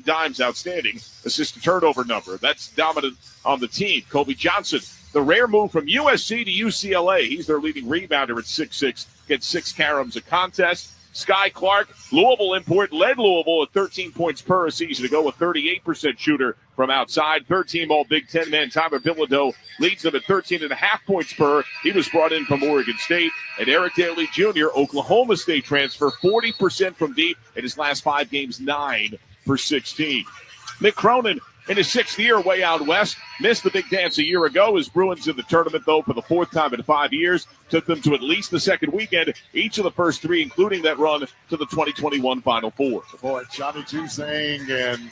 dimes, outstanding. Assist to turnover number. That's dominant on the team. Kobe Johnson, the rare move from USC to UCLA. He's their leading rebounder at 6'6", gets 6 caroms a contest. Sky Clark, Louisville import, led Louisville at 13 points per a season ago, a 38% shooter from outside. Third-team All-Big Ten man Tyler Bilodeau leads them at 13.5 points per. He was brought in from Oregon State. And Eric Daly Jr., Oklahoma State transfer, 40% from deep. In his last 5 games, 9 for 16. Mick Cronin, in his 6th year way out west, missed the big dance a year ago. His Bruins in the tournament, though, for the 4th time in 5 years. Took them to at least the second weekend, each of the first 3, including that run to the 2021 Final Four. Boy, Johnny Juzang and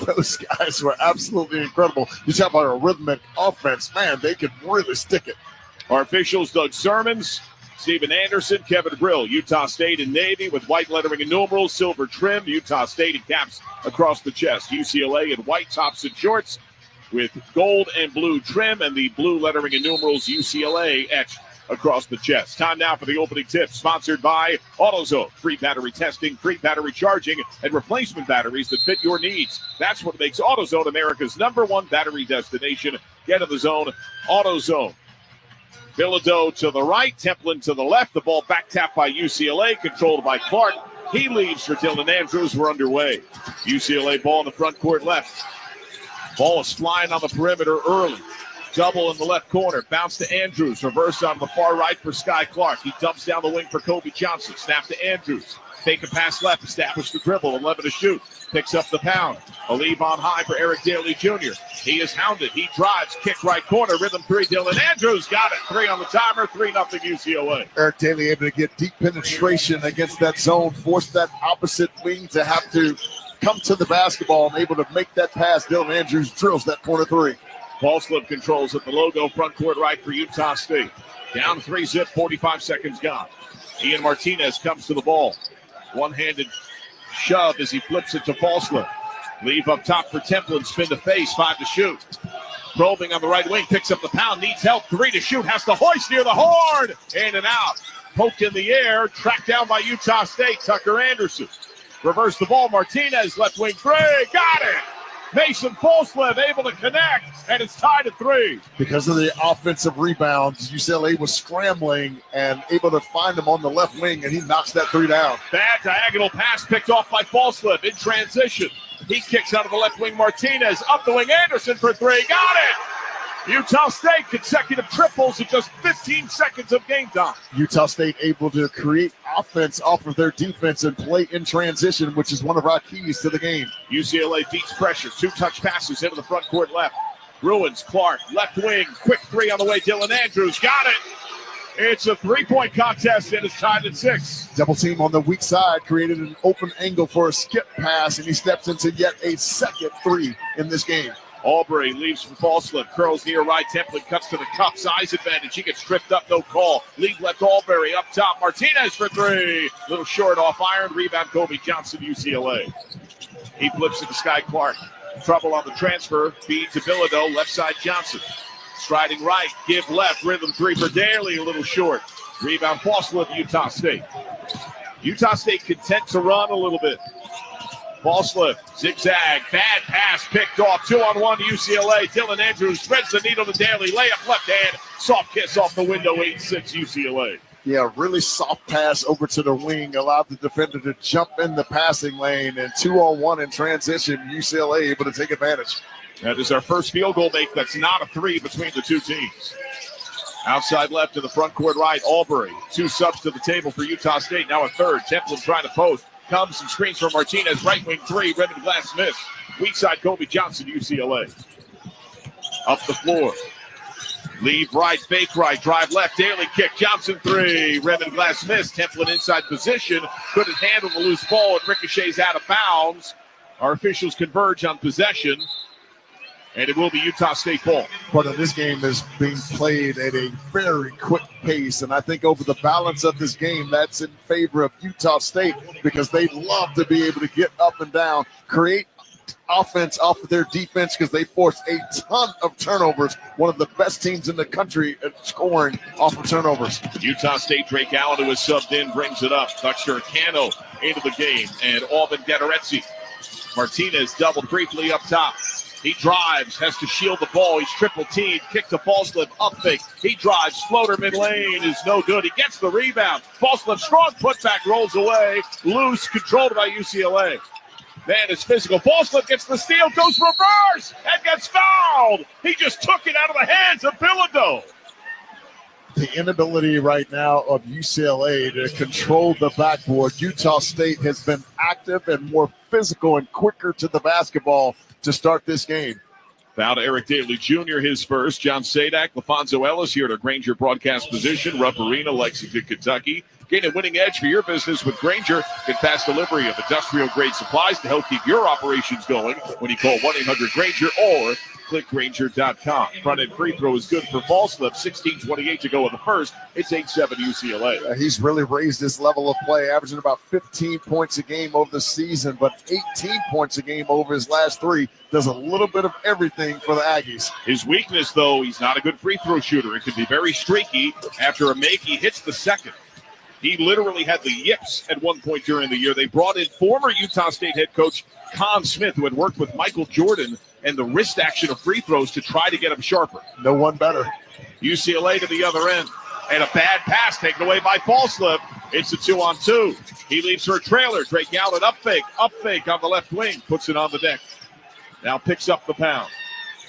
those guys were absolutely incredible. You talk about a rhythmic offense. Man, they could really stick it. Our officials, Doug Sermons, Stephen Anderson, Kevin Brill. Utah State in navy with white lettering and numerals, silver trim. Utah State in caps across the chest. UCLA in white tops and shorts with gold and blue trim, and the blue lettering and numerals UCLA etched across the chest. Time now for the opening tip, sponsored by AutoZone. Free battery testing, free battery charging, and replacement batteries that fit your needs. That's what makes AutoZone America's #1 battery destination. Get in the zone, AutoZone. Bilodeau to the right, Templin to the left. The ball back tapped by UCLA, controlled by Clark. He leaves for Dylan Andrews. We're underway. UCLA ball in the front court left. Ball is flying on the perimeter early. Double in the left corner. Bounce to Andrews. Reverse on the far right for Sky Clark. He dumps down the wing for Kobe Johnson. Snap to Andrews. Take a pass left. Establish the dribble. 11 to shoot. Picks up the pound. A leave on high for Eric Daly Jr. He is hounded. He drives. Kick right corner. Rhythm 3. Dylan Andrews got it. 3 on the timer. 3-0 UCLA. Eric Daly able to get deep penetration against that zone. Force that opposite wing to have to come to the basketball and able to make that pass. Dylan Andrews drills that corner 3. Ball slip controls at the logo, front court right for Utah State. Down 3-zip, 45 seconds gone. Ian Martinez comes to the ball. One-handed shove as he flips it to Falsler. Leave up top for Templin, spin to face, 5 to shoot. Probing on the right wing, picks up the pound, needs help, 3 to shoot, has to hoist near the horn. In and out. Poked in the air, tracked down by Utah State, Tucker Anderson. Reverse the ball, Martinez, left wing 3, got it! Mason Falslev able to connect, and it's tied at 3. Because of the offensive rebounds, UCLA was scrambling and able to find him on the left wing, and he knocks that 3 down. Bad diagonal pass picked off by Falslev in transition. He kicks out of the left wing, Martinez. Up the wing, Anderson for 3. Got it! Utah State consecutive triples in just 15 seconds of game time. Utah State able to create offense off of their defense and play in transition, which is one of our keys to the game. UCLA beats pressure. 2-touch passes into the front court left. Bruins, Clark, left wing. Quick 3 on the way. Dylan Andrews got it. It's a 3-point contest, and it's tied at 6. Double team on the weak side created an open angle for a skip pass, and he steps into yet a second 3 in this game. Albury leaves from Falslev, curls near right. Templin cuts to the cup, size advantage. He gets tripped up, no call. Lead left Albury up top. Martinez for 3. Little short off iron. Rebound Kobe Johnson, UCLA. He flips it to Sky Clark. Trouble on the transfer. Feed to Bilodeau, left side Johnson. Striding right, give left. Rhythm 3 for Daly, a little short. Rebound Falslev, Utah State. Utah State content to run a little bit. Falslev, zigzag, bad pass, picked off, 2-on-1 UCLA. Dylan Andrews threads the needle to Daly, layup left hand, soft kiss off the window, 8-6 UCLA. Yeah, really soft pass over to the wing, allowed the defender to jump in the passing lane, and 2-on-1 in transition, UCLA able to take advantage. That is our first field goal make that's not a 3 between the two teams. Outside left to the front court right, Albury. 2 subs to the table for Utah State, now a third. Templin trying to post. Comes and screens for Martinez, right wing 3, rim and glass miss. Weak side Kobe Johnson, UCLA. Up the floor. Leave right, fake right, drive left, Daly kick, Johnson 3, rim and glass miss. Templin inside position, couldn't handle the loose ball and ricochets out of bounds. Our officials converge on possession, and it will be Utah State ball. Part of this game is being played at a very quick pace, and I think over the balance of this game, that's in favor of Utah State because they love to be able to get up and down, create offense off of their defense because they force a ton of turnovers. One of the best teams in the country at scoring off of turnovers. Utah State, Drake Allen, who is subbed in, brings it up. Dexter Cano into the game, and Alvin Gadaretzi Martinez doubled briefly up top. He drives, has to shield the ball. He's triple teamed, kick to Falslip, up fake. He drives, floater mid lane is no good. He gets the rebound. Falslip, strong putback, rolls away. Loose, controlled by UCLA. Man is physical. Falslip gets the steal, goes reverse, and gets fouled. He just took it out of the hands of Bilodeau. The inability right now of UCLA to control the backboard. Utah State has been active and more physical and quicker to the basketball to start this game. Foul to Eric Daly Jr., his first. John Sadak, LaFonso Ellis here at our Granger broadcast position. Rupp Arena, Lexington, Kentucky. Gain a winning edge for your business with Granger. Get fast delivery of industrial-grade supplies to help keep your operations going when you call 1-800-GRANGER or click Granger.com. Front-end free throw is good for Falslip. 16:28 to go in the first. It's 8-7 UCLA. He's really raised his level of play, averaging about 15 points a game over the season, but 18 points a game over his last three. Does a little bit of everything for the Aggies. His weakness, though, he's not a good free throw shooter. It can be very streaky. After a make, he hits the second. He literally had the yips at one point during the year. They brought in former Utah State head coach Con Smith, who had worked with Michael Jordan and the wrist action of free throws to try to get him sharper. No one better. UCLA to the other end. And a bad pass taken away by Falslip. It's a 2-on-2. He leaves her trailer. Drake Allen up fake on the left wing. Puts it on the deck. Now picks up the pound.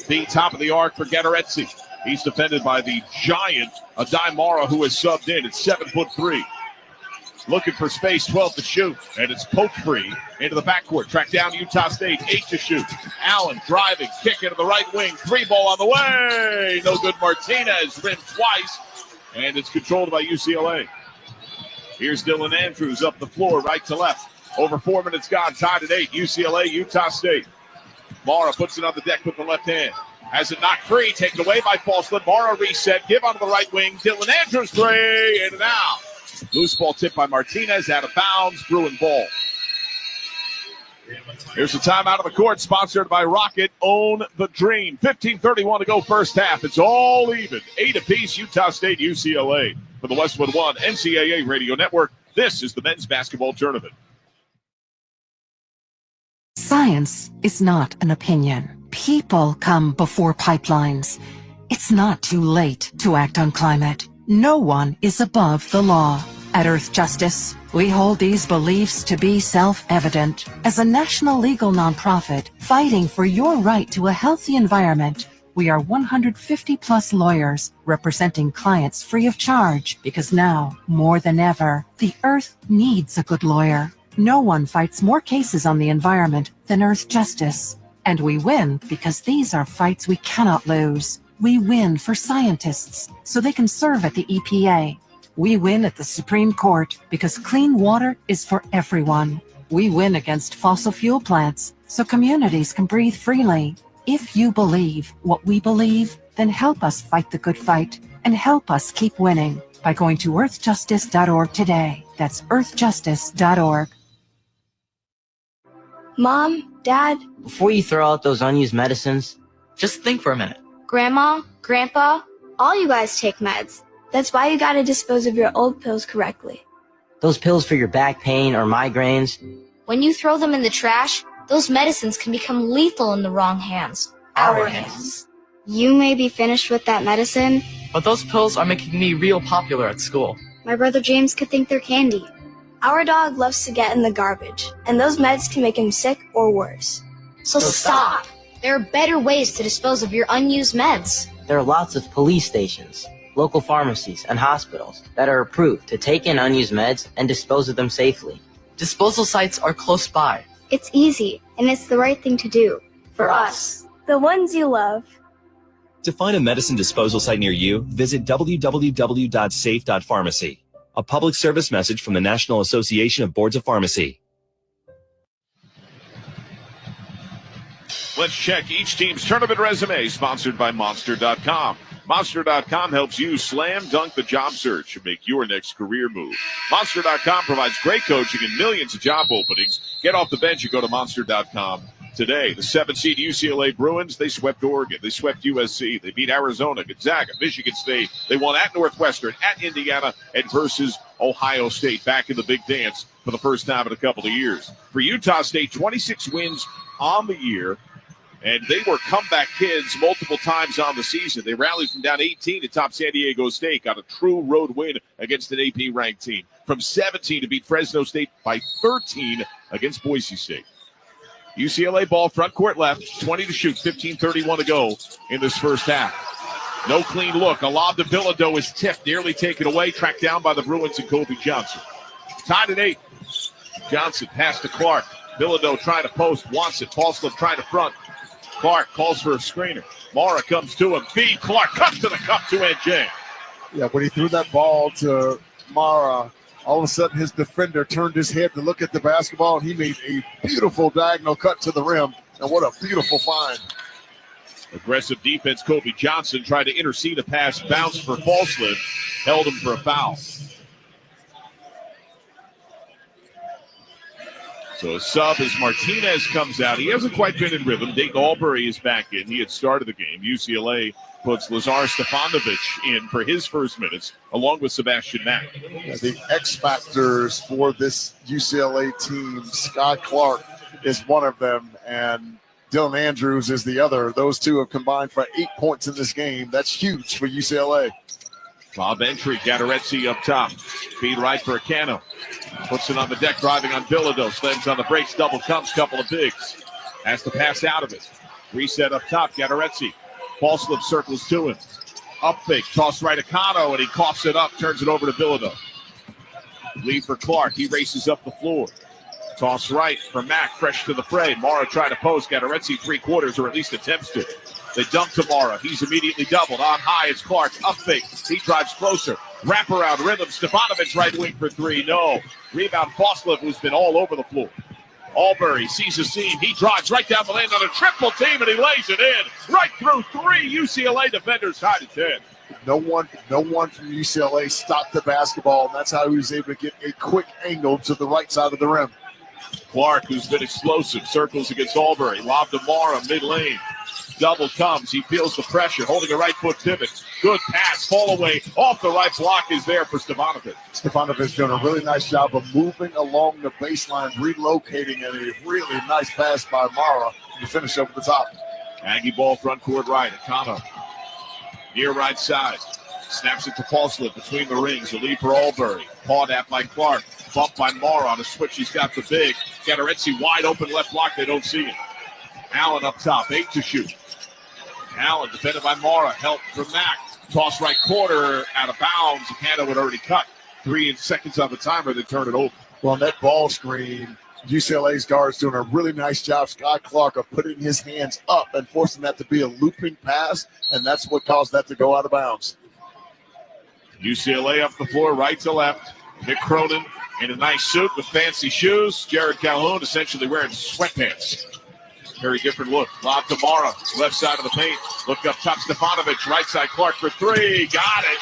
The top of the arc for Gatoretzi. He's defended by the giant Adai Mara, who has subbed in. It's 7'3". Looking for space, 12 to shoot. And it's poked free into the backcourt. Track down Utah State, 8 to shoot. Allen driving, kick into the right wing. 3 ball on the way. No good. Martinez rimmed twice. And it's controlled by UCLA. Here's Dylan Andrews up the floor, right to left. Over 4 minutes gone, tied at 8. UCLA, Utah State. Mara puts it on the deck with the left hand. Has it knocked free, taken away by Falslip. Mara reset, give onto the right wing. Dylan Andrews three, in and out. Loose ball tipped by Martinez, out of bounds. Bruin ball. Here's the timeout of the court, sponsored by Rocket. Own the dream. 15:31 to go first half. It's all even. 8 apiece, Utah State, UCLA. For the Westwood One NCAA Radio Network, this is the men's basketball tournament. Science is not an opinion. People come before pipelines. It's not too late to act on climate. No one is above the law. At Earth Justice, we hold these beliefs to be self-evident. As a national legal nonprofit fighting for your right to a healthy environment, we are 150-plus lawyers representing clients free of charge because now, more than ever, the Earth needs a good lawyer. No one fights more cases on the environment than Earth Justice. And we win because these are fights we cannot lose. We win for scientists so they can serve at the EPA. We win at the Supreme Court because clean water is for everyone. We win against fossil fuel plants so communities can breathe freely. If you believe what we believe, then help us fight the good fight and help us keep winning by going to earthjustice.org today. That's earthjustice.org. Mom, Dad, Before you throw out those unused medicines, just think for a minute. Grandma, Grandpa, all you guys take meds. That's why you gotta dispose of your old pills correctly. Those pills for your back pain or migraines, When you throw them in the trash, those medicines can become lethal in the wrong hands. Our hands. You may be finished with that medicine. But those pills are making me real popular at school. My brother James could think they're candy. Our dog loves to get in the garbage, and those meds can make him sick or worse. So stop. There are better ways to dispose of your unused meds. there are lots of police stations, local pharmacies, and hospitals that are approved to take in unused meds and dispose of them safely. Disposal sites are close by. It's easy, and it's the right thing to do. For us. The ones you love. To find a medicine disposal site near you, visit www.safe.pharmacy. A public service message from the National Association of Boards of Pharmacy. Let's check each team's tournament resume, sponsored by Monster.com. Monster.com helps you slam dunk the job search and make your next career move. Monster.com provides great coaching and millions of job openings. Get off the bench and go to Monster.com today. The 7-seed UCLA Bruins, they swept Oregon. They swept USC. They beat Arizona, Gonzaga, Michigan State. They won at Northwestern, at Indiana, and versus Ohio State. Back in the big dance for the first time in a couple of years. For Utah State, 26 wins on the year, and they were comeback kids multiple times on the season. They rallied from down 18 to top San Diego State, got a true road win against an AP-ranked team. From 17 to beat Fresno State by 13 against Boise State. UCLA ball front court left, 20 to shoot, 15:31 to go in this first half. No clean look. A lob to Bilodeau is tipped, nearly taken away, tracked down by the Bruins and Kobe Johnson. Tied at 8. Johnson pass to Clark. Bilodeau trying to post, wants it. Falslip trying to front. Clark calls for a screener. Mara comes to him. Feed Clark, cuts to the cup to NJ. Yeah, when he threw that ball to Mara, all of a sudden his defender turned his head to look at the basketball, and he made a beautiful diagonal cut to the rim. And what a beautiful find. Aggressive defense. Kobe Johnson tried to intercede a pass, bounced for Falslip, held him for a foul. So a sub as Martinez comes out. He hasn't quite been in rhythm. Dayton Albury is back in. He had started the game. UCLA puts Lazar Stefanovic in for his first minutes, along with Sebastian Mack. The X factors for this UCLA team, Sky Clark is one of them, and Dylan Andrews is the other. Those two have combined for 8 points in this game. That's huge for UCLA. Bob entry, Gatorezzi up top. Feed right for Acano. Puts it on the deck, driving on Bilodeau. Slams on the brakes, double comes, couple of bigs. Has to pass out of it. Reset up top, Gatorezzi. Falslip circles to him. Up fake, toss right Acano, and he coughs it up, turns it over to Bilodeau. Lead for Clark, he races up the floor. Toss right for Mack, fresh to the fray. Mara tried to post, Gatorezzi 3/4, or at least attempts to. They dump to Mara. He's immediately doubled. On high, it's Clark. Up fake. He drives closer. Wraparound rhythm. Stefanovic right wing for 3. No. Rebound Falslip, who's been all over the floor. Albury sees a seam. He drives right down the lane on a triple team, and he lays it in. Right through 3 UCLA defenders, tied at 10. No one from UCLA stopped the basketball, and that's how he was able to get a quick angle to the right side of the rim. Clark, who's been explosive, circles against Albury. Lob to Mara, mid-lane. Double comes. He feels the pressure, holding a right foot pivot. Good pass, fall away. Off the right block is there for Stefanovic. Stefanovic doing a really nice job of moving along the baseline, relocating, and a really nice pass by Mara to finish over the top. Aggie ball front court right. Akano near right side. Snaps it to Falslip between the rings. A lead for Albury. Pawed at by Clark. Bumped by Mara on a switch. He's got the big. Gatorezzi wide open left block. They don't see it. Allen up top. 8 to shoot. Allen defended by Mara. Help from Mack. Toss right corner out of bounds. Acano had already cut. 3 seconds on the timer. They turn it over. Well, on that ball screen, UCLA's guards doing a really nice job. Sky Clark of putting his hands up and forcing that to be a looping pass, and that's what caused that to go out of bounds. UCLA up the floor, right to left. Nick Cronin in a nice suit with fancy shoes. Jared Calhoun essentially wearing sweatpants. Very different look. Lob to Mara, left side of the paint. Look up top, Stefanovic, right side, Clark for 3. Got it.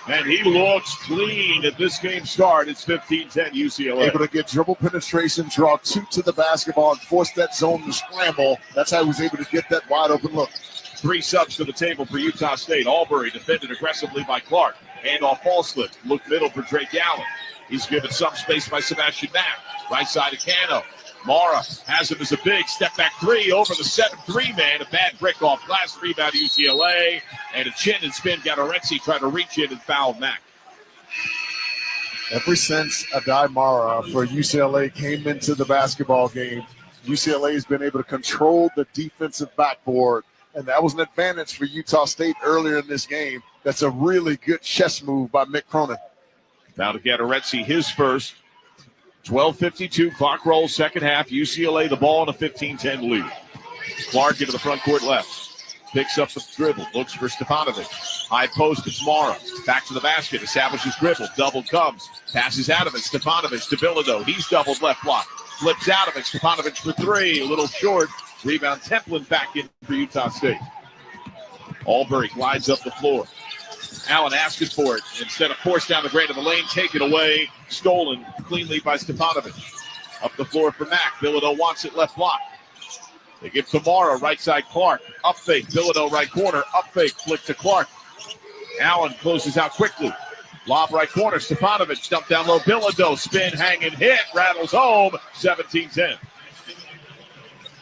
And he looks clean at this game start. It's 15-10 UCLA. Able to get dribble penetration, draw 2 to the basketball, and force that zone to scramble. That's how he was able to get that wide open look. 3 subs to the table for Utah State. Albury defended aggressively by Clark. Hand off Falslip. Look middle for Drake Allen. He's given some space by Sebastian Mack. Right side of Cano. Mara has him as a big step back 3 over the 7-3 man. A bad brick off glass, rebound UCLA. And a chin and spin. Gatorezzi tried to reach in and foul Mack. Ever since Adai Mara for UCLA came into the basketball game, UCLA has been able to control the defensive backboard. And that was an advantage for Utah State earlier in this game. That's a really good chess move by Mick Cronin. Now to Gatorezzi, his first. 12:52, clock rolls, second half. UCLA the ball in a 15-10 lead. Clark into the front court left. Picks up the dribble, looks for Stefanovic. High post, it's Mara. Back to the basket, establishes dribble. Double comes, passes out of it. Stefanovic to Bilodeau. He's doubled left block. Flips out of it. Stefanovic for 3, a little short. Rebound Templin back in for Utah State. Albury glides up the floor. Allen asking for it. Instead of forced down the grade of the lane, taken away. Stolen cleanly by Stefanovic. Up the floor for Mack. Bilodeau wants it left block. They give to Mara, right side Clark. Up fake, Bilodeau right corner. Up fake, flick to Clark. Allen closes out quickly. Lob right corner, Stefanovic, dump down low, Bilodeau, spin, hang and hit, rattles home, 17-10.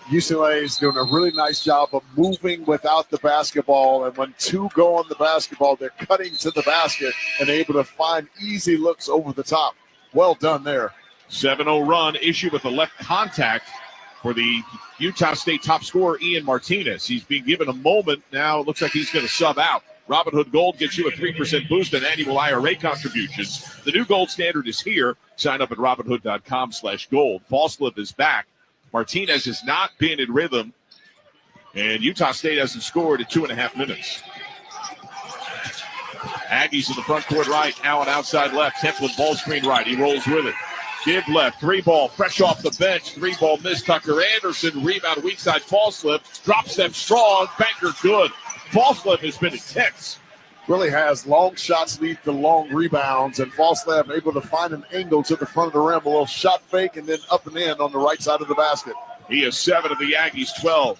UCLA is doing a really nice job of moving without the basketball, and when two go on the basketball, they're cutting to the basket and able to find easy looks over the top. Well done there. 7-0 run, issue with the left contact for the Utah State top scorer, Ian Martinez. He's being given a moment now. It looks like he's going to sub out. Robinhood Gold gets you a 3% boost in annual IRA contributions. The new gold standard is here. Sign up at Robinhood.com/gold. Falslip is back. Martinez has not been in rhythm, and Utah State hasn't scored in 2.5 minutes. Aggies in the front court right, Allen outside left, Templin ball screen right, he rolls with it. Give left, 3-ball, fresh off the bench, 3-ball miss, Tucker Anderson, rebound weak side, Falslip, drops them strong, banker good. Falslip has been intense. Really has long shots lead to long rebounds, and Falslip able to find an angle to the front of the rim, a little shot fake, and then up and in on the right side of the basket. He is 7 of the Aggies, 12.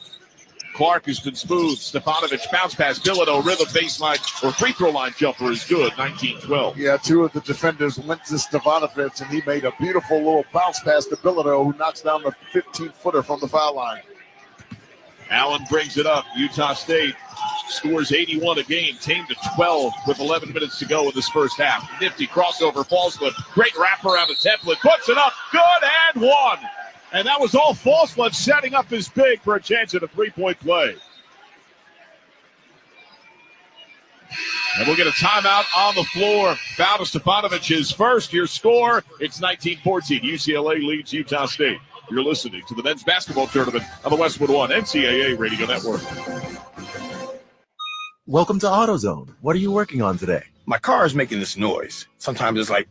Clark has been smooth. Stefanovic bounce pass, Bilodeau, rhythm baseline or free throw line jumper is good, 19-12. Yeah, two of the defenders went to Stefanovic, and he made a beautiful little bounce pass to Bilodeau, who knocks down the 15-footer from the foul line. Allen brings it up. Utah State scores 81 a game, tamed to 12 with 11 minutes to go in this first half. Nifty crossover, Falslip, great wrap around the template, puts it up, good, and one. And that was all Falslip setting up his big for a chance at a three-point play. And we'll get a timeout on the floor. Foul to Stefanovic, his first. Your score, it's 19-14. UCLA leads Utah State. You're listening to the men's basketball tournament on the Westwood One NCAA Radio Network. Welcome to AutoZone. What are you working on today? My car is making this noise. Sometimes it's like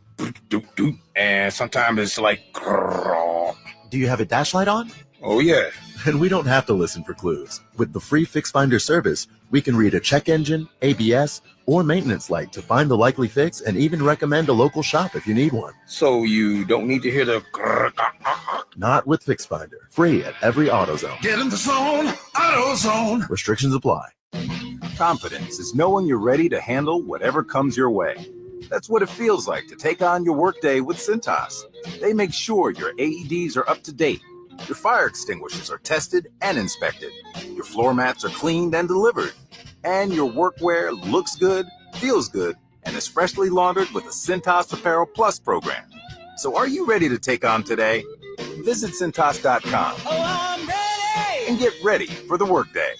doot doot, and sometimes it's like grrr. Do you have a dash light on? Oh yeah. Then we don't have to listen for clues. With the free Fix Finder service, we can read a check engine, ABS, or maintenance light to find the likely fix and even recommend a local shop if you need one. So you don't need to hear the grrr. Not with Fix Finder. Free at every AutoZone. Get in the zone, AutoZone. Restrictions apply. Confidence is knowing you're ready to handle whatever comes your way. That's what it feels like to take on your workday with Cintas. They make sure your AEDs are up to date, your fire extinguishers are tested and inspected, your floor mats are cleaned and delivered, and your workwear looks good, feels good, and is freshly laundered with a Cintas Apparel Plus program. So are you ready to take on today? Visit Cintas.com and get ready for the workday.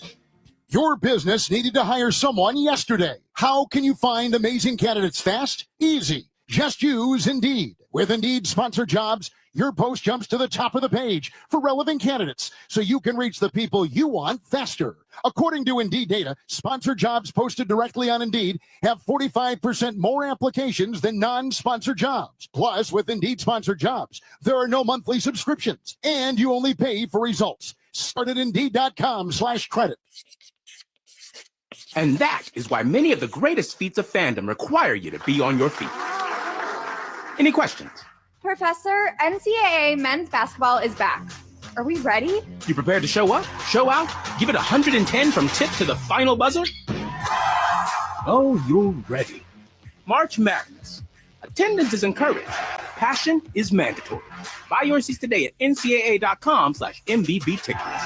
Your business needed to hire someone yesterday. How can you find amazing candidates fast? Easy. Just use Indeed. With Indeed Sponsored Jobs, your post jumps to the top of the page for relevant candidates so you can reach the people you want faster. According to Indeed data, sponsored jobs posted directly on Indeed have 45% more applications than non-sponsored jobs. Plus, with Indeed Sponsored Jobs, there are no monthly subscriptions, and you only pay for results. Start at Indeed.com/credit. And that is why many of the greatest feats of fandom require you to be on your feet. Any questions? Professor, NCAA men's basketball is back. Are we ready? You prepared to show up, show out, give it 110 from tip to the final buzzer? Oh, you're ready. March Madness. Attendance is encouraged. Passion is mandatory. Buy your seats today at ncaa.com/MBB tickets.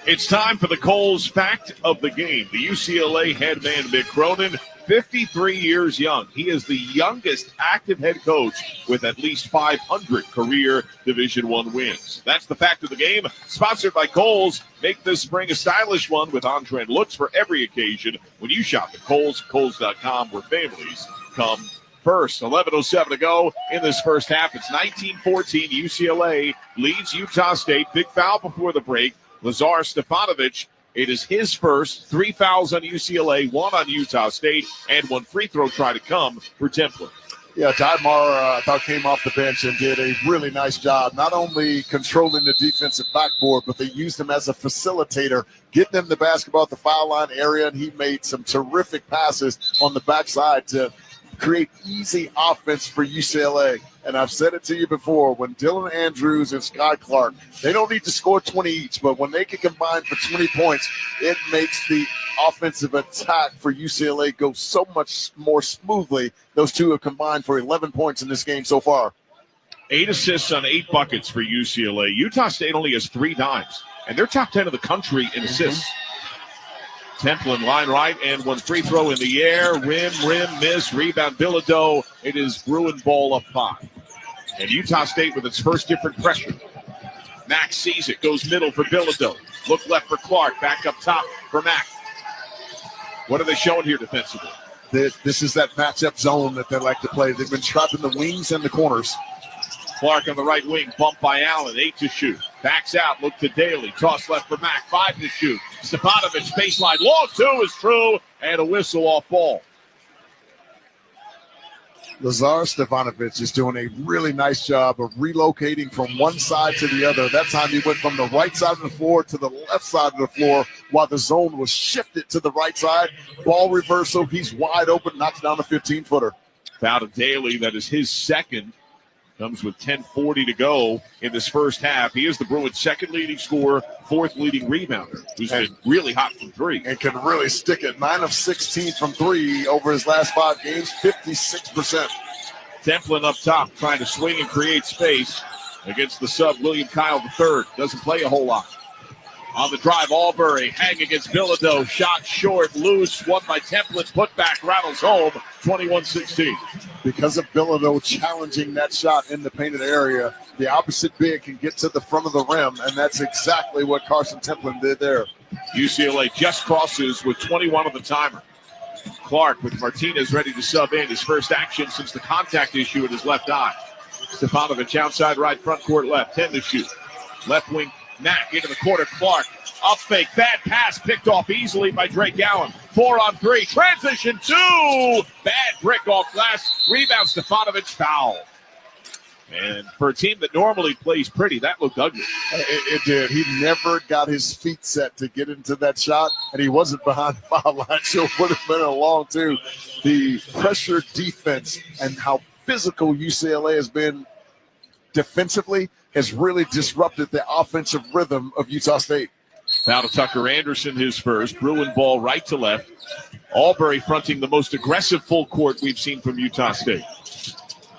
It's time for the Coles fact of the game. The UCLA head man, Mick Cronin, 53 years young. He is the youngest active head coach with at least 500 career Division I wins. That's the fact of the game. Sponsored by Coles. Make this spring a stylish one with on-trend looks for every occasion when you shop at Coles, Coles.com, where families come first. 11:07 to go in this first half. It's 19-14. UCLA leads Utah State. Big foul before the break. Lazar Stefanovic, it is his first. 3 fouls on UCLA, 1 on Utah State, and 1 free throw try to come for Templin. Yeah, Dymar, I thought, came off the bench and did a really nice job, not only controlling the defensive backboard, but they used him as a facilitator, getting them the basketball at the foul line area, and he made some terrific passes on the backside to create easy offense for UCLA. And I've said it to you before, when Dylan Andrews and Sky Clark, they don't need to score 20 each, but when they can combine for 20 points, it makes the offensive attack for UCLA go so much more smoothly. Those two have combined for 11 points in this game so far. 8 assists on 8 buckets for UCLA. Utah State only has 3 dimes, and they're top 10 of the country in assists. Templin line right, and one free throw in the air. Rim, miss, rebound, Bilodeau. It is Bruin ball up 5. And Utah State with its first different pressure. Mack sees it, goes middle for Bilodeau. Look left for Clark, back up top for Mack. What are they showing here defensively? This is that matchup zone that they like to play. They've been trapping the wings and the corners. Clark on the right wing, bumped by Allen, 8 to shoot. Backs out, look to Daly. Toss left for Mack, 5 to shoot. Stefanovic baseline, long 2 is true, and a whistle off ball. Lazar Stefanovic is doing a really nice job of relocating from one side to the other. That time he went from the right side of the floor to the left side of the floor while the zone was shifted to the right side. Ball reversal, he's wide open, knocks down a 15-footer. Foul to Daly, that is his second. Comes with 10:40 to go in this first half. He is the Bruins' second leading scorer, 4th leading rebounder, who's been really hot from 3. And can really stick it. 9 of 16 from 3 over his last 5 games, 56%. Templin up top, trying to swing and create space against the sub, William Kyle III. Doesn't play a whole lot. On the drive, Albury, hang against Bilodeau. Shot short, loose, won by Templin. Put back, rattles home, 21-16. Because of Bilodeau challenging that shot in the painted area, the opposite big can get to the front of the rim, and that's exactly what Carson Templin did there. UCLA just crosses with 21 on the timer. Clark with Martinez ready to sub in. His first action since the contact issue in his left eye. Stefanovic outside right, front court left, 10 to shoot. Left wing, Mack into the corner, Clark. Up fake, bad pass, picked off easily by Drake Allen. 4 on 3, transition 2. Bad brick off glass, rebound Stefanovic, foul. And for a team that normally plays pretty, that looked ugly. It did. He never got his feet set to get into that shot, and he wasn't behind the foul line, so it would have been a long 2. The pressure defense and how physical UCLA has been defensively has really disrupted the offensive rhythm of Utah State. Foul to Tucker Anderson, his first. Bruin ball right to left. Albury fronting the most aggressive full court we've seen from Utah State.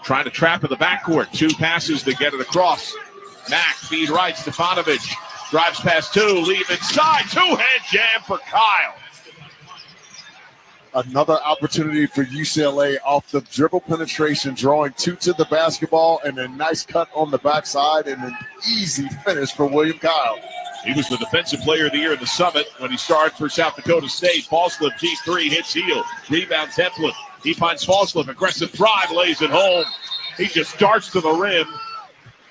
Trying to trap in the backcourt. 2 passes to get it across. Mack, feed right. Stefanovic drives past 2. Leave inside. 2-hand jam for Kyle. Another opportunity for UCLA off the dribble penetration, drawing 2 to the basketball, and a nice cut on the backside, and an easy finish for William Kyle. He was the Defensive Player of the Year in the Summit when he started for South Dakota State. Falslip, G3, hits heel. Rebound Templin. He finds Falslip. Aggressive drive, lays it home. He just darts to the rim.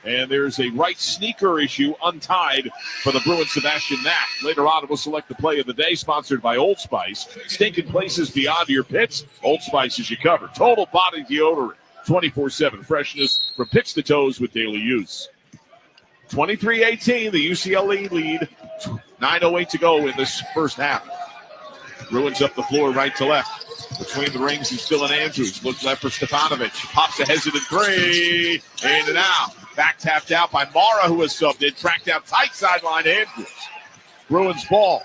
And there's a right sneaker issue untied for the Bruins' Sebastian Mack. Later on, we'll select the play of the day, sponsored by Old Spice. Stinking places beyond your pits. Old Spice is you cover. Total body deodorant. 24/7 freshness from pits to toes with daily use. 23-18, the UCLA lead. 9:08 to go in this first half. Bruins up the floor right to left. Between the rings is Dylan Andrews. Looks left for Stefanovic. Pops a hesitant 3. In and out. Back tapped out by Mara, who has subbed in. Tracked out tight sideline Andrews. Bruins ball.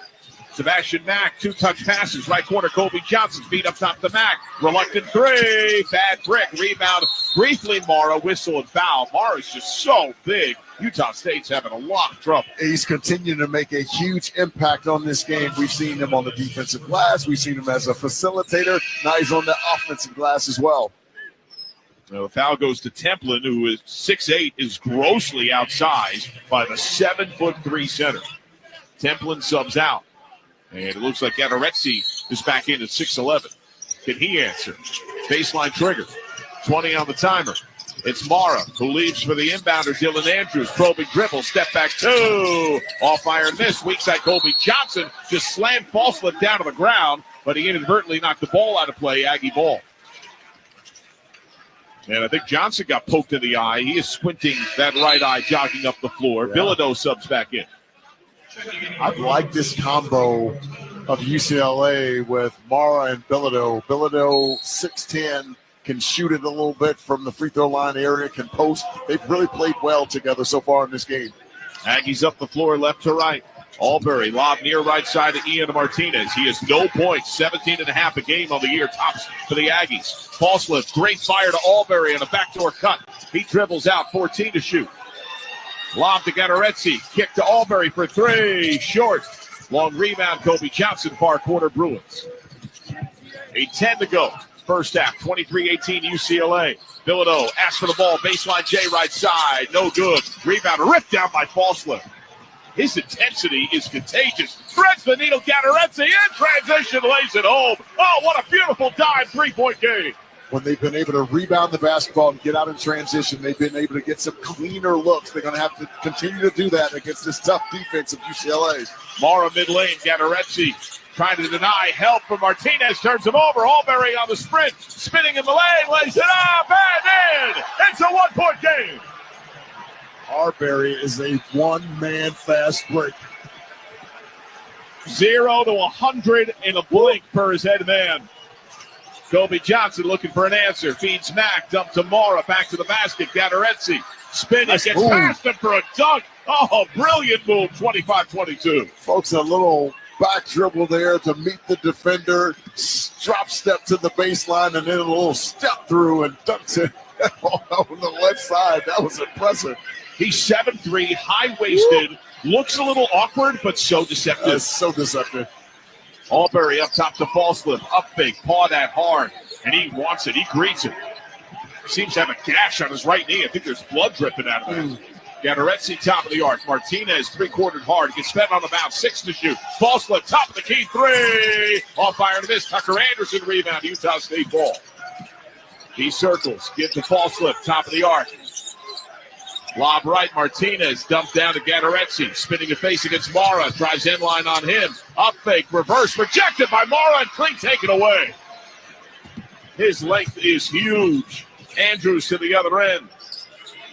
Sebastian Mack, 2-touch passes. Right corner, Kobe Johnson. Feet up top to Mack. Reluctant 3. Bad brick. Rebound. Briefly, Mara. Whistle and foul. Mara's just so big. Utah State's having a lot of trouble. He's continuing to make a huge impact on this game. We've seen him on the defensive glass. We've seen him as a facilitator. Now he's on the offensive glass as well. The foul goes to Templin, who is 6'8", is grossly outsized by the 7'3" center. Templin subs out. And it looks like Gatorezzi is back in at 6'11". Can he answer? Baseline trigger. 20 on the timer. It's Mara who leaves for the inbounder, Dylan Andrews. Probing dribble, step back 2. Off iron miss. Weak side Kobe Johnson just slammed Falslip down to the ground, but he inadvertently knocked the ball out of play. Aggie ball. And I think Johnson got poked in the eye. He is squinting that right eye, jogging up the floor. Yeah. Bilodeau subs back in. I like this combo of UCLA with Mara and Bilodeau. Bilodeau, 6'10", can shoot it a little bit from the free throw line area, can post. They've really played well together so far in this game. Aggies up the floor left to right. Albury lob near right side to Ian Martinez. He has no points, 17.5 a game on the year, tops for the Aggies. False lift, great fire to Albury and a backdoor cut. He dribbles out, 14 to shoot. Lob to Gatoretzi, kick to Albury for three, short. Long rebound, Kobe Johnson, far corner Bruins. 8:10 to go. First half, 23-18 UCLA. Bilodeau asks for the ball, baseline J right side, no good. Rebound ripped down by Falsliff. His intensity is contagious. Threads the needle, Gatoretzi in transition, lays it home. Oh, what a beautiful dive, three-point game. When they've been able to rebound the basketball and get out in transition, they've been able to get some cleaner looks. They're going to have to continue to do that against this tough defense of UCLA. Mara mid-lane, Gatoretzi trying to deny help from Martinez, turns him over. Albury on the sprint, spinning in the lane, lays it up and in. It's a one-point game. Albury is a one-man fast break. 0 to 100 in a blink for his head man. Kobe Johnson looking for an answer. Feeds Mack, dump to Mara, back to the basket. Gatoretzi spinning, gets past him for a dunk. Oh, brilliant move, 25-22. Folks, a little back dribble there to meet the defender, drop step to the baseline, and then a little step through and dunks it on the left side. That was impressive. He's 7'3", high-waisted, looks a little awkward, but so deceptive. So deceptive. Albury up top to Falsliff, up fake, paw that hard, and he wants it. He greets it. Seems to have a gash on his right knee. I think there's blood dripping out of it. Gatoretzi, top of the arc. Martinez, three-quartered hard. Gets fed on the bounce, 6 to shoot. Falsliff, top of the key, 3. Off fire to this. Tucker Anderson, rebound, Utah State ball. He circles, gives to Falsliff, top of the arc. Lob right, Martinez, dumped down to Gatoretzi. Spinning a face against Mara, drives inline on him. Up fake, reverse, rejected by Mara, and Klink taken away. His length is huge. Andrews to the other end.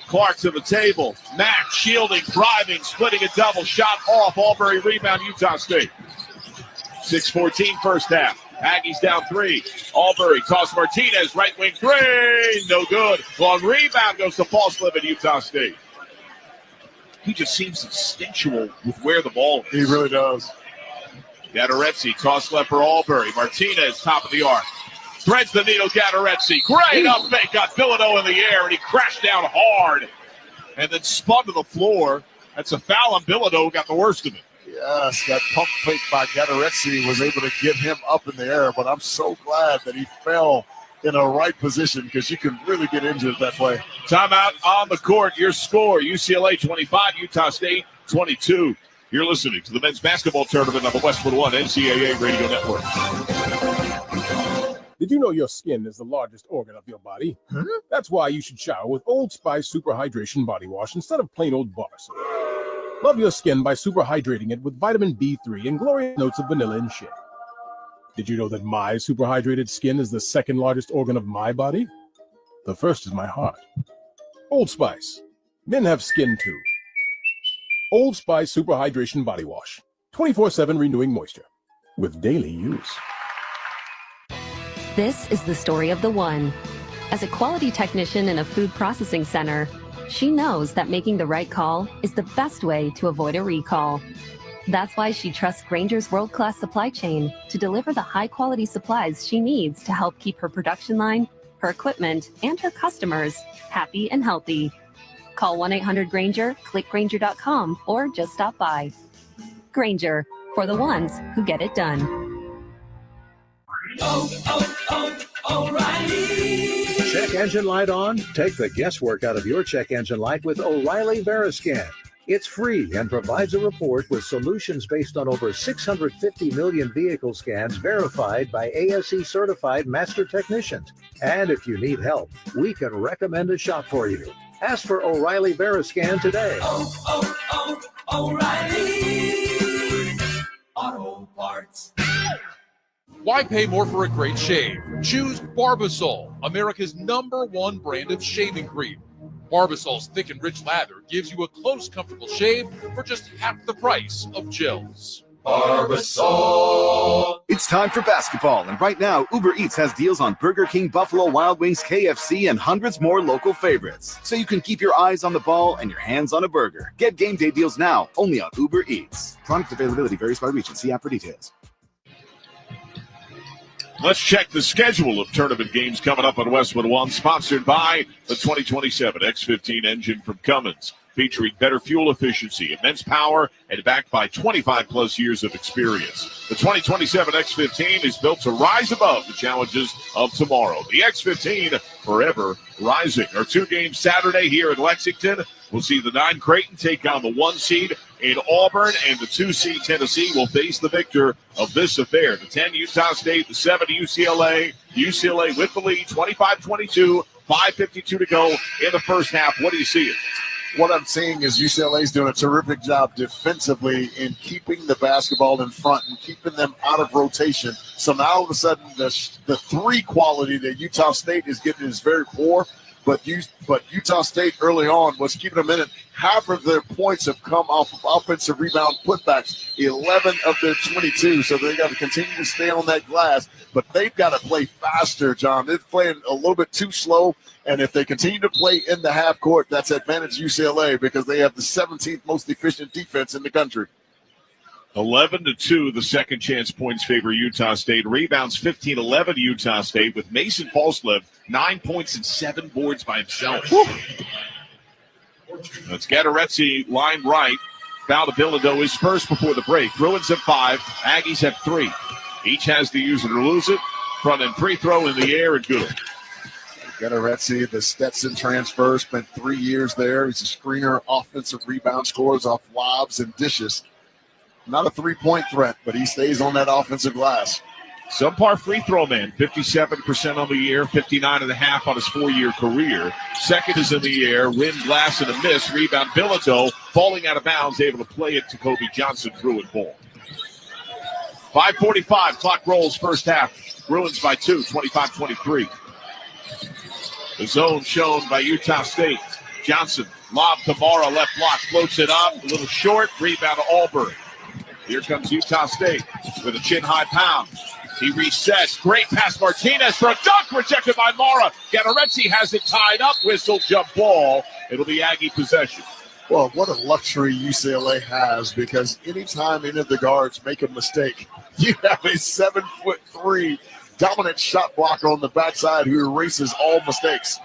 Clark to the table. Mack shielding, driving, splitting a double. Shot off. Albury rebound, Utah State. 6:14 first half. Aggies down 3. Albury toss Martinez, right wing 3. No good. Long rebound goes to Falsliff at Utah State. He just seems instinctual with where the ball is. He really does. Gatoretzi toss left for Albury. Martinez, top of the arc. Threads the needle, Gatoretzi. Great up fake, got Bilodeau in the air, and he crashed down hard. And then spun to the floor. That's a foul on Bilodeau, got the worst of it. Yes, that pump fake by Gatoretzi was able to get him up in the air, but I'm so glad that he fell in a right position because you can really get injured that play. Timeout on the court. Your score, UCLA 25, Utah State 22. You're listening to the men's basketball tournament on the Westwood One NCAA Radio Network. Did you know your skin is the largest organ of your body? That's why you should shower with Old Spice Super Hydration Body Wash instead of plain old bar soap. Love your skin by super hydrating it with vitamin B3 and glorious notes of vanilla and shea. Did you know that my super hydrated skin is the second largest organ of my body? The first is my heart. Old Spice. Men have skin too. Old Spice Super Hydration Body Wash. 24/7 renewing moisture with daily use. This is the story of the one. As a quality technician in a food processing center, she knows that making the right call is the best way to avoid a recall. That's why she trusts Grainger's world-class supply chain to deliver the high-quality supplies she needs to help keep her production line, her equipment, and her customers happy and healthy. Call 1-800-GRAINGER, click Grainger.com, or just stop by. Grainger, for the ones who get it done. O'Reilly. Check engine light on? Take the guesswork out of your check engine light with O'Reilly Veriscan. It's free and provides a report with solutions based on over 650 million vehicle scans verified by ASE certified master technicians. And if you need help, we can recommend a shop for you. Ask for O'Reilly Veriscan today. O'Reilly Auto Parts. Why pay more for a great shave? Choose Barbasol, America's #1 brand of shaving cream. Barbasol's thick and rich lather gives you a close, comfortable shave for just half the price of gels. Barbasol. It's time for basketball, and right now, Uber Eats has deals on Burger King, Buffalo Wild Wings, KFC, and hundreds more local favorites. So you can keep your eyes on the ball and your hands on a burger. Get game day deals now, only on Uber Eats. Product availability varies by region. See app for details. Let's check the schedule of tournament games coming up on Westwood One, sponsored by the 2027 X15 engine from Cummins, featuring better fuel efficiency, immense power, and backed by 25-plus years of experience. The 2027 X15 is built to rise above the challenges of tomorrow. The X15, forever rising. Our two-game Saturday here in Lexington. We'll see the 9 Creighton take on the 1 seed in Auburn, and the 2 seed Tennessee will face the victor of this affair. The 10 Utah State, the 7 UCLA. UCLA with the lead, 25-22, 5:52 to go in the first half. What do you see? What I'm seeing is UCLA's doing a terrific job defensively in keeping the basketball in front and keeping them out of rotation. So now all of a sudden the 3 quality that Utah State is getting is very poor. But Utah State early on was keeping them in it. Half of their points have come off of offensive rebound putbacks, 11 of their 22. So they got to continue to stay on that glass. But they've got to play faster, John. They're playing a little bit too slow. And if they continue to play in the half court, that's advantage UCLA because they have the 17th most efficient defense in the country. 11-2, the second chance points favor Utah State. Rebounds 15-11 Utah State with Mason Falslev, 9 points and 7 boards by himself. That's Gatorezzi line right. Bilodeau is first before the break. Bruins have 5, Aggies have 3. Each has to use it or lose it. Front end free throw in the air and good. Gatorezzi, the Stetson transfer, spent 3 years there. He's a screener, offensive rebound, scores off lobs and dishes. Not a three-point threat, but he stays on that offensive glass. Subpar free throw man, 57% on the year, 59.5 on his 4-year career. Second is in the air, rim, glass, and a miss. Rebound, Bilodeau, falling out of bounds, able to play it to Kobe Johnson, Bruin ball. 5:45, clock rolls first half. Bruins by 2, 25-23. The zone shown by Utah State. Johnson, lob to Mara, left block, floats it up, a little short, rebound to Albury. Here comes Utah State with a chin-high pound. He resets. Great pass, Martinez for a dunk, rejected by Mara. Gatorezzi has it tied up. Whistle, jump ball. It'll be Aggie possession. Well, what a luxury UCLA has, because anytime any of the guards make a mistake, you have a 7'3" dominant shot blocker on the backside who erases all mistakes.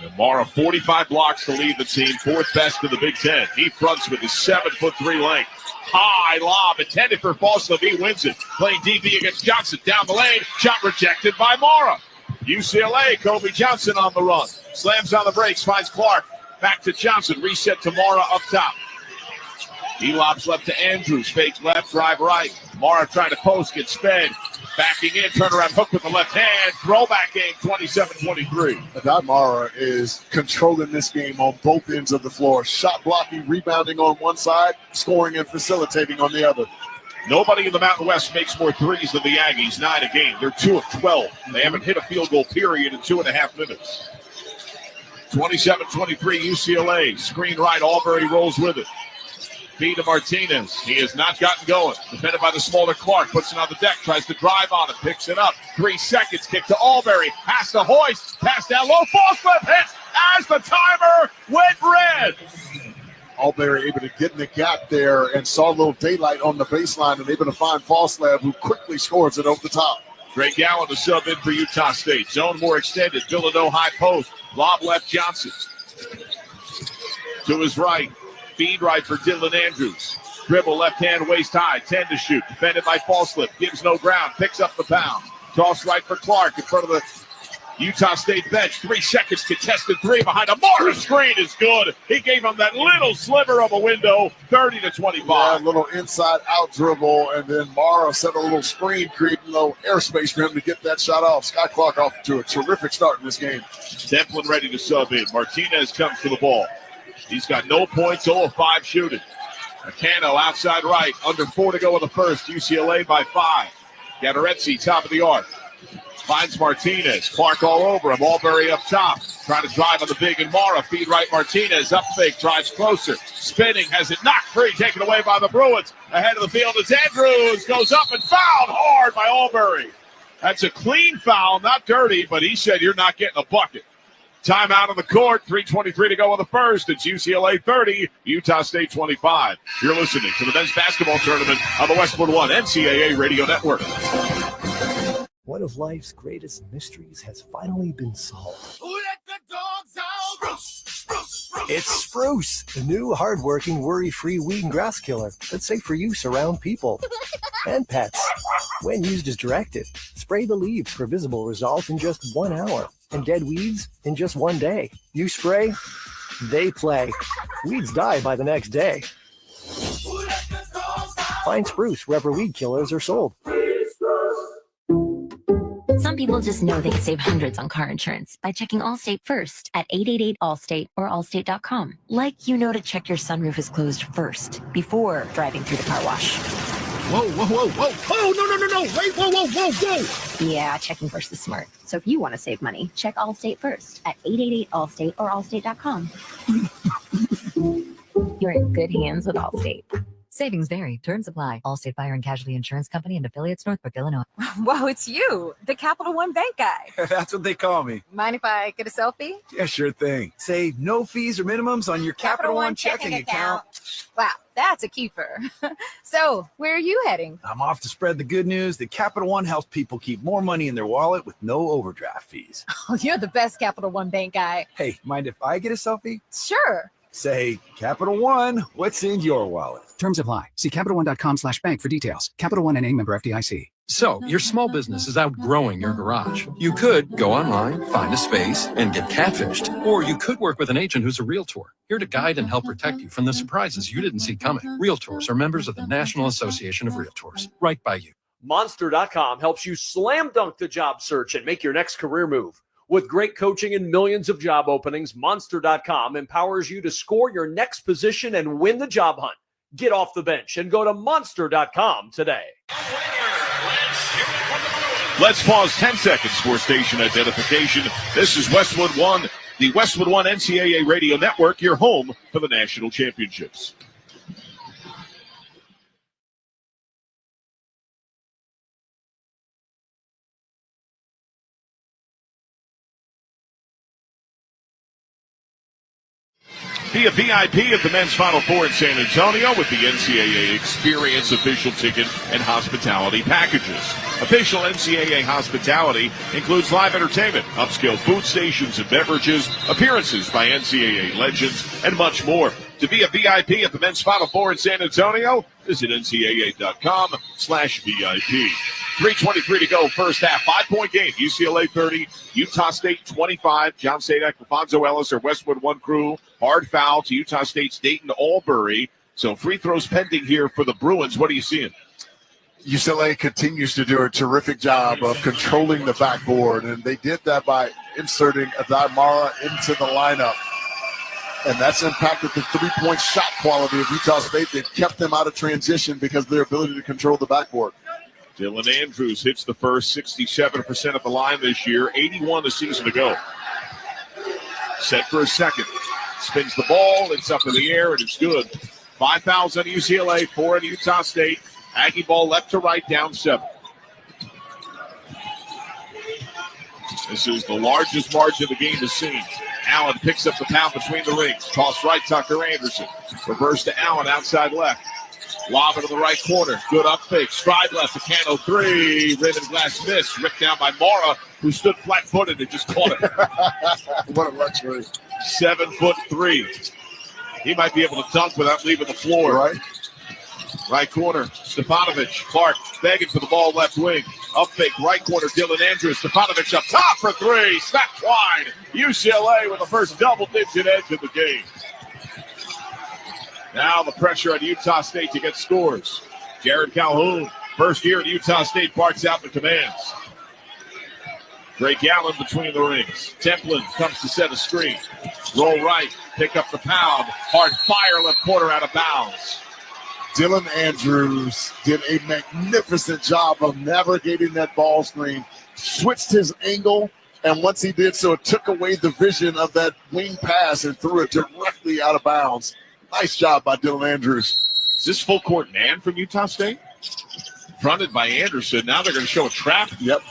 And Mara, 45 blocks to lead the team, 4th best in the Big Ten. He fronts with his 7'3" length. High lob intended for Falslev. He wins it. Playing DB against Johnson. Down the lane. Shot rejected by Mara. UCLA, Kobe Johnson on the run. Slams on the brakes. Finds Clark. Back to Johnson. Reset to Mara up top. He lobs left to Andrews. Fake left, drive right. Mara trying to post. Gets fed. Backing in. Turnaround hook with the left hand. Throwback game, 27-23. Adad Mara is controlling this game on both ends of the floor. Shot blocking, rebounding on one side, scoring and facilitating on the other. Nobody in the Mountain West makes more threes than the Aggies, 9 a game. They're 2 of 12. They haven't hit a field goal period in 2.5 minutes. 27-23 UCLA. Screen right, Albury rolls with it. Feed to Martinez. He has not gotten going. Defended by the smaller Clark. Puts it on the deck. Tries to drive on it. Picks it up. 3 seconds. Kick to Albury. Pass to Hoist. Pass down low. Falslev hits as the timer went red. Albury able to get in the gap there and saw a little daylight on the baseline and able to find Falslev, who quickly scores it over the top. Greg Gallen to sub in for Utah State. Zone more extended. Bilodeau high post. Lob left Johnson. To his right. Feed right for Dylan Andrews. Dribble left hand waist high. 10 to shoot. Defended by Falslev. Gives no ground. Picks up the pound. Toss right for Clark in front of the Utah State bench. 3 seconds. Contested 3 behind a Mara screen is good. He gave him that little sliver of a window. 30-25. Yeah, a little inside out dribble. And then Mara set a little screen, creating a little airspace for him to get that shot off. Scott Clark off to a terrific start in this game. Templin ready to sub in. Martinez comes to the ball. He's got no points, 0 of 5 shooting. Acano outside right, under 4 to go in the first. UCLA by 5. Gatorezzi, top of the arc. Finds Martinez. Clark all over him. Albury up top. Trying to drive on the big and Mara. Feed right Martinez. Up fake. Drives closer. Spinning. Has it knocked free. Taken away by the Bruins. Ahead of the field is Andrews. Goes up and fouled hard by Albury. That's a clean foul. Not dirty, but he said you're not getting a bucket. Timeout on the court. 3:23 to go in the first. It's UCLA 30, Utah State 25. You're listening to the men's basketball tournament on the Westwood One NCAA Radio Network. One of life's greatest mysteries has finally been solved. Who let the dogs out? Spruce. It's Spruce, the new hard-working, worry-free weed and grass killer that's safe for use around people and pets. When used as directed, spray the leaves for visible results in just 1 hour and dead weeds in just 1 day. You spray, they play. Weeds die by the next day. Find Spruce wherever weed killers are sold. Some people just know they can save hundreds on car insurance by checking Allstate first at 888-ALLSTATE or allstate.com. Like you know to check your sunroof is closed first before driving through the car wash. Whoa, whoa, whoa, whoa. Oh, no. Wait, whoa. Yeah, checking first is smart. So if you want to save money, check Allstate first at 888-ALLSTATE or allstate.com. You're in good hands with Allstate. Savings vary. Terms apply. Allstate Fire and Casualty Insurance Company and affiliates, Northbrook, Illinois. Whoa, it's you, the Capital One Bank guy. That's what they call me. Mind if I get a selfie? Yeah, sure thing. Say no fees or minimums on your Capital One checking account. Wow, that's a keeper. So, where are you heading? I'm off to spread the good news that Capital One helps people keep more money in their wallet with no overdraft fees. Oh, you're the best Capital One Bank guy. Hey, mind if I get a selfie? Sure. Say, Capital One, what's in your wallet? Terms apply. See CapitalOne.com/bank for details. Capital One NA, member FDIC. So, your small business is outgrowing your garage. You could go online, find a space, and get catfished. Or you could work with an agent who's a realtor, here to guide and help protect you from the surprises you didn't see coming. Realtors are members of the National Association of Realtors. Right by you. Monster.com helps you slam dunk the job search and make your next career move. With great coaching and millions of job openings, Monster.com empowers you to score your next position and win the job hunt. Get off the bench and go to Monster.com today. Let's pause 10 seconds for station identification. This is Westwood One, the Westwood One NCAA Radio Network, your home for the national championships. Be a VIP at the men's Final Four in San Antonio with the NCAA Experience official ticket and hospitality packages. Official NCAA hospitality includes live entertainment, upscale food stations and beverages, appearances by NCAA legends, and much more. To be a VIP at the men's Final Four in San Antonio, visit ncaa.com/VIP. 3:23 to go, first half. 5-point game. UCLA 30, Utah State 25. John Sadak, Alfonso Ellis, or Westwood One crew. Hard foul to Utah State's Dayton Albury. So free throws pending here for the Bruins. What are you seeing? UCLA continues to do a terrific job of controlling the backboard, and they did that by inserting Adamara into the lineup. And that's impacted the three-point shot quality of Utah State. They've kept them out of transition because of their ability to control the backboard. Dylan Andrews hits the first 67% of the line this year, 81 the season ago. Set for a second. Spins the ball. It's up in the air, and it's good. 5 fouls on UCLA, 4 on Utah State. Aggie ball left to right, down 7. This is the largest margin the game has seen. Allen picks up the pound between the rings. Toss right, Tucker Anderson. Reverse to Allen, outside left. Lob into the right corner. Good up fake. Stride left. A Cano 3. Rim and glass miss. Ripped down by Mara, who stood flat-footed and just caught it. What a luxury. 7'3". He might be able to dunk without leaving the floor. Right. Right corner. Stefanovic. Clark begging for the ball left wing. Up fake. Right corner. Dylan Andrews. Stefanovic up top for 3. Snapped wide. UCLA with the first double-digit edge of the game. Now the pressure on Utah State to get scores. Jared Calhoun, first year at Utah State, parks out the commands. Drake Allen between the rings. Templin comes to set a screen. Roll right, pick up the pound. Hard fire left corner out of bounds. Dylan Andrews did a magnificent job of navigating that ball screen, switched his angle, and once he did so, it took away the vision of that wing pass and threw it directly out of bounds. Nice job by Dylan Andrews. Is this full court man from Utah State? Fronted by Anderson. Now they're going to show a trap. Yep.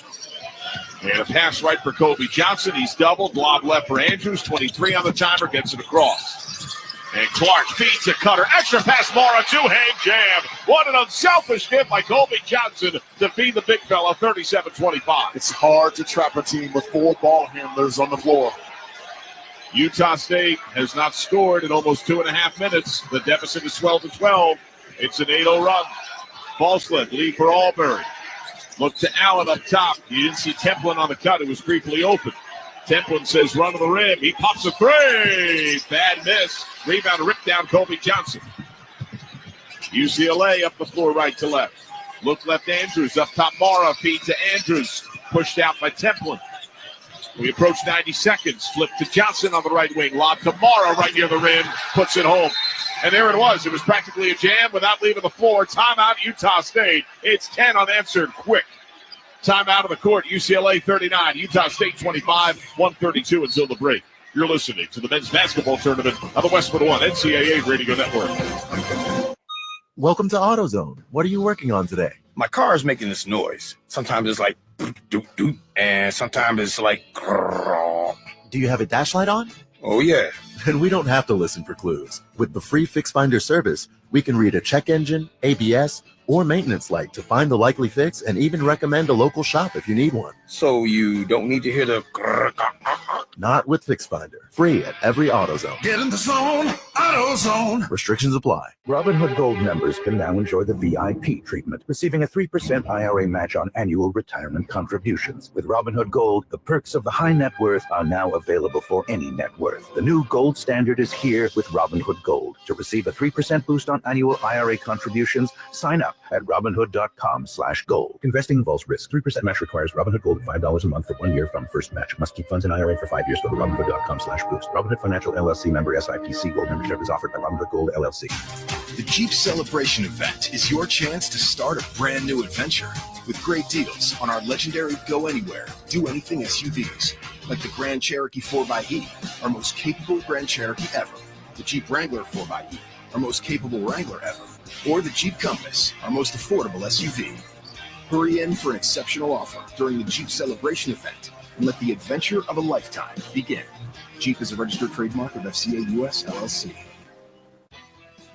And a pass right for Kobe Johnson. He's doubled. Lob left for Andrews. 23 on the timer. Gets it across. And Clark feeds a cutter. Extra pass, Mara. Two-hand jam. What an unselfish hit by Kobe Johnson to feed the big fella. 37-25. It's hard to trap a team with 4 ball handlers on the floor. Utah State has not scored in almost 2.5 minutes. The deficit is 12-12. It's an 8-0 run. Falslip, lead for Albury. Look to Allen up top. You didn't see Templin on the cut. It was briefly open. Templin says run to the rim. He pops a three. Bad miss. Rebound ripped down Kobe Johnson. UCLA up the floor right to left. Look left Andrews. Up top Mara. Feed to Andrews. Pushed out by Templin. We approach 90 seconds. Flip to Johnson on the right wing. Lob to Mara right near the rim. Puts it home. And there it was. It was practically a jam without leaving the floor. Timeout, Utah State. It's 10 unanswered quick. Timeout of the court, UCLA 39, Utah State 25, 132 until the break. You're listening to the men's basketball tournament on the Westwood One NCAA Radio Network. Welcome to AutoZone. What are you working on today? My car is making this noise. Sometimes it's like doop doop, and sometimes it's like grrr. Do you have a dash light on? Oh yeah. Then we don't have to listen for clues. With the free Fix Finder service, we can read a check engine, ABS, or maintenance light to find the likely fix and even recommend a local shop if you need one. So you don't need to hear the grrr. Not with Fix Finder. Free at every AutoZone. Get in the zone, AutoZone. Restrictions apply. Robinhood Gold members can now enjoy the VIP treatment, receiving a 3% IRA match on annual retirement contributions. With Robinhood Gold, the perks of the high net worth are now available for any net worth. The new gold standard is here with Robinhood Gold. To receive a 3% boost on annual IRA contributions, sign up at Robinhood.com/gold. Investing involves risk. 3% match requires Robinhood Gold at $5 a month for 1 year from first match. Must keep funds in IRA for 5 years. Go to Robinhood.com/boost. Robinhood Financial LLC member SIPC. Gold membership is offered by Robinhood Gold LLC. The Jeep Celebration event is your chance to start a brand new adventure with great deals on our legendary Go Anywhere, Do Anything SUVs, like the Grand Cherokee 4xE, our most capable Grand Cherokee ever, the Jeep Wrangler 4xE, our most capable Wrangler ever, or the Jeep Compass, our most affordable SUV. Hurry in for an exceptional offer during the Jeep Celebration event and let the adventure of a lifetime begin. Jeep is a registered trademark of FCA US LLC.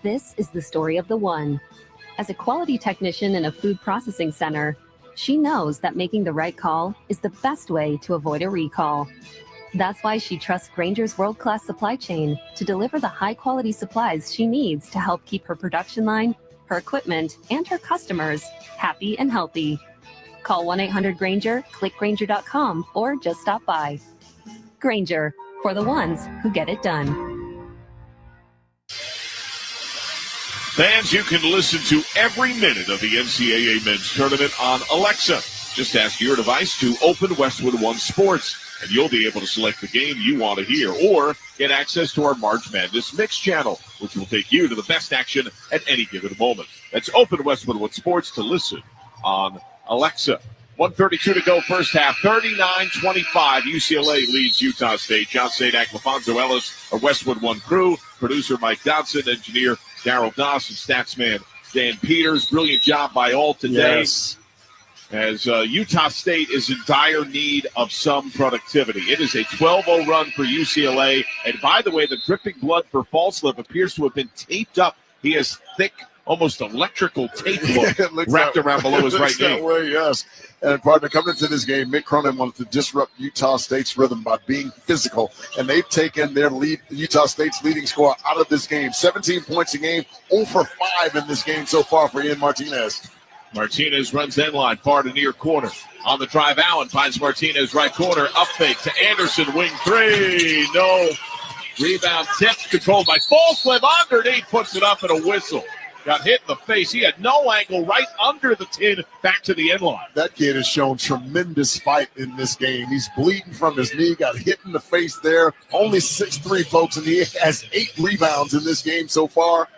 This is the story of the one. As a quality technician in a food processing center, she knows that making the right call is the best way to avoid a recall. That's why she trusts Grainger's world-class supply chain to deliver the high-quality supplies she needs to help keep her production line, her equipment, and her customers happy and healthy. Call 1-800-GRAINGER, click Grainger.com, or just stop by. Grainger, for the ones who get it done. Fans, you can listen to every minute of the NCAA men's tournament on Alexa. Just ask your device to open Westwood One Sports, and you'll be able to select the game you want to hear, or get access to our March Madness Mix channel, which will take you to the best action at any given moment. That's open Westwood One Sports to listen on Alexa. 1:32 to go first half, 39-25. UCLA leads Utah State. John Sadak, LaFonso Ellis, our Westwood One crew. Producer Mike Dodson, engineer Darryl Dawson, statsman Dan Peters. Brilliant job by all today. Yes. As Utah State is in dire need of some productivity. It is a 12-0 run for UCLA. And by the way, the dripping blood for Falslip appears to have been taped up. He has thick, almost electrical tape wrapped around below his right knee. That way, yes. And partner, coming into this game, Mick Cronin wanted to disrupt Utah State's rhythm by being physical, and they've taken their lead, Utah State's leading scorer, out of this game. 17 points a game, 0 for 5 in this game so far for Ian Martinez. Martinez runs end line, far to near corner. On the drive, Allen finds Martinez right corner, up fake to Anderson, wing three. No. Rebound tipped, controlled by Falslip. Underneath, puts it up and a whistle. Got hit in the face. He had no angle, right under the tin, back to the end line. That kid has shown tremendous fight in this game. He's bleeding from his knee, got hit in the face there. Only 6'3", folks, and he has 8 rebounds in this game so far.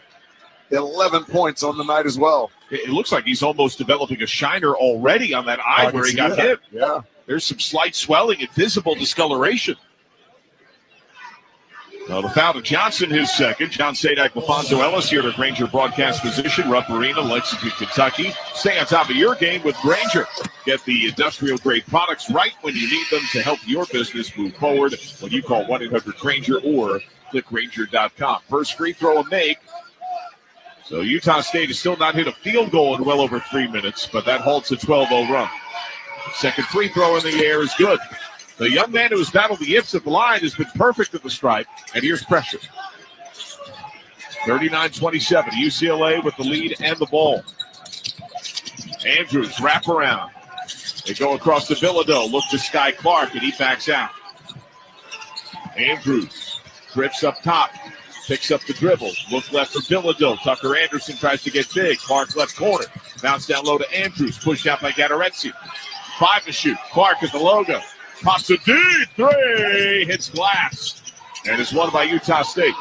11 points on the night as well. It looks like he's almost developing a shiner already on that eye where he got hit. Yeah. There's some slight swelling and visible discoloration. Well, the foul to Johnson, his second. John Sadak, LaFonso Ellis here to Granger broadcast position. Rupp Arena, Lexington, Kentucky. Stay on top of your game with Granger. Get the industrial-grade products right when you need them to help your business move forward. When you call 1-800-GRANGER or click Granger.com. First free throw a make. So Utah State has still not hit a field goal in well over 3 minutes, but that halts a 12-0 run. Second free throw in the air is good. The young man who has battled the yips at the line has been perfect at the stripe, and here's pressure. 39-27, UCLA with the lead and the ball. Andrews wrap around. They go across the Bilodeau, look to Sky Clark, and he backs out. Andrews drifts up top, picks up the dribble, look left for Bilodeau. Tucker Anderson tries to get big. Clark's left corner. Bounce down low to Andrews, pushed out by Gattaretsi. 5 to shoot. Clark at the logo. Pops a deep three, hits glass, and is won by Utah State.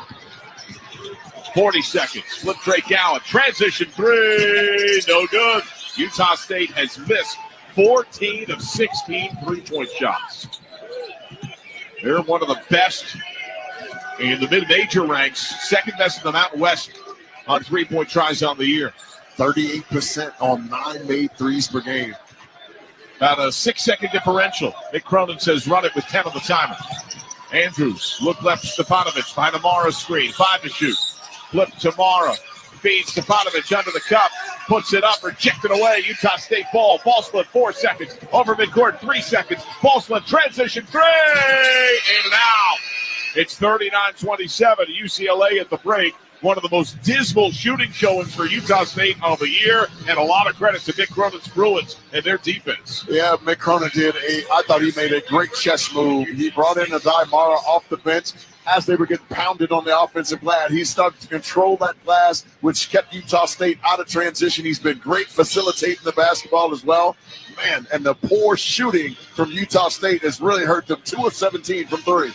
40 seconds. Flip Drake Allen. Transition three. No good. Utah State has missed 14 of 16 three-point shots. They're one of the best in the mid-major ranks, second best in the Mountain West on three-point tries on the year. 38% on 9 made threes per game. About a 6-second differential. Mick Cronin says run it with 10 on the timer. Andrews, look left, Stefanovic behind Amara's screen. 5 to shoot. Flip to Mara. Feeds Stefanovic under the cup. Puts it up, rejected away. Utah State ball. Ball split 4 seconds. Over midcourt 3 seconds. Ball split transition 3. And now it's 39-27. UCLA at the break. One of the most dismal shooting showings for Utah State of the year, and a lot of credit to Mick Cronin's Bruins and their defense. Yeah, Mick Cronin I thought he made a great chess move. He brought in Adai Mara off the bench as they were getting pounded on the offensive glass. He started to control that glass, which kept Utah State out of transition. He's been great facilitating the basketball as well. Man, and the poor shooting from Utah State has really hurt them. 2 of 17 from 3.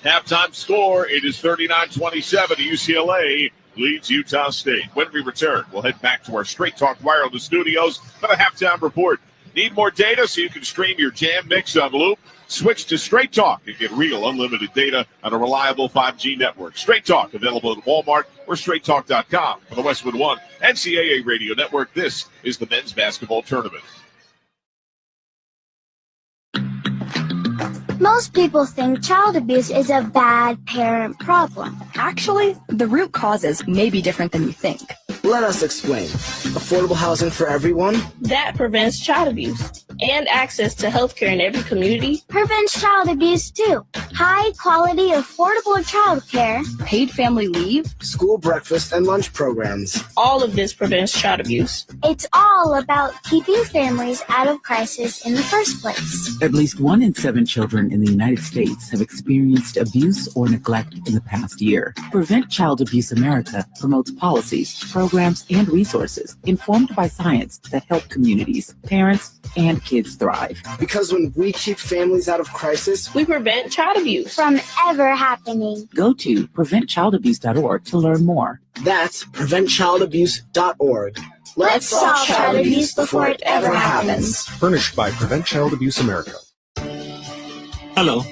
Halftime score, it is 39-27. UCLA leads Utah State. When we return, we'll head back to our Straight Talk Wireless studios for the halftime report. Need more data so you can stream your Jam mix on loop? Switch to Straight Talk and get real unlimited data on a reliable 5G network. Straight Talk, available at Walmart or straighttalk.com. For the Westwood One NCAA Radio Network, this is the men's basketball tournament. Most people think child abuse is a bad parent problem. Actually, the root causes may be different than you think. Let us explain. Affordable housing for everyone? That prevents child abuse. And access to health care in every community. Prevents child abuse too. High quality, affordable child care. Paid family leave. School breakfast and lunch programs. All of this prevents child abuse. It's all about keeping families out of crisis in the first place. At least 1 in 7 children in the United States have experienced abuse or neglect in the past year. Prevent Child Abuse America promotes policies, programs, and resources informed by science that help communities, parents, and kids thrive. Because when we keep families out of crisis, we prevent child abuse from ever happening. Go to preventchildabuse.org to learn more. That's preventchildabuse.org. Let's stop child abuse before it ever happens. Furnished by Prevent Child Abuse America. Hello,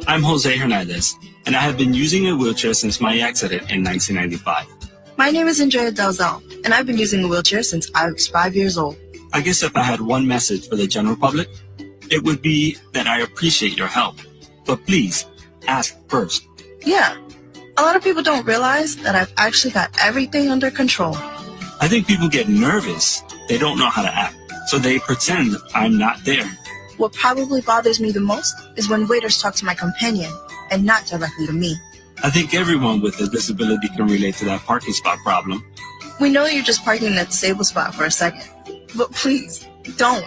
I'm Jose Hernandez, and I have been using a wheelchair since my accident in 1995. My name is Andrea Dalzell, and I've been using a wheelchair since I was 5 years old. I guess if I had one message for the general public, it would be that I appreciate your help. But please, ask first. Yeah, a lot of people don't realize that I've actually got everything under control. I think people get nervous. They don't know how to act, so they pretend I'm not there. What probably bothers me the most is when waiters talk to my companion and not directly to me. I think everyone with a disability can relate to that parking spot problem. We know you're just parking in that disabled spot for a second, but please, don't.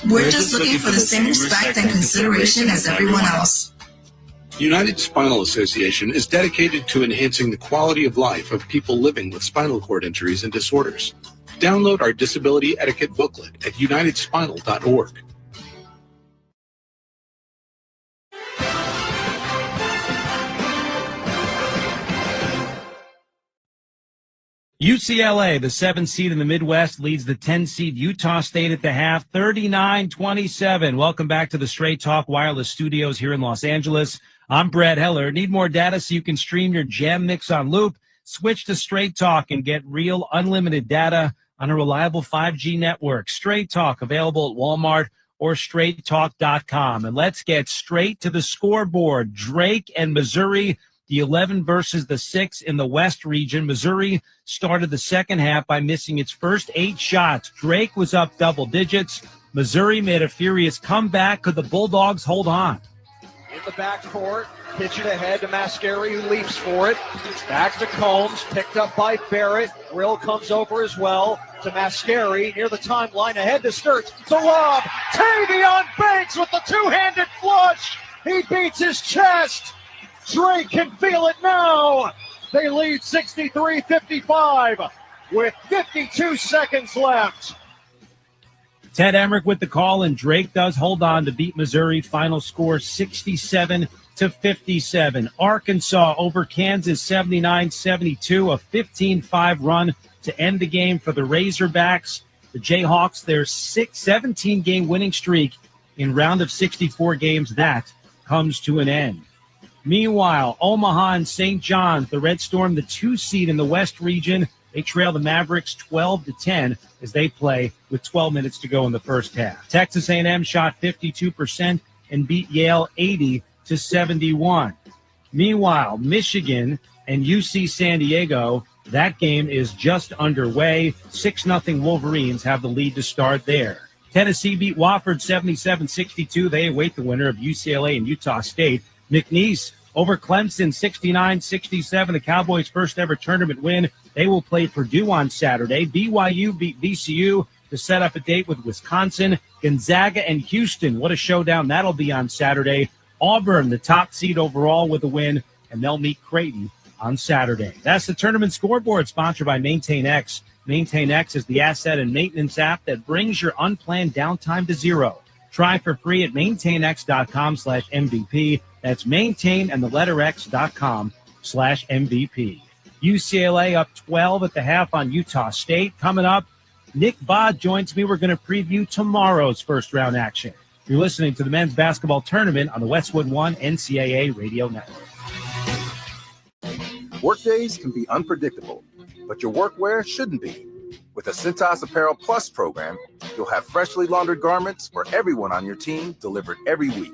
We're just looking for the same respect and consideration as everyone else. United Spinal Association is dedicated to enhancing the quality of life of people living with spinal cord injuries and disorders. Download our disability etiquette booklet at unitedspinal.org. UCLA, the 7th seed in the Midwest, leads the 10 seed Utah State at the half, 39-27. Welcome back to the Straight Talk Wireless Studios here in Los Angeles. I'm Brad Heller. Need more data so you can stream your Jam Mix on loop? Switch to Straight Talk and get real unlimited data on a reliable 5G network. Straight Talk, available at Walmart or straighttalk.com. And let's get straight to the scoreboard. Drake and Missouri, the 11 versus the 6 in the West region. Missouri started the second half by missing its first 8 shots. Drake was up double digits. Missouri made a furious comeback. Could the Bulldogs hold on? In the backcourt, pitch it ahead to Mascari, who leaps for it. Back to Combs, picked up by Barrett. Brill comes over as well to Mascari, near the timeline, ahead to Sturts. The lob, Tavion Banks with the two-handed flush. He beats his chest. Drake can feel it now. They lead 63-55 with 52 seconds left. Ted Emmerich with the call, and Drake does hold on to beat Missouri. Final score 67-57. Arkansas over Kansas 79-72, a 15-5 run to end the game for the Razorbacks. The Jayhawks, their 17-game winning streak in round of 64 games, that comes to an end. Meanwhile, Omaha and St. John's, the Red Storm, the 2 seed in the West region, they trail the Mavericks 12-10 as they play with 12 minutes to go in the first half. Texas A&M shot 52% and beat Yale 80-71. Meanwhile, Michigan and UC San Diego, that game is just underway. 6-0 Wolverines have the lead to start there. Tennessee beat Wofford 77-62. They await the winner of UCLA and Utah State. McNeese over Clemson 69-67, the Cowboys' first ever tournament win. They will play Purdue on Saturday. BYU beat VCU to set up a date with Wisconsin. Gonzaga and Houston, what a showdown that'll be on Saturday. Auburn, the top seed overall, with a win, and they'll meet Creighton on Saturday. That's the tournament scoreboard, sponsored by MaintainX. MaintainX is the asset and maintenance app that brings your unplanned downtime to zero. Try for free at maintainx.com/MVP. That's maintain and the letter x.com/MVP. UCLA up 12 at the half on Utah State. Coming up, Nick Bod joins me. We're going to preview tomorrow's first round action. You're listening to the men's basketball tournament on the Westwood One NCAA Radio Network. Workdays can be unpredictable, but your workwear shouldn't be. With a Cintas Apparel Plus program, you'll have freshly laundered garments for everyone on your team delivered every week.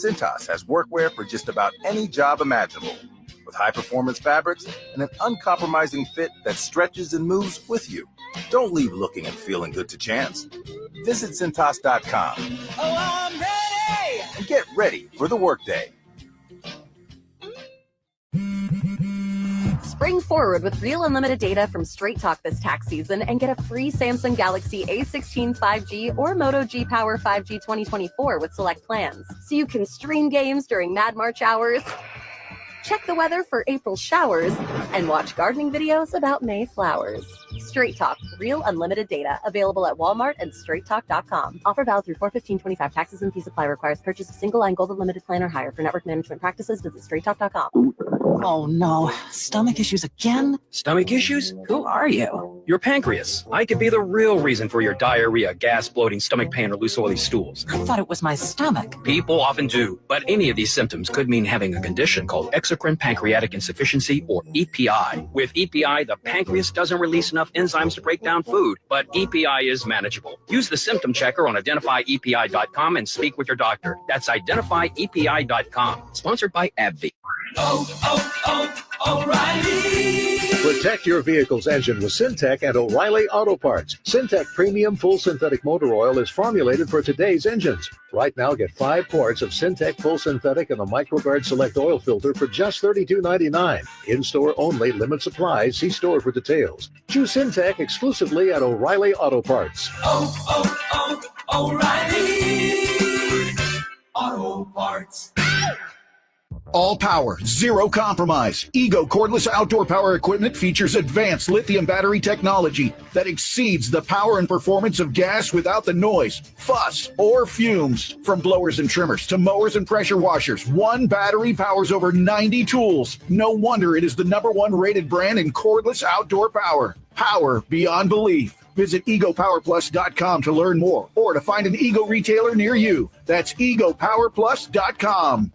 Cintas has workwear for just about any job imaginable, with high-performance fabrics and an uncompromising fit that stretches and moves with you. Don't leave looking and feeling good to chance. Visit Cintas.com. Oh, I'm ready! And get ready for the workday. Spring forward with real unlimited data from Straight Talk this tax season and get a free Samsung Galaxy A16 5G or Moto G Power 5G 2024 with select plans. So you can stream games during Mad March hours, check the weather for April showers, and watch gardening videos about May flowers. Straight Talk, real unlimited data, available at Walmart and straighttalk.com. Offer valid through 4/15/25. Taxes and fees apply. Requires purchase of single line gold unlimited plan or higher. For network management practices, visit straighttalk.com. Oh no, stomach issues again? Stomach issues? Who are you? Your pancreas. I could be the real reason for your diarrhea, gas, bloating, stomach pain, or loose oily stools. I thought it was my stomach. People often do, but any of these symptoms could mean having a condition called exocrine pancreatic insufficiency, or EPI. With EPI, the pancreas doesn't release enough enzymes to break down food, but EPI is manageable. Use the symptom checker on identifyepi.com and speak with your doctor. That's identifyepi.com. Sponsored by AbbVie. O'Reilly. Protect your vehicle's engine with Syntec and O'Reilly Auto Parts. Syntec Premium Full Synthetic Motor Oil is formulated for today's engines. Right now, get 5 quarts of Syntec Full Synthetic and the MicroGuard Select Oil Filter for just $32.99. In-store only, limit supplies. See store for details. Choose Syntec exclusively at O'Reilly Auto Parts. O'Reilly Auto Parts. All power, zero compromise. Ego cordless outdoor power equipment features advanced lithium battery technology that exceeds the power and performance of gas without the noise, fuss, or fumes. From blowers and trimmers to mowers and pressure washers, one battery powers over 90 tools. No wonder it is the #1 rated brand in cordless outdoor power. Power beyond belief. Visit egopowerplus.com to learn more or to find an Ego retailer near you. That's egopowerplus.com.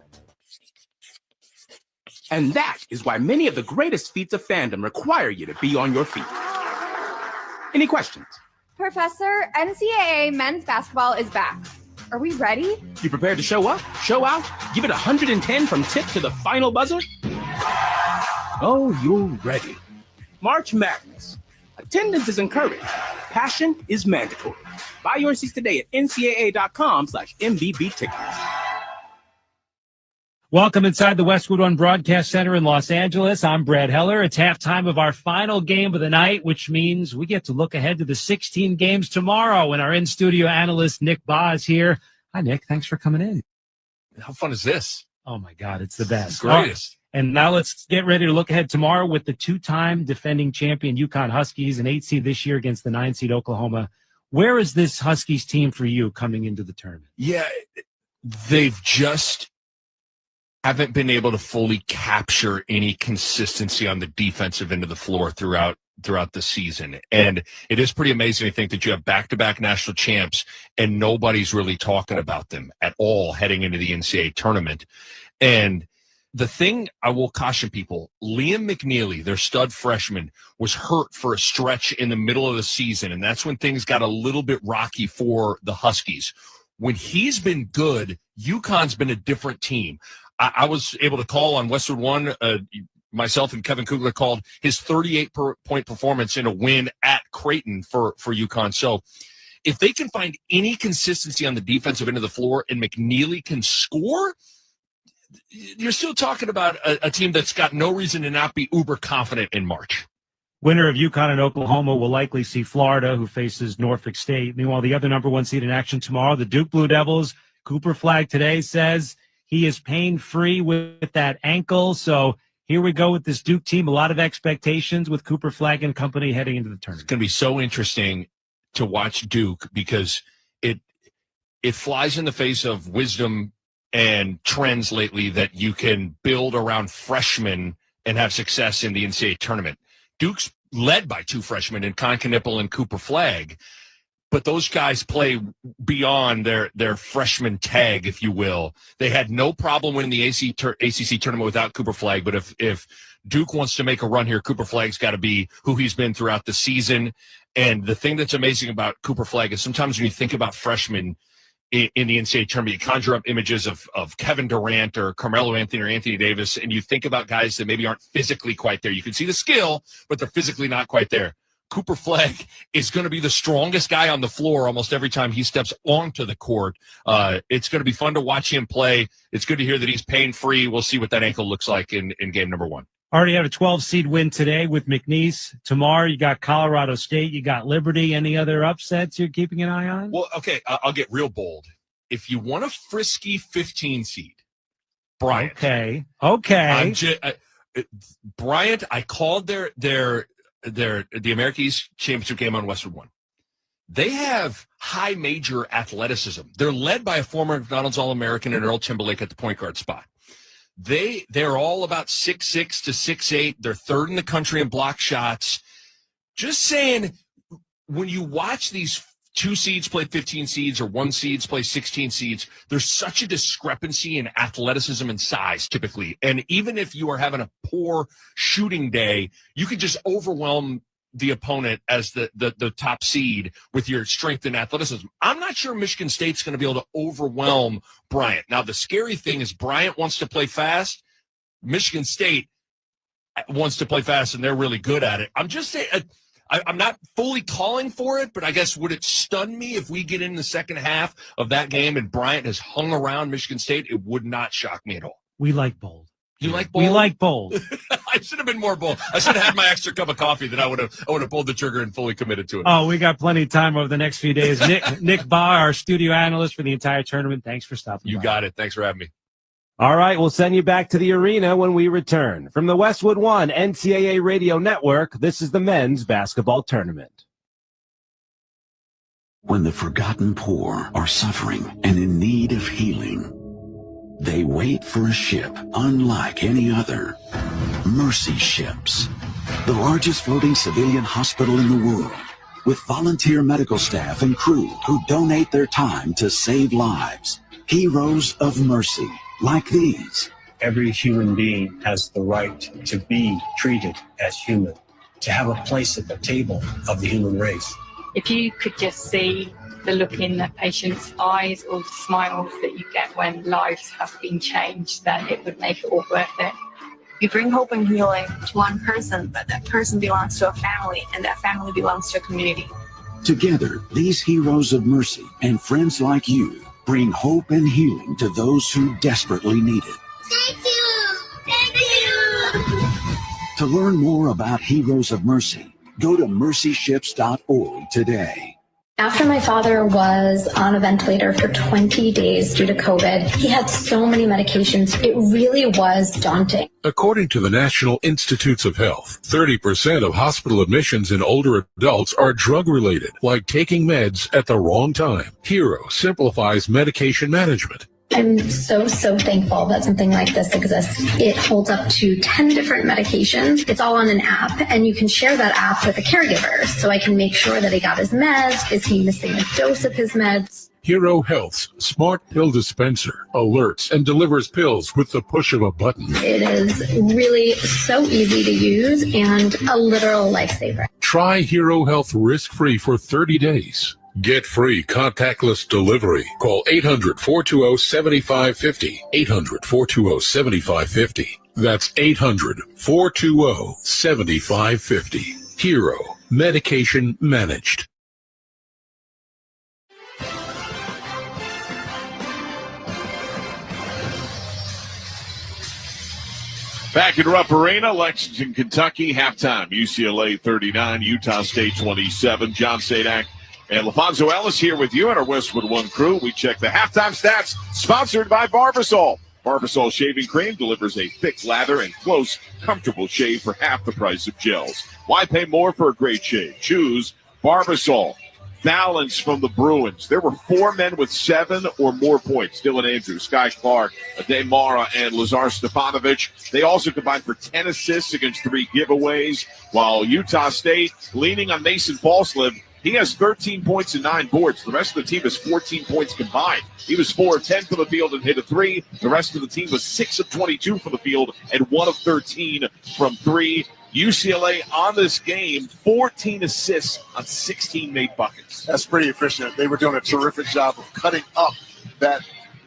And that is why many of the greatest feats of fandom require you to be on your feet. Any questions? Professor, NCAA men's basketball is back. Are we ready? You prepared to show up, show out, give it 110 from tip to the final buzzer? Oh, you're ready. March Madness. Attendance is encouraged. Passion is mandatory. Buy your seats today at ncaa.com/MVB tickets. Welcome inside the Westwood One Broadcast Center in Los Angeles. I'm Brad Heller. It's halftime of our final game of the night, which means we get to look ahead to the 16 games tomorrow. And our in-studio analyst, Nick Baugh, is here. Hi, Nick. Thanks for coming in. How fun is this? Oh, my God. It's the best. It's the greatest. And now let's get ready to look ahead tomorrow with the two-time defending champion UConn Huskies, an 8 seed this year against the 9 seed Oklahoma. Where is this Huskies team for you coming into the tournament? Yeah, they've just haven't been able to fully capture any consistency on the defensive end of the floor throughout the season. And it is pretty amazing to think that you have back-to-back national champs and nobody's really talking about them at all heading into the NCAA tournament. And the thing I will caution people, Liam McNeely, their stud freshman, was hurt for a stretch in the middle of the season, and that's when things got a little bit rocky for the Huskies. When he's been good, UConn's been a different team. I was able to call on Westwood One. Myself and Kevin Kugler called his 38-point performance in a win at Creighton for UConn. So if they can find any consistency on the defensive end of the floor and McNeely can score, you're still talking about a team that's got no reason to not be uber confident in March. Winner of UConn and Oklahoma will likely see Florida, who faces Norfolk State. Meanwhile, the other #1 seed in action tomorrow, the Duke Blue Devils. Cooper Flagg today says he is pain-free with that ankle. So here we go with this Duke team. A lot of expectations with Cooper Flagg and company heading into the tournament. It's going to be so interesting to watch Duke because it flies in the face of wisdom and trends lately that you can build around freshmen and have success in the NCAA tournament. Duke's led by 2 freshmen in Con Knippel and Cooper Flagg, but those guys play beyond their freshman tag, if you will. They had no problem winning the ACC tournament without Cooper Flagg, but if Duke wants to make a run here, Cooper Flagg's got to be who he's been throughout the season. And the thing that's amazing about Cooper Flagg is sometimes when you think about freshmen in the NCAA tournament, you conjure up images of Kevin Durant or Carmelo Anthony or Anthony Davis, and you think about guys that maybe aren't physically quite there. You can see the skill, but they're physically not quite there. Cooper Flagg is going to be the strongest guy on the floor almost every time he steps onto the court. It's going to be fun to watch him play. It's good to hear that he's pain-free. We'll see what that ankle looks like in game #1. Already had a 12-seed win today with McNeese. Tomorrow you got Colorado State. You got Liberty. Any other upsets you're keeping an eye on? Well, okay, I'll get real bold. If you want a frisky 15 seed, Bryant. Okay. Bryant, I called the America East Championship game on Westwood One. They have high major athleticism. They're led by a former McDonald's All-American and Earl Timberlake at the point guard spot. They're all about 6'6" to 6'8". They're 3rd in the country in block shots. Just saying, when you watch these 2 seeds play 15 seeds or 1 seeds play 16 seeds, there's such a discrepancy in athleticism and size typically. And even if you are having a poor shooting day, you can just overwhelm the opponent as the top seed with your strength and athleticism. I'm not sure Michigan State's going to be able to overwhelm Bryant. Now, the scary thing is Bryant wants to play fast. Michigan State wants to play fast, and they're really good at it. I'm just saying, I'm not fully calling for it, but I guess would it stun me if we get in the second half of that game and Bryant has hung around Michigan State? It would not shock me at all. We like bold. You like bold? We like bold. I should have been more bold. I should have had my extra cup of coffee. Then I would have pulled the trigger and fully committed to it. Oh, we got plenty of time over the next few days. Nick Baugh, our studio analyst for the entire tournament. Thanks for stopping by. You got it. Thanks for having me. All right, we'll send you back to the arena when we return. From the Westwood One NCAA Radio Network, this is the men's basketball tournament. When the forgotten poor are suffering and in need of healing, they wait for a ship unlike any other. Mercy Ships, the largest floating civilian hospital in the world, with volunteer medical staff and crew who donate their time to save lives. Heroes of mercy, like these. Every human being has the right to be treated as human, to have a place at the table of the human race. If you could just see the look in the patient's eyes or the smiles that you get when lives have been changed, then it would make it all worth it. You bring hope and healing to one person, but that person belongs to a family, and that family belongs to a community. Together, these heroes of mercy and friends like you bring hope and healing to those who desperately need it. Thank you! Thank you! To learn more about Heroes of Mercy, go to mercyships.org today. After my father was on a ventilator for 20 days due to COVID, he had so many medications. It really was daunting. According to the National Institutes of Health, 30% of hospital admissions in older adults are drug-related, like taking meds at the wrong time. Hero simplifies medication management. I'm so thankful that something like this exists. It holds up to 10 different medications. It's all on an app, and you can share that app with a caregiver, so I can make sure that he got his meds. Is he missing a dose of his meds? Hero Health's smart pill dispenser alerts and delivers pills with the push of a button. It is really so easy to use and a literal lifesaver. Try Hero Health risk-free for 30 days. Get free contactless delivery. Call 800-420-7550. 800-420-7550. That's 800-420-7550. Hero. Medication managed. Back at Rupp Arena, Lexington, Kentucky, halftime. UCLA 39, Utah State 27. John Sadak and LaFonso Ellis here with you and our Westwood One crew. We check the halftime stats, sponsored by Barbasol. Barbasol shaving cream delivers a thick lather and close, comfortable shave for half the price of gels. Why pay more for a great shave? Choose Barbasol. Balance from the Bruins. There were 4 men with 7 or more points. Dylan Andrews, Sky Clark, Ade Mara, and Lazar Stefanovic. They also combined for 10 assists against 3 giveaways, while Utah State, leaning on Mason Falslip, he has 13 points and 9 boards. The rest of the team has 14 points combined. He was 4 of 10 for the field and hit a 3. The rest of the team was 6 of 22 for the field and 1 of 13 from 3. UCLA on this game, 14 assists on 16 made buckets. That's pretty efficient. They were doing a terrific job of cutting up that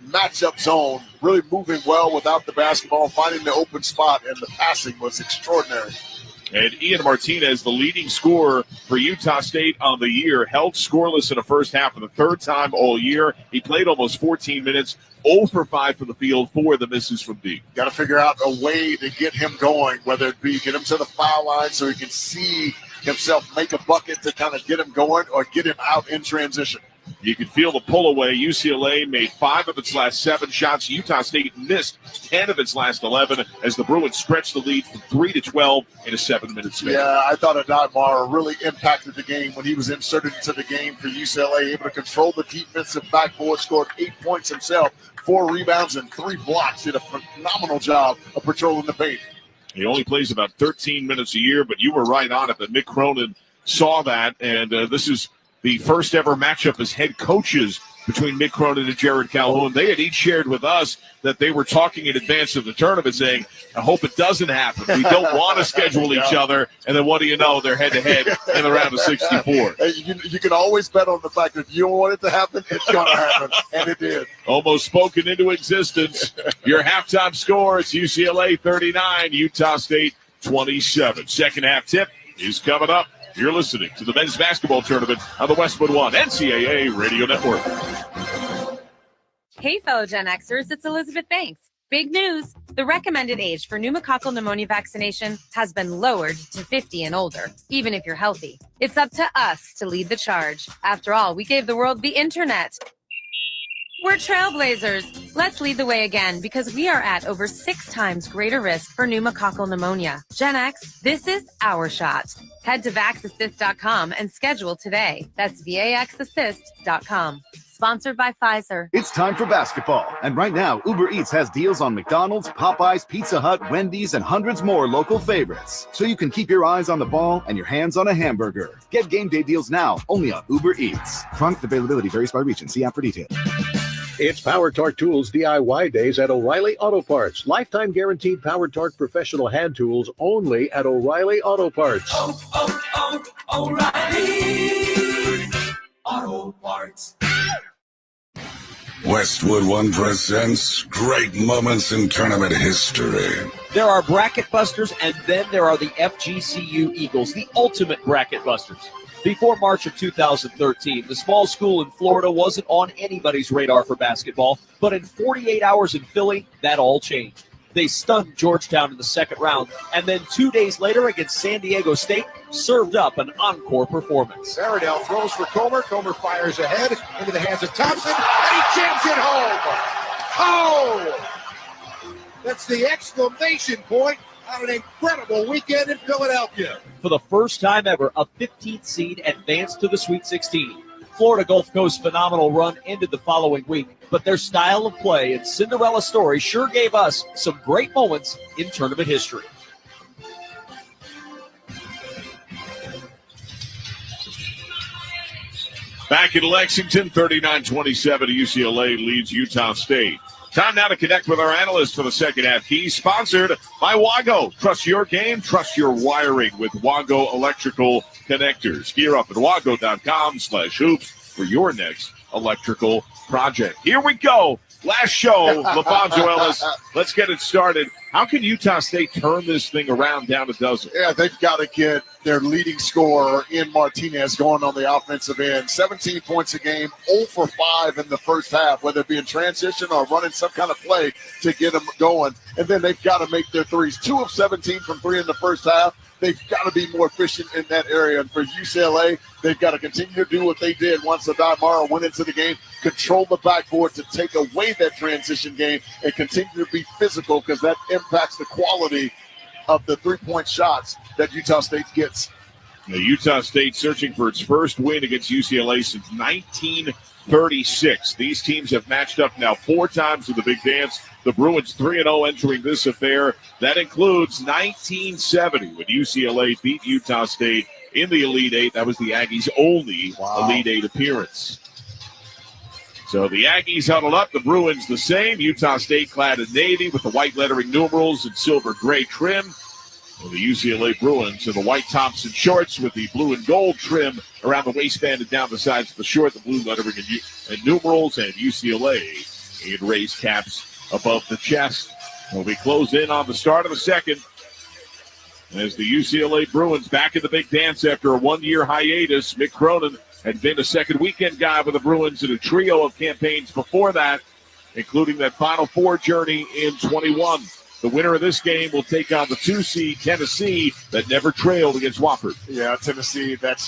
matchup zone, really moving well without the basketball, finding the open spot, and the passing was extraordinary. And Ian Martinez, the leading scorer for Utah State on the year, held scoreless in the first half for the 3rd time all year. He played almost 14 minutes, 0 for 5 from the field, 4 of the misses from deep. Got to figure out a way to get him going, whether it be get him to the foul line so he can see himself make a bucket to kind of get him going or get him out in transition. You can feel the pull away. UCLA made 5 of its last 7 shots. Utah State missed 10 of its last 11 as the Bruins stretched the lead from 3 to 12 in a 7-minute span. Yeah, I thought Ade Mara really impacted the game when he was inserted into the game for UCLA, able to control the defensive backboard, scored 8 points himself, 4 rebounds and 3 blocks. Did a phenomenal job of patrolling the paint. He only plays about 13 minutes a year, but you were right on it that Mick Cronin saw that, and this is the first ever matchup as head coaches between Mick Cronin and Jared Calhoun. They had each shared with us that they were talking in advance of the tournament saying, I hope it doesn't happen. We don't want to schedule each other. And then what do you know? They're head-to-head in the round of 64. You can always bet on the fact that if you don't want it to happen, it's going to happen. And it did. Almost spoken into existence. Your halftime score, it's UCLA 39, Utah State 27. Second half tip is coming up. You're listening to the men's basketball tournament on the Westwood One NCAA Radio Network. Hey, fellow Gen Xers, it's Elizabeth Banks. Big news. The recommended age for pneumococcal pneumonia vaccination has been lowered to 50 and older, even if you're healthy. It's up to us to lead the charge. After all, we gave the world the internet. We're trailblazers. Let's lead the way again because we are at over 6 times greater risk for pneumococcal pneumonia. Gen X, this is our shot. Head to vaxassist.com and schedule today. That's vaxassist.com. Sponsored by Pfizer. It's time for basketball, and right now, Uber Eats has deals on McDonald's, Popeyes, Pizza Hut, Wendy's, and hundreds more local favorites. So you can keep your eyes on the ball and your hands on a hamburger. Get game day deals now, only on Uber Eats. Product availability varies by region. See app for details. It's Power Torque Tools DIY Days at O'Reilly Auto Parts. Lifetime guaranteed Power Torque professional hand tools only at O'Reilly Auto Parts. O'Reilly Auto Parts. Westwood One presents great moments in tournament history. There are bracket busters, and then there are the FGCU Eagles, the ultimate bracket busters. Before March of 2013, the small school in Florida wasn't on anybody's radar for basketball, but in 48 hours in Philly, that all changed. They stunned Georgetown in the second round, and then 2 days later against San Diego State, served up an encore performance. Faradell throws for Comer. Comer fires ahead into the hands of Thompson, and he jams it home. Oh! That's the exclamation point on an incredible weekend in Philadelphia. For the first time ever, a 15th seed advanced to the Sweet 16. Florida Gulf Coast's phenomenal run ended the following week, but their style of play and Cinderella story sure gave us some great moments in tournament history. Back in Lexington, 39-27, UCLA leads Utah State. Time now to connect with our analyst for the second half. He's sponsored by Wago. Trust your game, trust your wiring with Wago Electrical Connectors. Gear up at wago.com/hoops for your next electrical project. Here we go. Last show, LaFonso Ellis. Let's get it started. How can Utah State turn this thing around down a dozen? Yeah, they've got to get their leading scorer in Martinez going on the offensive end. 17 points a game, 0 for 5 in the first half, whether it be in transition or running some kind of play to get them going. And then they've got to make their threes. 2 of 17 from 3 in the first half. They've got to be more efficient in that area. And for UCLA, they've got to continue to do what they did once Adai Mara went into the game, control the backboard to take away that transition game and continue to be physical because that impacts the quality of the three-point shots that Utah State gets. Now, Utah State searching for its first win against UCLA since 1936. These teams have matched up now 4 times in the Big Dance. The Bruins 3-0 entering this affair. That includes 1970 when UCLA beat Utah State in the Elite Eight. That was the Aggies' only Elite Eight appearance. So the Aggies huddled up, the Bruins the same. Utah State clad in navy with the white lettering numerals and silver gray trim. And the UCLA Bruins in the white tops and shorts with the blue and gold trim around the waistband and down the sides of the short, the blue lettering and numerals, and UCLA in raised caps above the chest. Well, we close in on the start of the second as the UCLA Bruins back in the Big Dance after a 1-year hiatus. Mick Cronin had been a second weekend guy with the Bruins in a trio of campaigns before that, including that Final Four journey in 21. The winner of this game will take on the 2-seed Tennessee that never trailed against Wofford. Yeah, Tennessee, that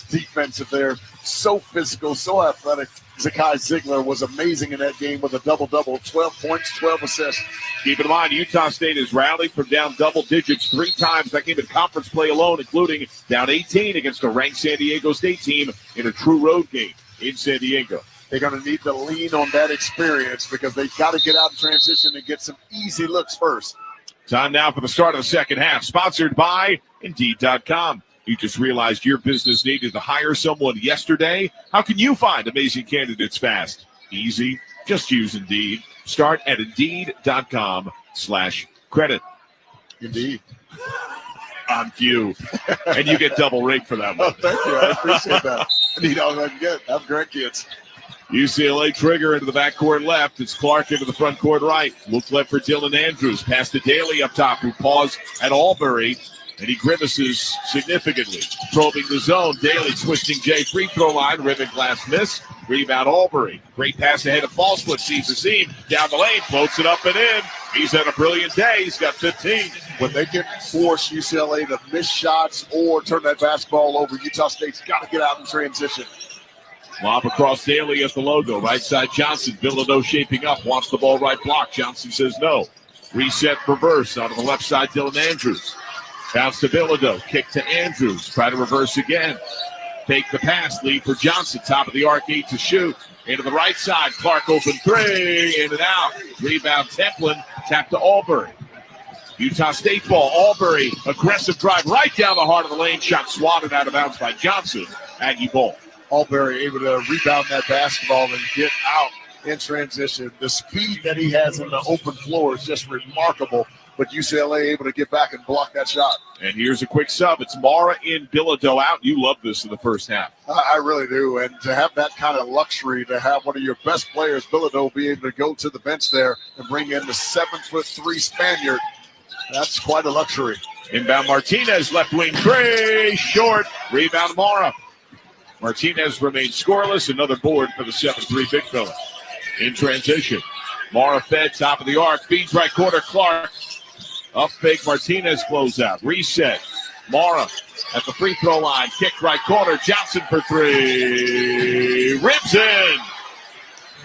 defensive there, so physical, so athletic. Zakai Ziegler was amazing in that game with a double-double, 12 points, 12 assists. Keep in mind, Utah State has rallied from down double digits 3 times. That came in conference play alone, including down 18 against a ranked San Diego State team in a true road game in San Diego. They're going to need to lean on that experience because they've got to get out in transition and get some easy looks first. Time now for the start of the second half, sponsored by Indeed.com. You just realized your business needed to hire someone yesterday? How can you find amazing candidates fast? Easy. Just use Indeed. Start at Indeed.com/credit. Indeed. On cue. And you get double rate for that one. Oh, thank you. I appreciate that. I need all I can get. I have grandkids. UCLA trigger into the backcourt left. It's Clark into the front court right. Look left for Dylan Andrews. Pass to Daly up top, who paused at Albury. And he grimaces significantly. Probing the zone. Daly twisting J free throw line. Ribbon glass miss. Rebound Albury. Great pass ahead of Falswood. Sees the seam. Down the lane. Floats it up and in. He's had a brilliant day. He's got 15. When they can force UCLA to miss shots or turn that basketball over, Utah State's got to get out in transition. Lob across Daly at the logo. Right side Johnson. Bilodeau shaping up. Wants the ball right block. Johnson says no. Reset reverse out of the left side. Dylan Andrews. Bounce to Bilodeau. Kick to Andrews. Try to reverse again. Take the pass. Lead for Johnson. Top of the arc. 8 to shoot. Into the right side. Clark open 3. In and out. Rebound Templin. Tap to Albury. Utah State ball. Albury. Aggressive drive right down the heart of the lane. Shot swatted out of bounds by Johnson. Aggie ball. Albury able to rebound that basketball and get out in transition. The speed that he has in the open floor is just remarkable, but UCLA able to get back and block that shot. And here's a quick sub. It's Mara in, Bilodeau out. You love this in the first half. I really do, and to have that kind of luxury, to have one of your best players, Bilodeau, be able to go to the bench there and bring in the 7'3" Spaniard, that's quite a luxury. Inbound Martinez, left wing 3, short. Rebound Mara. Martinez remains scoreless. Another board for the 7'3" big fella. In transition. Mara fed, top of the arc. Feeds right corner, Clark. Up fake, Martinez closeout. Reset. Mara at the free throw line. Kick right corner. Johnson for 3. Rips in.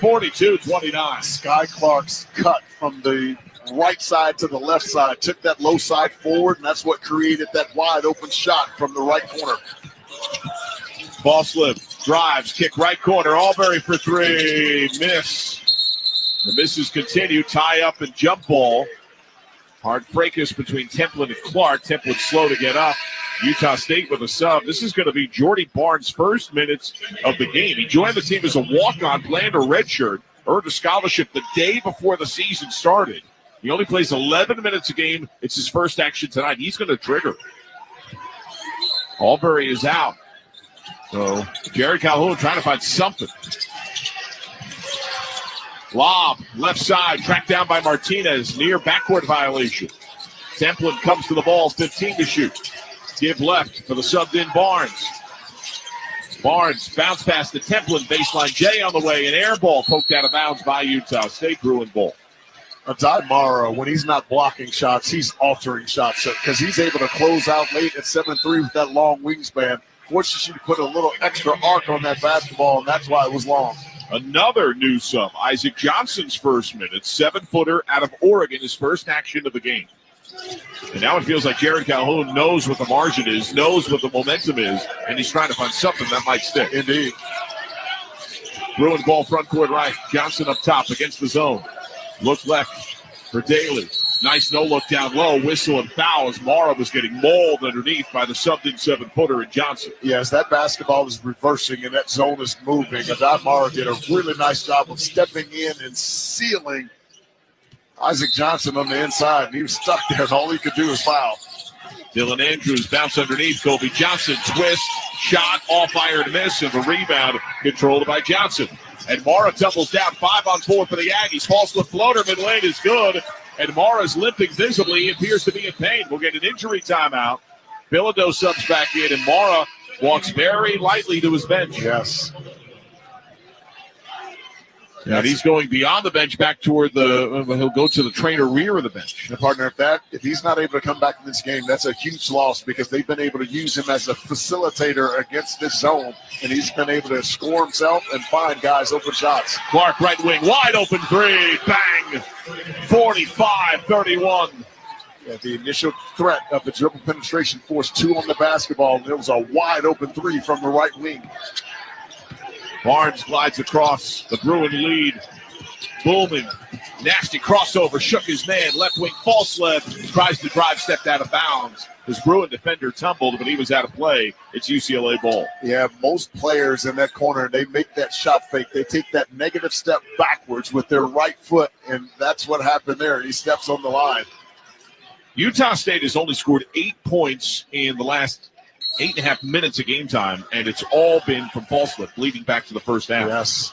42-29. Sky Clark's cut from the right side to the left side. Took that low side forward, and that's what created that wide open shot from the right corner. Ball slip, drives, kick right corner. Albury for 3, miss. The misses continue, tie up and jump ball. Hard fracas between Templin and Clark. Templin slow to get up. Utah State with a sub. This is going to be Jordy Barnes' first minutes of the game. He joined the team as a walk-on, planned a redshirt, earned a scholarship the day before the season started. He only plays 11 minutes a game. It's his first action tonight. He's going to trigger. Albury is out. So Jared Calhoun trying to find something. Lob, left side, tracked down by Martinez, near backcourt violation. Templin comes to the ball, 15 to shoot. Give left for the subbed-in Barnes. Barnes bounce pass to Templin, baseline J on the way, an air ball poked out of bounds by Utah State. Bruin ball. Adai Mara, when he's not blocking shots, he's altering shots because he's able to close out late at 7'3" with that long wingspan. Forces you to put a little extra arc on that basketball, and that's why it was long. Another new sub. Isaac Johnson's first minute, 7-footer out of Oregon, his first action of the game. And now it feels like Jared Calhoun knows what the margin is, knows what the momentum is, and he's trying to find something that might stick. Indeed. Bruin ball front court right. Johnson up top against the zone. Look left for Daly. Nice no-look down low, whistle and foul as Mara was getting mauled underneath by the subbed-in 7-footer in Johnson. Yes, that basketball is reversing and that zone is moving. Adai Mara did a really nice job of stepping in and sealing Isaac Johnson on the inside, and he was stuck there, and all he could do was foul. Dylan Andrews bounce underneath. Kobe Johnson twist, shot, off iron miss, and the rebound controlled by Johnson. And Mara tumbles down 5-on-4 for the Aggies. False with floater, mid-lane is good. And Mara's limping visibly. He appears to be in pain. We'll get an injury timeout. Bilodeau subs back in, and Mara walks very lightly to his bench. Yes. And he's going beyond the bench back toward he'll go to the trainer rear of the bench. And partner, if he's not able to come back in this game, that's a huge loss because they've been able to use him as a facilitator against this zone, and he's been able to score himself and find guys open shots. Clark right wing, wide open 3, bang, 45-31. Yeah, the initial threat of the dribble penetration forced 2 on the basketball, and it was a wide open 3 from the right wing. Barnes glides across the Bruin lead. Bullman, nasty crossover, shook his man. Left wing false left, tries to drive, stepped out of bounds. His Bruin defender tumbled, but he was out of play. It's UCLA ball. Yeah, most players in that corner, they make that shot fake. They take that negative step backwards with their right foot, and that's what happened there. He steps on the line. Utah State has only scored 8 points in the last 8.5 minutes of game time, and it's all been from false lift, leading back to the first half. Yes.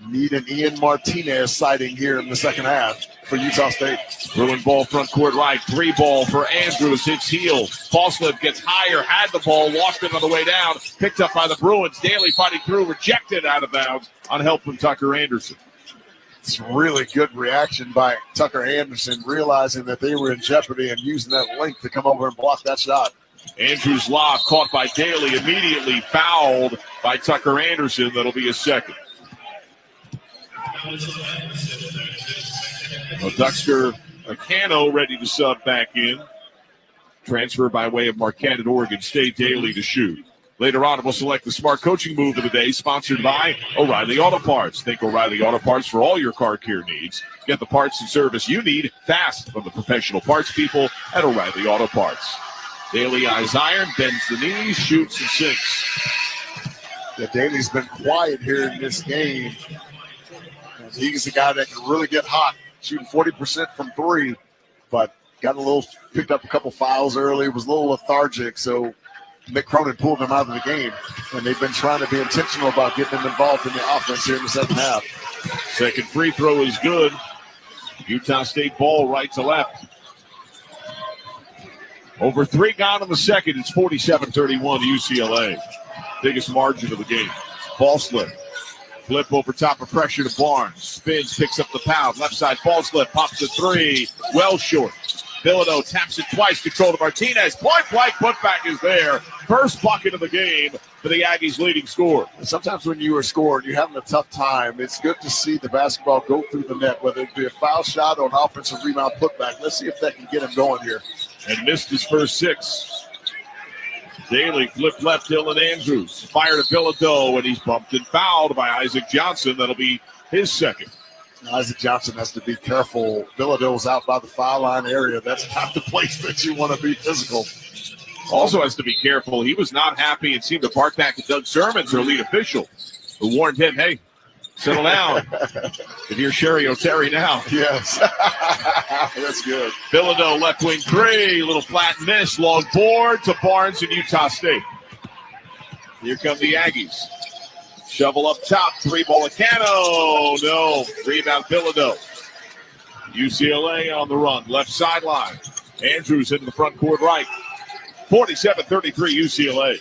Need an Ian Martinez sighting here in the second half for Utah State. Bruin ball front court right, 3 ball for Andrews, hits heel. False lift gets higher, had the ball, lost it on the way down, picked up by the Bruins. Daly fighting through, rejected out of bounds on help from Tucker Anderson. It's really good reaction by Tucker Anderson, realizing that they were in jeopardy and using that length to come over and block that shot. Andrews' lob caught by Daly, immediately fouled by Tucker Anderson. That'll be his second. Duxter Acano ready to sub back in. Transfer by way of Marquette at Oregon State. Daly to shoot. Later on, we'll select the smart coaching move of the day, sponsored by O'Reilly Auto Parts. Think O'Reilly Auto Parts for all your car care needs. Get the parts and service you need fast from the professional parts people at O'Reilly Auto Parts. Daly eyes iron, bends the knees, shoots and sinks. Yeah, Daly's been quiet here in this game. He's the guy that can really get hot, shooting 40% from three, but picked up a couple fouls early, was a little lethargic, so Mick Cronin pulled him out of the game, and they've been trying to be intentional about getting him involved in the offense here in the second half. Second free throw is good. Utah State ball right to left. Over 3 gone in the second. It's 47-31 UCLA. Biggest margin of the game. Ball slip. Flip over top of pressure to Barnes. Spins, picks up the pound. Left side ball slip. Pops a three. Well short. Bilodeau taps it twice. Control to Martinez. Point blank putback is there. First bucket of the game for the Aggies' leading scorer. Sometimes when you are scoring, you're having a tough time. It's good to see the basketball go through the net, whether it be a foul shot or an offensive rebound putback. Let's see if that can get him going here. And missed his first 6. Daly flipped left, Dylan Andrews. Fire to Bilodeau, and he's bumped and fouled by Isaac Johnson. That'll be his second. Isaac Johnson has to be careful. Bilodeau's out by the foul line area. That's not the place that you want to be physical. Also has to be careful. He was not happy and seemed to bark back at Doug Sermons, their lead official, who warned him, hey, settle down. If you're Sherry O'Terry now. Yes. That's good. Bilodeau left wing three. Little flat miss. Long board to Barnes and Utah State. Here come the Aggies. Shovel up top. 3-ball Acano. No. Rebound Bilodeau. UCLA on the run. Left sideline. Andrews into the front court right. 47-33 UCLA.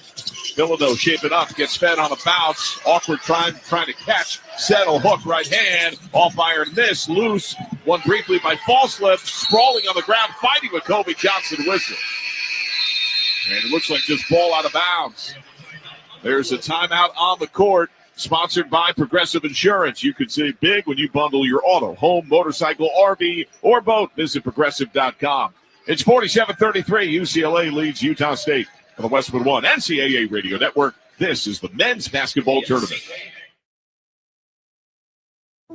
Bilodeau shaping up, gets fed on a bounce. Awkward trying to catch. Settle, hook, right hand. Off iron miss, loose. One briefly by Falslip. Sprawling on the ground, fighting with Kobe Johnson whistle. And it looks like just ball out of bounds. There's a timeout on the court. Sponsored by Progressive Insurance. You can save big when you bundle your auto, home, motorcycle, RV, or boat. Visit Progressive.com. It's 47-33. UCLA leads Utah State on the Westwood One NCAA Radio Network. This is the men's basketball tournament.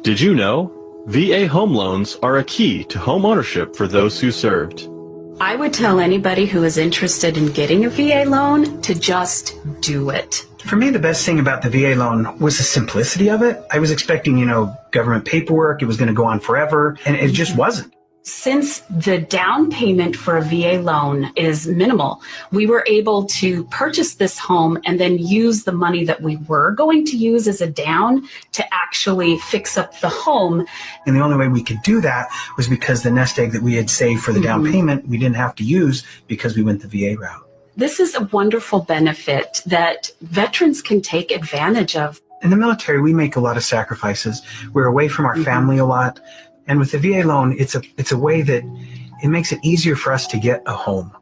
Did you know VA home loans are a key to home ownership for those who served? I would tell anybody who is interested in getting a VA loan to just do it. For me, the best thing about the VA loan was the simplicity of it. I was expecting, government paperwork. It was going to go on forever, and it just wasn't. Since the down payment for a VA loan is minimal, we were able to purchase this home and then use the money that we were going to use as a down to actually fix up the home. And the only way we could do that was because the nest egg that we had saved for the down payment, we didn't have to use because we went the VA route. This is a wonderful benefit that veterans can take advantage of. In the military, we make a lot of sacrifices. We're away from our family a lot. And with the VA loan, it's a way that it makes it easier for us to get a home.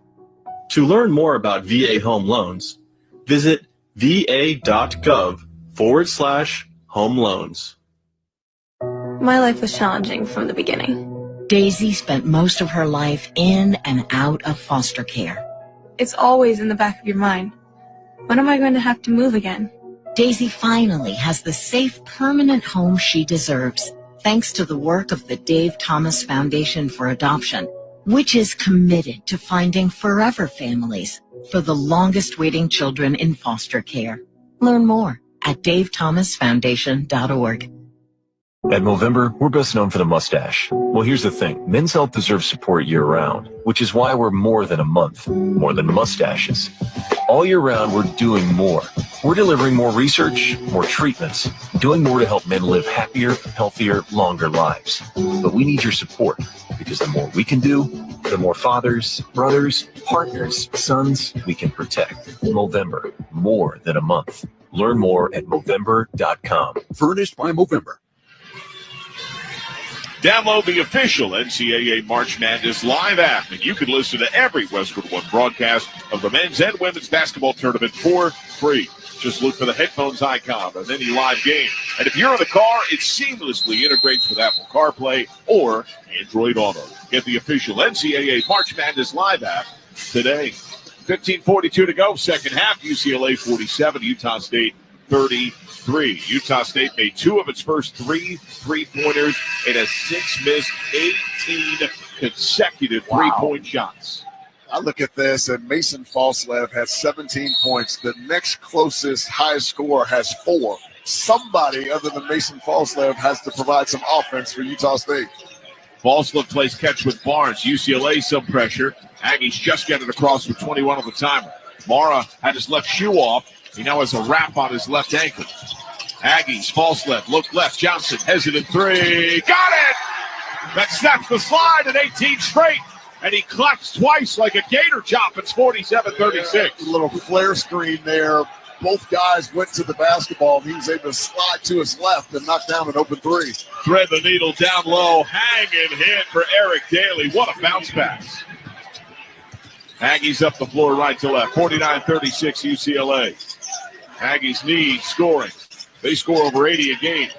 To learn more about VA home loans, visit va.gov/home loans. My life was challenging from the beginning. Daisy spent most of her life in and out of foster care. It's always in the back of your mind. When am I going to have to move again? Daisy finally has the safe, permanent home she deserves, thanks to the work of the Dave Thomas Foundation for Adoption, which is committed to finding forever families for the longest waiting children in foster care. Learn more at davethomasfoundation.org. At Movember, we're best known for the mustache. Well, here's the thing. Men's health deserves support year-round, which is why we're more than a month, more than mustaches. All year round, we're doing more. We're delivering more research, more treatments, doing more to help men live happier, healthier, longer lives. But we need your support, because the more we can do, the more fathers, brothers, partners, sons we can protect. Movember, more than a month. Learn more at Movember.com. Furnished by Movember. Download the official NCAA March Madness Live app, and you can listen to every Westwood One broadcast of the men's and women's basketball tournament for free. Just look for the headphones icon on any live game. And if you're in the car, it seamlessly integrates with Apple CarPlay or Android Auto. Get the official NCAA March Madness Live app today. 15:42 to go, second half. UCLA 47, Utah State 33. Utah State made 2 of its first 3 3-pointers and has 6 missed 18 consecutive three-point shots. I look at this, and Mason Falslev has 17 points. The next closest highest scorer has 4. Somebody other than Mason Falslev has to provide some offense for Utah State. Falslev plays catch with Barnes. UCLA some pressure. Aggies just get it across with 21 on the timer. Mara had his left shoe off. He now has a wrap on his left ankle. Aggies, Falslev, look left. Johnson, hesitant 3. Got it! That snaps the slide at 18 straight. And he claps twice like a gator chop. It's 47-36. A little flare screen there. Both guys went to the basketball, and he was able to slide to his left and knock down an open 3. Thread the needle down low. Hang and hit for Eric Daly. What a bounce pass. Aggies up the floor right to left. 49-36 UCLA. Aggies need scoring. They score over 80 a game.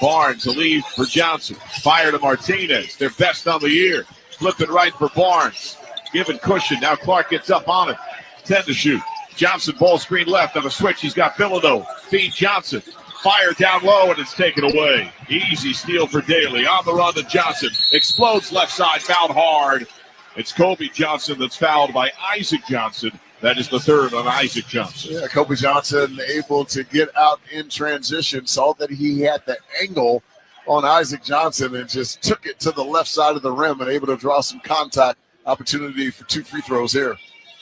Barnes, a lead for Johnson. Fire to Martinez. Their best on the year. Flip it right for Barnes. Giving cushion. Now Clark gets up on it. 10 to shoot. Johnson ball screen left on the switch. He's got Bilodeau. Feed Johnson. Fire down low, and it's taken away. Easy steal for Daly. On the run to Johnson. Explodes left side. Fouled hard. It's Kobe Johnson that's fouled by Isaac Johnson. That is the third on Isaac Johnson. Yeah, Kobe Johnson able to get out in transition. Saw that he had the angle on Isaac Johnson and just took it to the left side of the rim and able to draw some contact. Opportunity for 2 free throws here.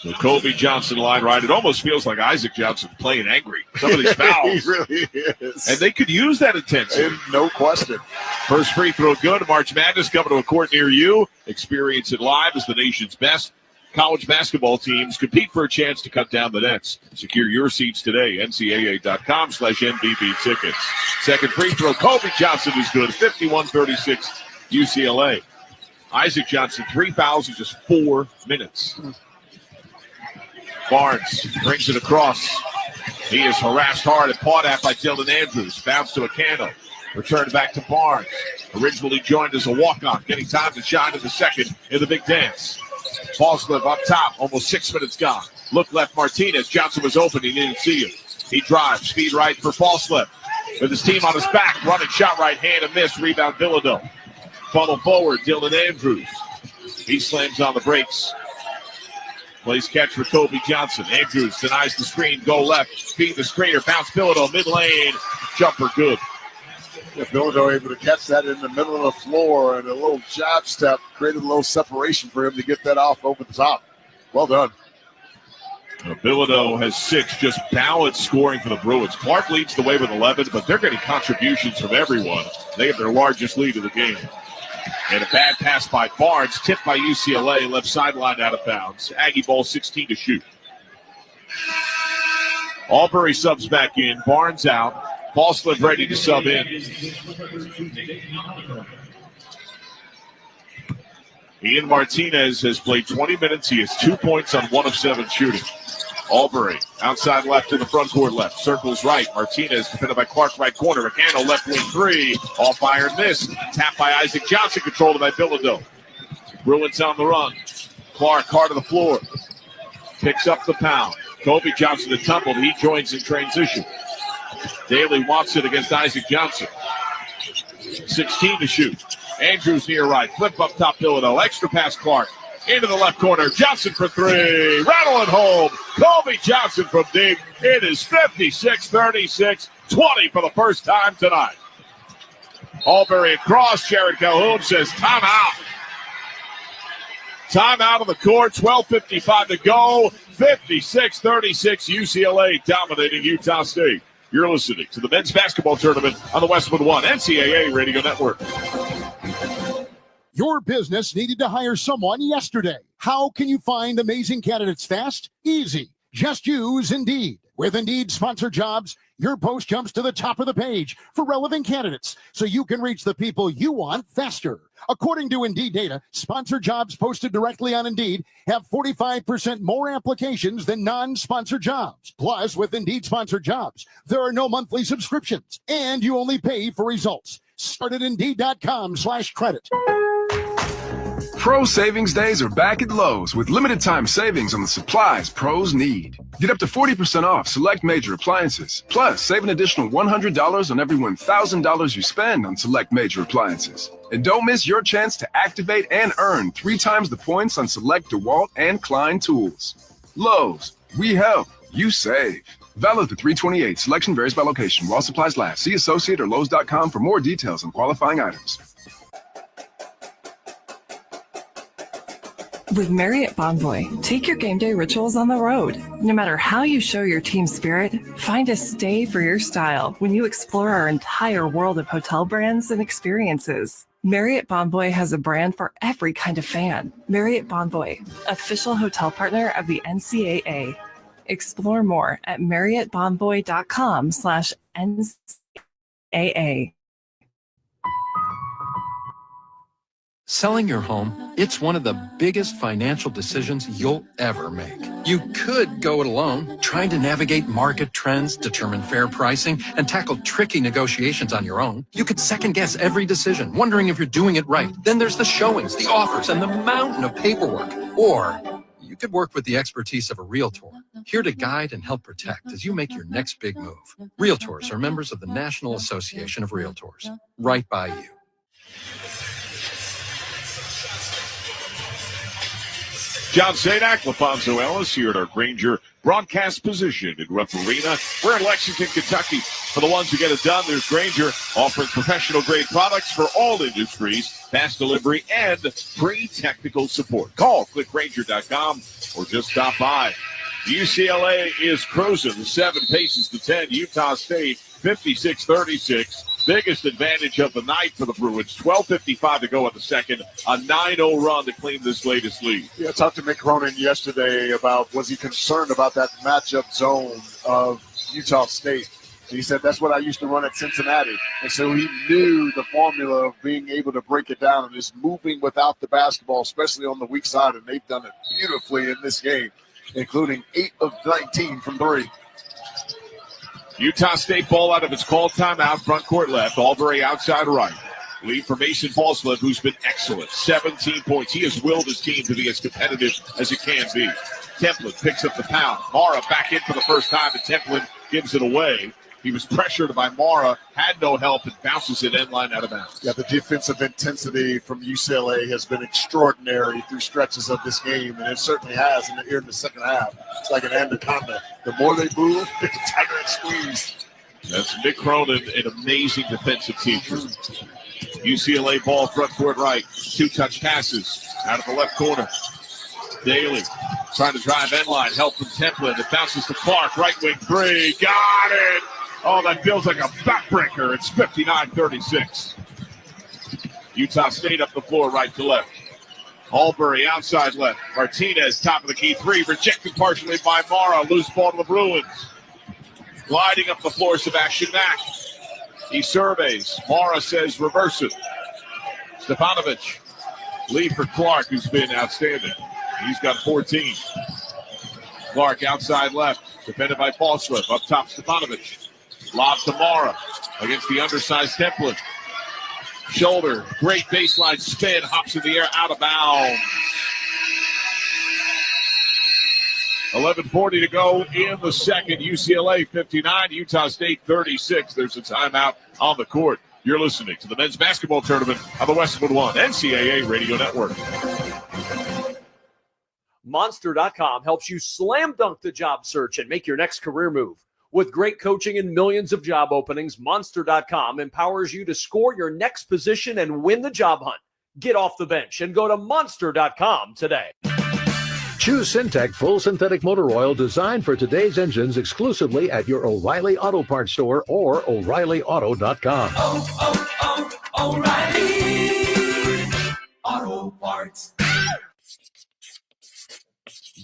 The Kobe Johnson line right. It almost feels like Isaac Johnson playing angry. Some of these fouls. He really is. And they could use that intensity. No question. First free throw good. March Madness coming to a court near you. Experience it live as the nation's best college basketball teams compete for a chance to cut down the nets. Secure your seats today. NCAA.com/NBB tickets. Second free throw. Kobe Johnson is good. 51-36 UCLA. Isaac Johnson, 3 fouls in just 4 minutes. Barnes brings it across. He is harassed hard and pawed at by Dylan Andrews. Bounce to Acano. Returned back to Barnes. Originally joined as a walk-on. Getting time to shine in the second in the big dance. Falslev up top. Almost 6 minutes gone. Look left Martinez. Johnson was open. He didn't see him. He drives. Speed right for Falslev. With his team on his back. Running shot right hand and miss. Rebound Bilodeau. Funnel forward. Dylan Andrews. He slams on the brakes. Plays catch for Kobe Johnson. Andrews denies the screen. Go left. Feed the screener. Bounce Bilodeau. Mid lane. Jumper good. Yeah, Bilodeau able to catch that in the middle of the floor, and a little jab step created a little separation for him to get that off over the top. Well done. Bilodeau has 6, just balanced scoring for the Bruins. Clark leads the way with 11, but they're getting contributions from everyone. They have their largest lead of the game. And a bad pass by Barnes, tipped by UCLA, left sideline out of bounds. Aggie ball 16 to shoot. Albury subs back in, Barnes out. Falslev ready to sub in. Ian Martinez has played 20 minutes. He has 2 points on 1 of 7 shooting. Albury outside left to the front court left. Circles right. Martinez defended by Clark right corner. Acano left wing 3. All fire and miss. Tapped by Isaac Johnson. Controlled by Bilodeau. Bruins on the run. Clark hard to the floor. Picks up the pound. Kobe Johnson the tumbled. He joins in transition. Daly wants it against Isaac Johnson. 16 to shoot. Andrews near right. Flip up top Bilodeau. Extra pass Clark. Into the left corner. Johnson for 3. Rattle it home. Kobe Johnson from deep. It is 56-36. 20 for the first time tonight. Albury across. Jared Calhoun says timeout. Timeout on the court. 12:55 to go. 56-36. UCLA dominating Utah State. You're listening to the men's basketball tournament on the Westwood One NCAA Radio Network. Your business needed to hire someone yesterday. How can you find amazing candidates fast? Easy. Just use Indeed. With Indeed Sponsored Jobs, your post jumps to the top of the page for relevant candidates so you can reach the people you want faster. According to Indeed data, sponsored jobs posted directly on Indeed have 45% more applications than non-sponsored jobs. Plus, with Indeed Sponsored Jobs, there are no monthly subscriptions, and you only pay for results. Start at Indeed.com/credit. Pro Savings Days are back at Lowe's with limited time savings on the supplies pros need. Get up to 40% off select major appliances. Plus, save an additional $100 on every $1,000 you spend on select major appliances. And don't miss your chance to activate and earn 3 times the points on select DeWalt and Klein tools. Lowe's, we help, you save. Valid through 3/28. Selection varies by location. While supplies last. See associate or Lowe's.com for more details on qualifying items. With Marriott Bonvoy, take your game day rituals on the road. No matter how you show your team spirit, find a stay for your style when you explore our entire world of hotel brands and experiences. Marriott Bonvoy has a brand for every kind of fan. Marriott Bonvoy, official hotel partner of the NCAA. Explore more at marriottbonvoy.com/NCAA. Selling your home, it's one of the biggest financial decisions you'll ever make. You could go it alone, trying to navigate market trends, determine fair pricing, and tackle tricky negotiations on your own. You could second-guess every decision, wondering if you're doing it right. Then there's the showings, the offers, and the mountain of paperwork. Or you could work with the expertise of a realtor, here to guide and help protect as you make your next big move. Realtors are members of the National Association of Realtors. Right by you. John Sadak, LaFonso Ellis here at our Granger broadcast position in Rupp Arena. We're in Lexington, Kentucky. For the ones who get it done, there's Granger offering professional-grade products for all industries, fast delivery, and free technical support. Call clickgranger.com or just stop by. UCLA is cruising 7 paces to 10. Utah State 56-36. Biggest advantage of the night for the Bruins. 12:55 to go in the second. A 9-0 run to claim this latest lead. Yeah, I talked to Mick Cronin yesterday about, was he concerned about that matchup zone of Utah State? And he said, that's what I used to run at Cincinnati. And so he knew the formula of being able to break it down and just moving without the basketball, especially on the weak side. And they've done it beautifully in this game, including 8 of 19 from 3. Utah State ball out of its call timeout, front court left, Albury outside right. Lead for Mason Falslev, who's been excellent. 17 points. He has willed his team to be as competitive as it can be. Templin picks up the pound. Mara back in for the first time, and Templin gives it away. He was pressured by Mara, had no help, and bounces it end line out of bounds. Yeah, the defensive intensity from UCLA has been extraordinary through stretches of this game, and it certainly has here in the second half. It's like an anaconda. The more they move, the tighter it squeezes. That's Mick Cronin, an amazing defensive teacher. UCLA ball front court right. 2 touch passes out of the left corner. Daly trying to drive end line. Help from Templin. It bounces to Clark. Right wing 3. Got it. Oh, that feels like a backbreaker. It's 59-36. Utah State up the floor right to left. Albury outside left. Martinez top of the key 3. Rejected partially by Mara. Loose ball to the Bruins. Gliding up the floor, Sebastian Mack. He surveys. Mara says reverse it. Stefanovic. Lead for Clark, who's been outstanding. He's got 14. Clark outside left. Defended by Falslev. Up top, Stefanovic. Lob to Mara against the undersized Templin. Shoulder. Great baseline spin. Hops in the air out of bounds. 11:40 to go in the second. UCLA 59, Utah State 36. There's a timeout on the court. You're listening to the men's basketball tournament on the Westwood One NCAA Radio Network. Monster.com helps you slam dunk the job search and make your next career move. With great coaching and millions of job openings, Monster.com empowers you to score your next position and win the job hunt. Get off the bench and go to Monster.com today. Choose Syntec Full Synthetic Motor Oil designed for today's engines exclusively at your O'Reilly Auto Parts store or O'ReillyAuto.com. O'Reilly Auto Parts.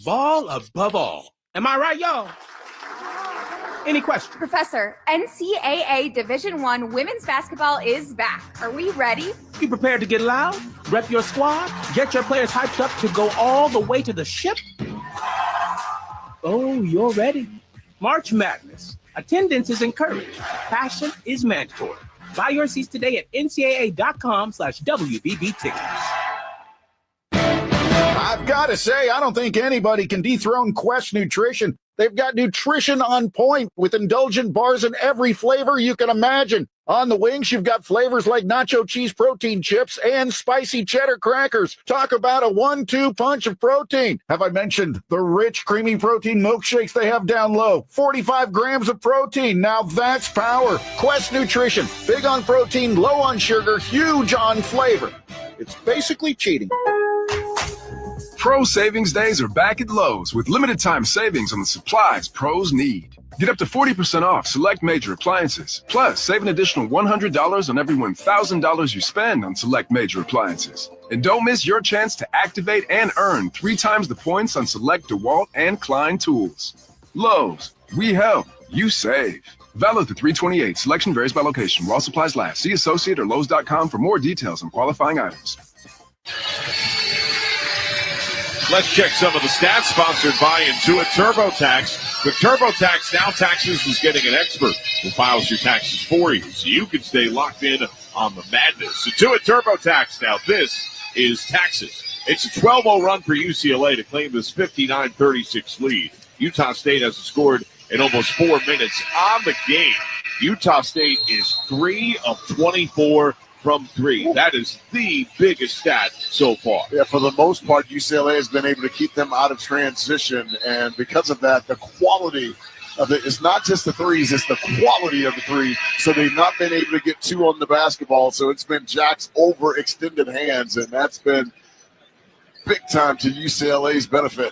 Ball above all. Am I right, y'all? Any questions? Professor, NCAA Division I women's basketball is back. Are we ready? You prepared to get loud? Rep your squad? Get your players hyped up to go all the way to the ship? Oh, you're ready. March Madness. Attendance is encouraged. Passion is mandatory. Buy your seats today at ncaa.com/WBB tickets. I've got to say, I don't think anybody can dethrone Quest Nutrition. They've got nutrition on point with indulgent bars in every flavor you can imagine. On the wings, you've got flavors like nacho cheese protein chips and spicy cheddar crackers. Talk about a 1-2 punch of protein. Have I mentioned the rich, creamy protein milkshakes they have down low? 45 grams of protein. Now that's power. Quest Nutrition. Big on protein, low on sugar, huge on flavor. It's basically cheating. Pro Savings Days are back at Lowe's with limited time savings on the supplies pros need. Get up to 40% off select major appliances. Plus, save an additional $100 on every $1,000 you spend on select major appliances. And don't miss your chance to activate and earn 3 times the points on select DeWalt and Klein tools. Lowe's, we help, you save. Valid through 3/28. Selection varies by location. While supplies last. See associate or Lowe's.com for more details on qualifying items. Let's check some of the stats sponsored by Intuit TurboTax. With TurboTax, now taxes is getting an expert who files your taxes for you, so you can stay locked in on the madness. Intuit TurboTax. Now this is taxes. It's a 12-0 run for UCLA to claim this 59-36 lead. Utah State hasn't scored in almost 4 minutes on the game. Utah State is 3 of 24 from 3. That is the biggest stat so far. Yeah, for the most part, UCLA has been able to keep them out of transition, and because of that, the quality of it is not just the threes, it's the quality of the three. So they've not been able to get 2 on the basketball, so it's been Jack's overextended hands, and that's been big time to UCLA's benefit.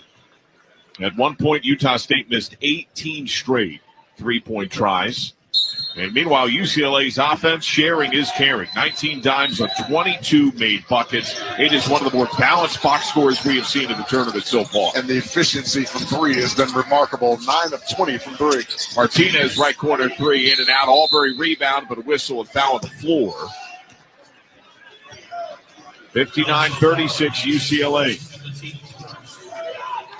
At one point, Utah State missed 18 straight three-point tries. And meanwhile, UCLA's offense sharing is caring. 19 dimes on 22 made buckets. It is one of the more balanced box scores we have seen in the tournament so far. And the efficiency from 3 has been remarkable. 9 of 20 from 3. Martinez, right corner 3, in and out. Albury rebound, but a whistle and foul on the floor. 59-36 UCLA.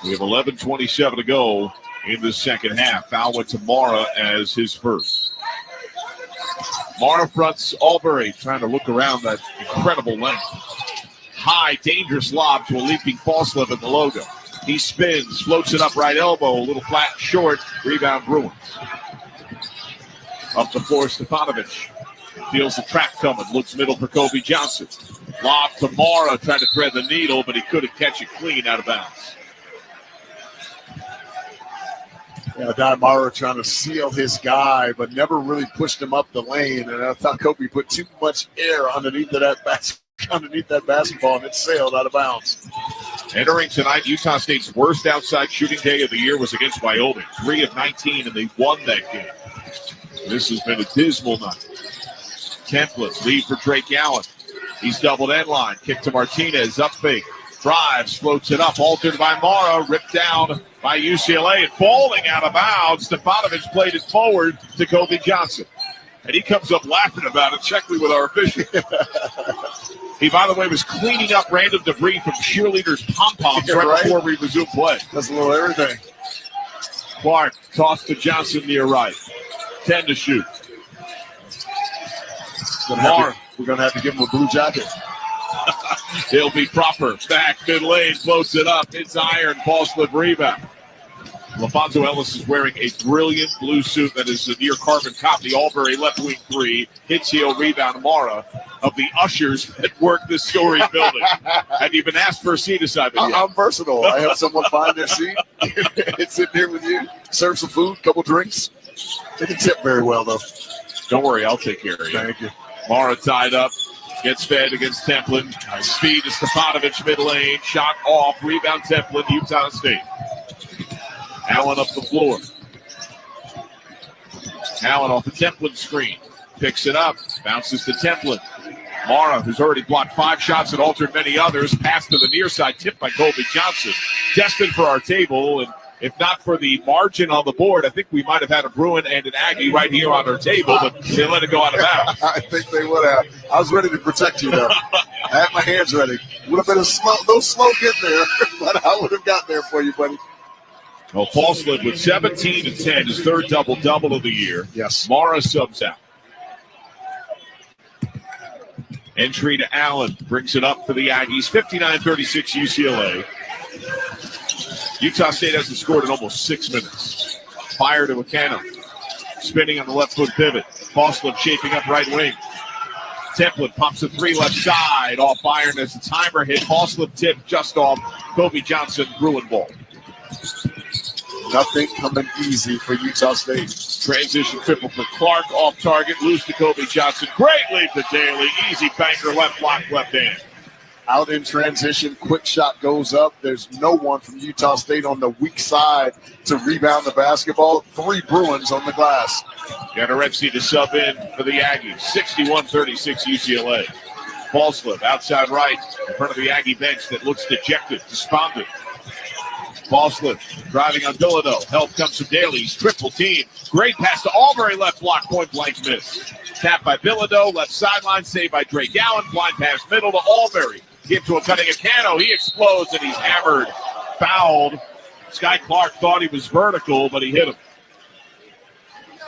We have 11:27 to go in the second half. Foul went to Mara as his first. Mara fronts Albury, trying to look around that incredible length. High, dangerous lob to a leaping false lip at the logo. He spins, floats it up right elbow, a little flat, short. Rebound Bruins. Up the floor, Stefanovic. Feels the trap coming, looks middle for Kobe Johnson. Lob to Mara, trying to thread the needle, but he couldn't catch it clean out of bounds. Yeah, Don Morrow trying to seal his guy, but never really pushed him up the lane. And I thought Kobe put too much air underneath that basketball, and it sailed out of bounds. Entering tonight, Utah State's worst outside shooting day of the year was against Wyoming. 3 of 19, and they won that game. This has been a dismal night. Template, lead for Drake Allen. He's doubled end line. Kick to Martinez, up fake. Drives, floats it up, altered by Mara, ripped down by UCLA, and falling out of bounds. Stefanovic played it forward to Kobe Johnson. And he comes up laughing about it. Check me with our official. He, by the way, was cleaning up random debris from cheerleaders' pom-poms right before we resumed play. That's a little everything. Clark, toss to Johnson near right. 10 to shoot. We're going to have to give him a blue jacket. He'll be proper. Back mid lane, floats it up. It's iron, ball slip rebound. LaFonso Ellis is wearing a brilliant blue suit that is a near carbon copy. Albury left wing 3. Hits heel rebound Mara of the ushers that work this storied building. Have you been asked for a seat assignment yet? I'm versatile. I have someone find their seat. It's in here with you. Serve some food, couple drinks. They can tip very well, though. Don't worry, I'll take care of you. Thank you. Mara tied up. Gets fed against Templin. Nice feed to Stefanovic mid lane. Shot off. Rebound Templin, Utah State. Allen up the floor. Allen off the Templin screen. Picks it up. Bounces to Templin. Mara, who's already blocked 5 shots and altered many others. Pass to the near side. Tipped by Colby Johnson. Destined for our table. And If not for the margin on the board, I think we might have had a Bruin and an Aggie right here on our table, but they let it go out of bounds. I think they would have. I was ready to protect you, though. I had my hands ready. Would have been a slow get there, but I would have got there for you, buddy. Well, Falslip with 17 and 10, his third double-double of the year. Yes. Mara subs out. Entry to Allen brings it up for the Aggies. 59-36 UCLA. Utah State hasn't scored in almost 6 minutes. Fire to Akano. Spinning on the left foot pivot. Falslip shaping up right wing. Templin pumps a three left side. Off iron as the timer hit. Falslip tip just off Kobe Johnson. Bruin ball. Nothing coming easy for Utah State. Transition triple for Clark. Off target. Loose to Kobe Johnson. Great lead to Daly. Easy banker. Left block. Left hand. Out in transition. Quick shot goes up. There's no one from Utah State on the weak side to rebound the basketball. 3 Bruins on the glass. Gatoretsy to sub in for the Aggies. 61-36 UCLA. Falslip outside right in front of the Aggie bench that looks dejected, despondent. Falslip driving on Bilodeau. Help comes from Daly's triple team. Great pass to Albury. Left block, point blank miss. Tap by Bilodeau. Left sideline. Saved by Drake Allen. Blind pass middle to Albury. Give to a cutting Akano. He explodes and he's hammered. Fouled. Sky Clark thought he was vertical, but he hit him.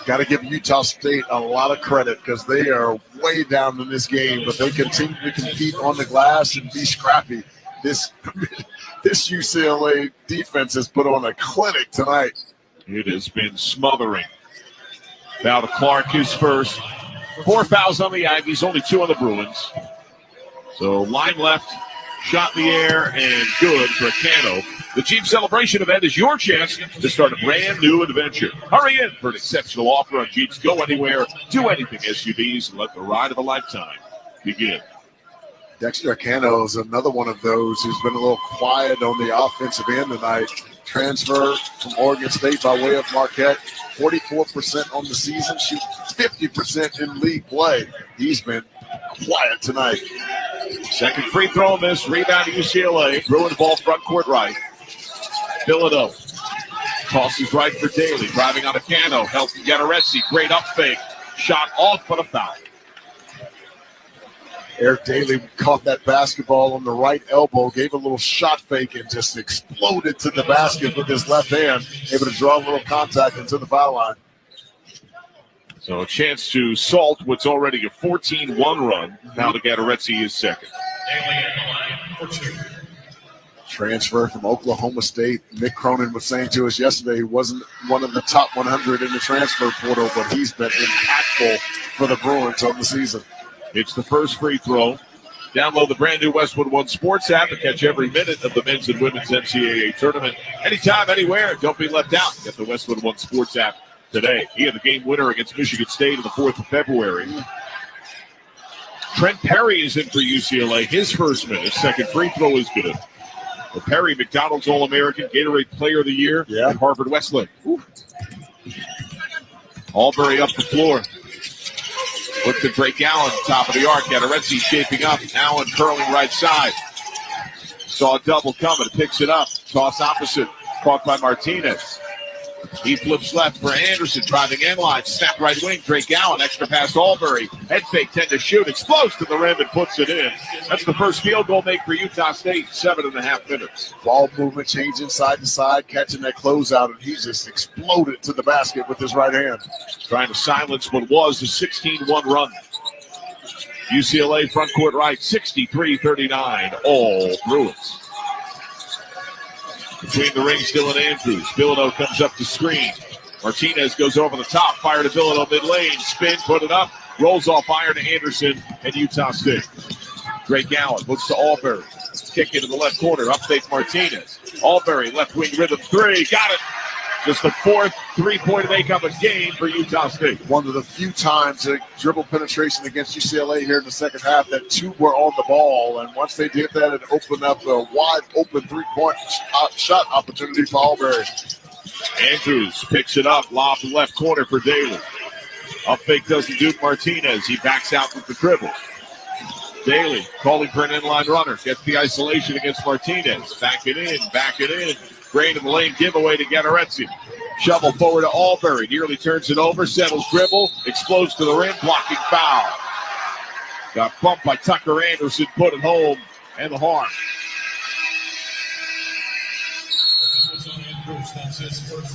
Got to give Utah State a lot of credit because they are way down in this game, but they continue to compete on the glass and be scrappy. This UCLA defense has put on a clinic tonight. It has been smothering. Now to Clark, his first. 4 fouls on the Aggies, only 2 on the Bruins. So line left, shot in the air, and good for Akano. The Jeep Celebration event is your chance to start a brand new adventure. Hurry in for an exceptional offer on Jeep's Go Anywhere, Do Anything SUVs, and let the ride of a lifetime begin. Dexter Akano is another one of those who's been a little quiet on the offensive end tonight. Transfer from Oregon State by way of Marquette. 44% on the season, shoots 50% in league play. He's been quiet tonight. Second free throw miss, rebound to UCLA. Bruin ball front court right. Bilodeau tosses right for Daly. Driving on Akano. Help from Gatoretsy. Great up fake. Shot off, but a foul. Eric Daly caught that basketball on the right elbow, gave a little shot fake, and just exploded to the basket with his left hand, able to draw a little contact into the foul line. So a chance to salt what's already a 14-1 run. Now to Gatoretsy is second. Transfer from Oklahoma State. Mick Cronin was saying to us yesterday he wasn't one of the top 100 in the transfer portal, but he's been impactful for the Bruins on the season. It's the first free throw. Download the brand new Westwood One Sports app to catch every minute of the men's and women's NCAA tournament. Anytime, anywhere. Don't be left out. Get the Westwood One Sports app today. He had the game winner against Michigan State on the 4th of February. Trent Perry is in for UCLA. His first minute. Second free throw is good. Well, Perry, McDonald's All-American, Gatorade Player of the Year, and Harvard Westlake. Albury up the floor. Look to Drake Allen, top of the arc. Gatoretsy shaping up. Allen curling right side. Saw a double coming. Picks it up. Toss opposite. Caught by Martinez. He flips left for Anderson. Driving end line. Snap right wing. Drake Allen. Extra pass to Albury. Head fake. 10 to shoot. Explodes to the rim and puts it in. That's the first field goal make for Utah State. 7.5 minutes. Ball movement changing side to side. Catching that closeout. And he just exploded to the basket with his right hand. Trying to silence what was a 16-1 run. UCLA front court right. 63-39. All Bruins. Between the rings, Dylan Andrews. Bilodeau comes up the screen. Martinez goes over the top. Fire to Bilodeau mid-lane. Spin, put it up. Rolls off iron to Anderson and Utah State. Drake Allen looks to Albury. Kick into the left corner. Up fake Martinez. Albury, left wing rhythm three. Got it. Just the fourth three-point make up a game for Utah State. One of the few times a dribble penetration against UCLA here in the second half that 2 were on the ball. And once they did that, it opened up a wide-open three-point shot opportunity for Albury. Andrews picks it up. Lob to left corner for Daly. Up fake doesn't do Martinez. He backs out with the dribble. Daly calling for an inline runner. Gets the isolation against Martinez. Back it in. Great in the lane giveaway to Ganaretzi. Shovel forward to Albury. Nearly turns it over. Settles dribble. Explodes to the rim. Blocking foul. Got bumped by Tucker Anderson. Put it home. And the horn.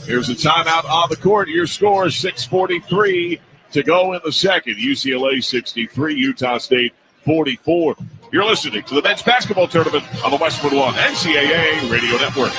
Here's a timeout on the court. Your score is 6:43 to go in the second. UCLA 63, Utah State 44. You're listening to the men's basketball tournament on the Westwood One NCAA Radio Network.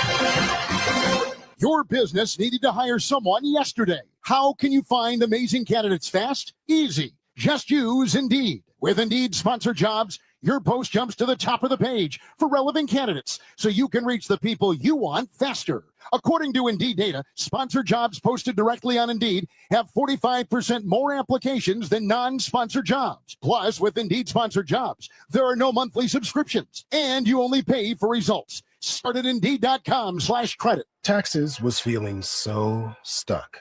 Your business needed to hire someone yesterday. How can you find amazing candidates fast? Easy. Just use Indeed. With Indeed sponsored jobs, your post jumps to the top of the page for relevant candidates so you can reach the people you want faster. According to Indeed data, sponsored jobs posted directly on Indeed have 45% more applications than non-sponsored jobs. Plus, with Indeed sponsored jobs, there are no monthly subscriptions, and you only pay for results. Start at Indeed.com/credit. Taxes was feeling so stuck.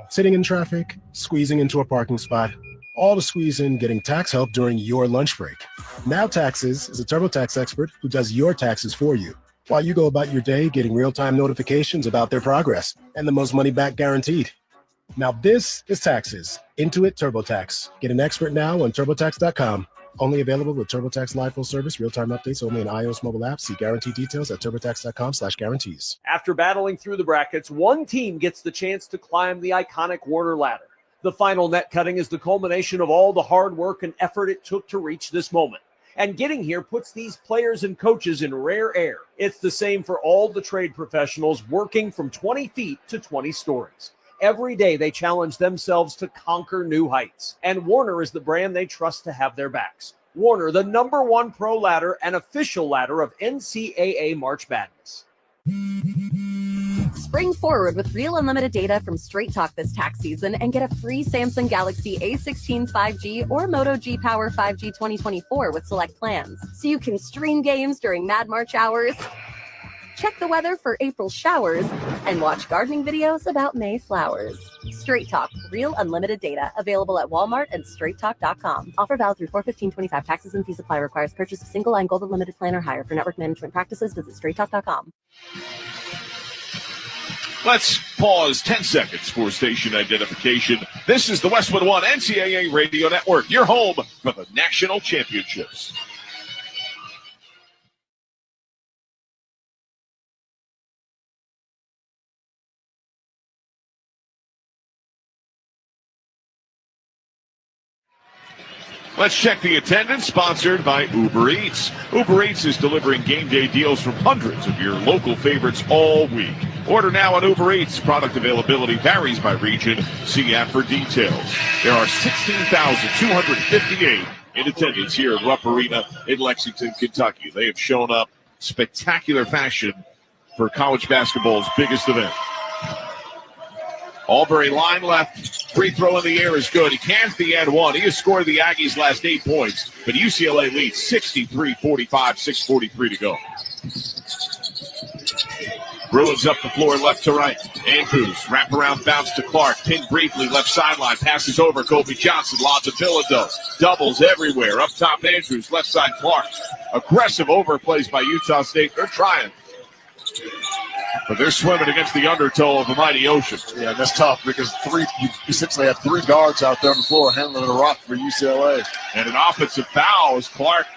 Sitting in traffic, squeezing into a parking spot, all to squeeze in getting tax help during your lunch break. Now Taxes is a TurboTax expert who does your taxes for you, while you go about your day getting real-time notifications about their progress and the most money back guaranteed. Now this is Taxes. Intuit TurboTax. Get an expert now on TurboTax.com. Only available with TurboTax Live Full Service, real-time updates only in iOS mobile apps. See guarantee details at TurboTax.com/guarantees. After battling through the brackets, one team gets the chance to climb the iconic Warner ladder. The final net cutting is the culmination of all the hard work and effort it took to reach this moment. And getting here puts these players and coaches in rare air. It's the same for all the trade professionals working from 20 feet to 20 stories. Every day they challenge themselves to conquer new heights. And Warner is the brand they trust to have their backs. Warner, the #1 pro ladder and official ladder of NCAA March Madness. Spring forward with real unlimited data from Straight Talk this tax season and get a free Samsung Galaxy A16 5G or Moto G Power 5G 2024 with select plans. So you can stream games during Mad March hours, check the weather for April showers, and watch gardening videos about May flowers. Straight Talk, real unlimited data. Available at Walmart and straighttalk.com. Offer valid through 4/15/25. Taxes and fees apply. Requires purchase of single line gold unlimited plan or higher. For network management practices, visit straighttalk.com. Let's pause 10 seconds for station identification. This is the Westwood One NCAA Radio Network, your home for the national championships. Let's check the attendance, sponsored by Uber Eats. Uber Eats is delivering game day deals from hundreds of your local favorites all week. Order now on Uber Eats. Product availability varies by region. See app for details. There are 16,258 in attendance here at Rupp Arena in Lexington, Kentucky. They have shown up spectacular fashion for college basketball's biggest event. Albury line left, free throw in the air is good. He can't the and one. He has scored the Aggies' last 8 points, but UCLA leads 63-45, 6:43 to go. Bruins up the floor left to right. Andrews, wraparound bounce to Clark. Pinned briefly, left sideline. Passes over. Kobe Johnson, lots of Bilodeau. Doubles everywhere. Up top, Andrews. Left side, Clark. Aggressive overplays by Utah State. They're trying. But they're swimming against the undertow of the mighty ocean. Yeah, that's tough because you essentially have 3 guards out there on the floor handling the rock for UCLA. And an offensive foul as Clark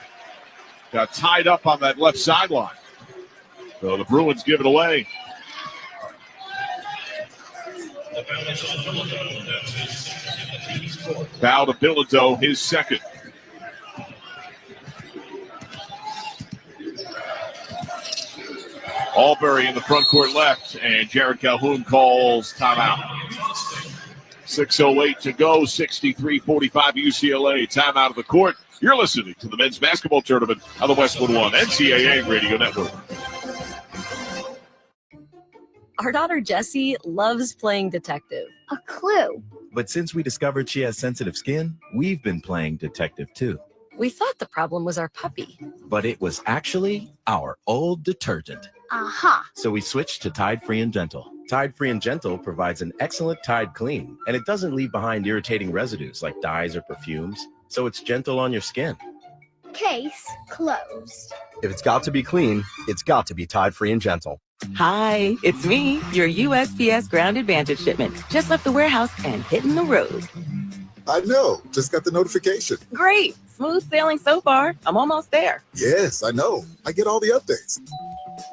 got tied up on that left sideline. So the Bruins give it away. Foul to Bilodeau, his second. Albury in the front court left, and Jared Calhoun calls timeout. 6:08 to go, 63-45 UCLA. Timeout of the court. You're listening to the men's basketball tournament on the Westwood One NCAA Radio Network. Our daughter Jessie loves playing detective. A clue. But since we discovered she has sensitive skin, we've been playing detective too. We thought the problem was our puppy. But it was actually our old detergent. Aha. So we switched to Tide Free and Gentle. Tide Free and Gentle provides an excellent Tide clean, and it doesn't leave behind irritating residues like dyes or perfumes, so it's gentle on your skin. Case closed. If it's got to be clean, it's got to be Tide Free and Gentle. Hi, it's me, your USPS Ground Advantage shipment. Just left the warehouse and hitting the road. I know. Just got the notification. Great. Smooth sailing so far. I'm almost there. Yes, I know. I get all the updates.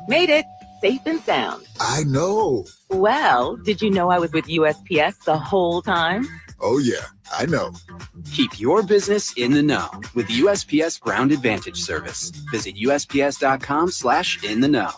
Made it. Safe and sound. I know. Well, did you know I was with USPS the whole time? Oh, yeah. I know. Keep your business in the know with USPS Ground Advantage service. Visit USPS.com/in-the-know.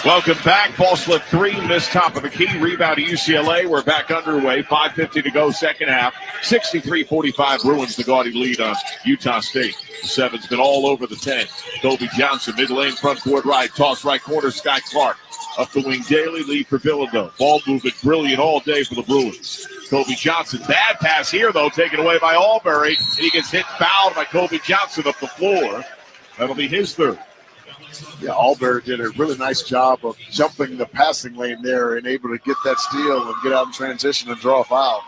Welcome back. Ball slip 3, missed top of the key. Rebound to UCLA. We're back underway. 5:50 to go, second half. 63-45 Bruins the gaudy lead on Utah State. The 7's been all over the 10. Kobe Johnson, mid-lane, front court right. Toss right corner, Sky Clark. Up the wing, Daly, lead for Bilodeau. Ball movement brilliant all day for the Bruins. Kobe Johnson, bad pass here, though, taken away by Albury. And he gets hit, fouled by Kobe Johnson up the floor. That'll be his third. Yeah, Albury did a really nice job of jumping the passing lane there and able to get that steal and get out in transition and draw a foul.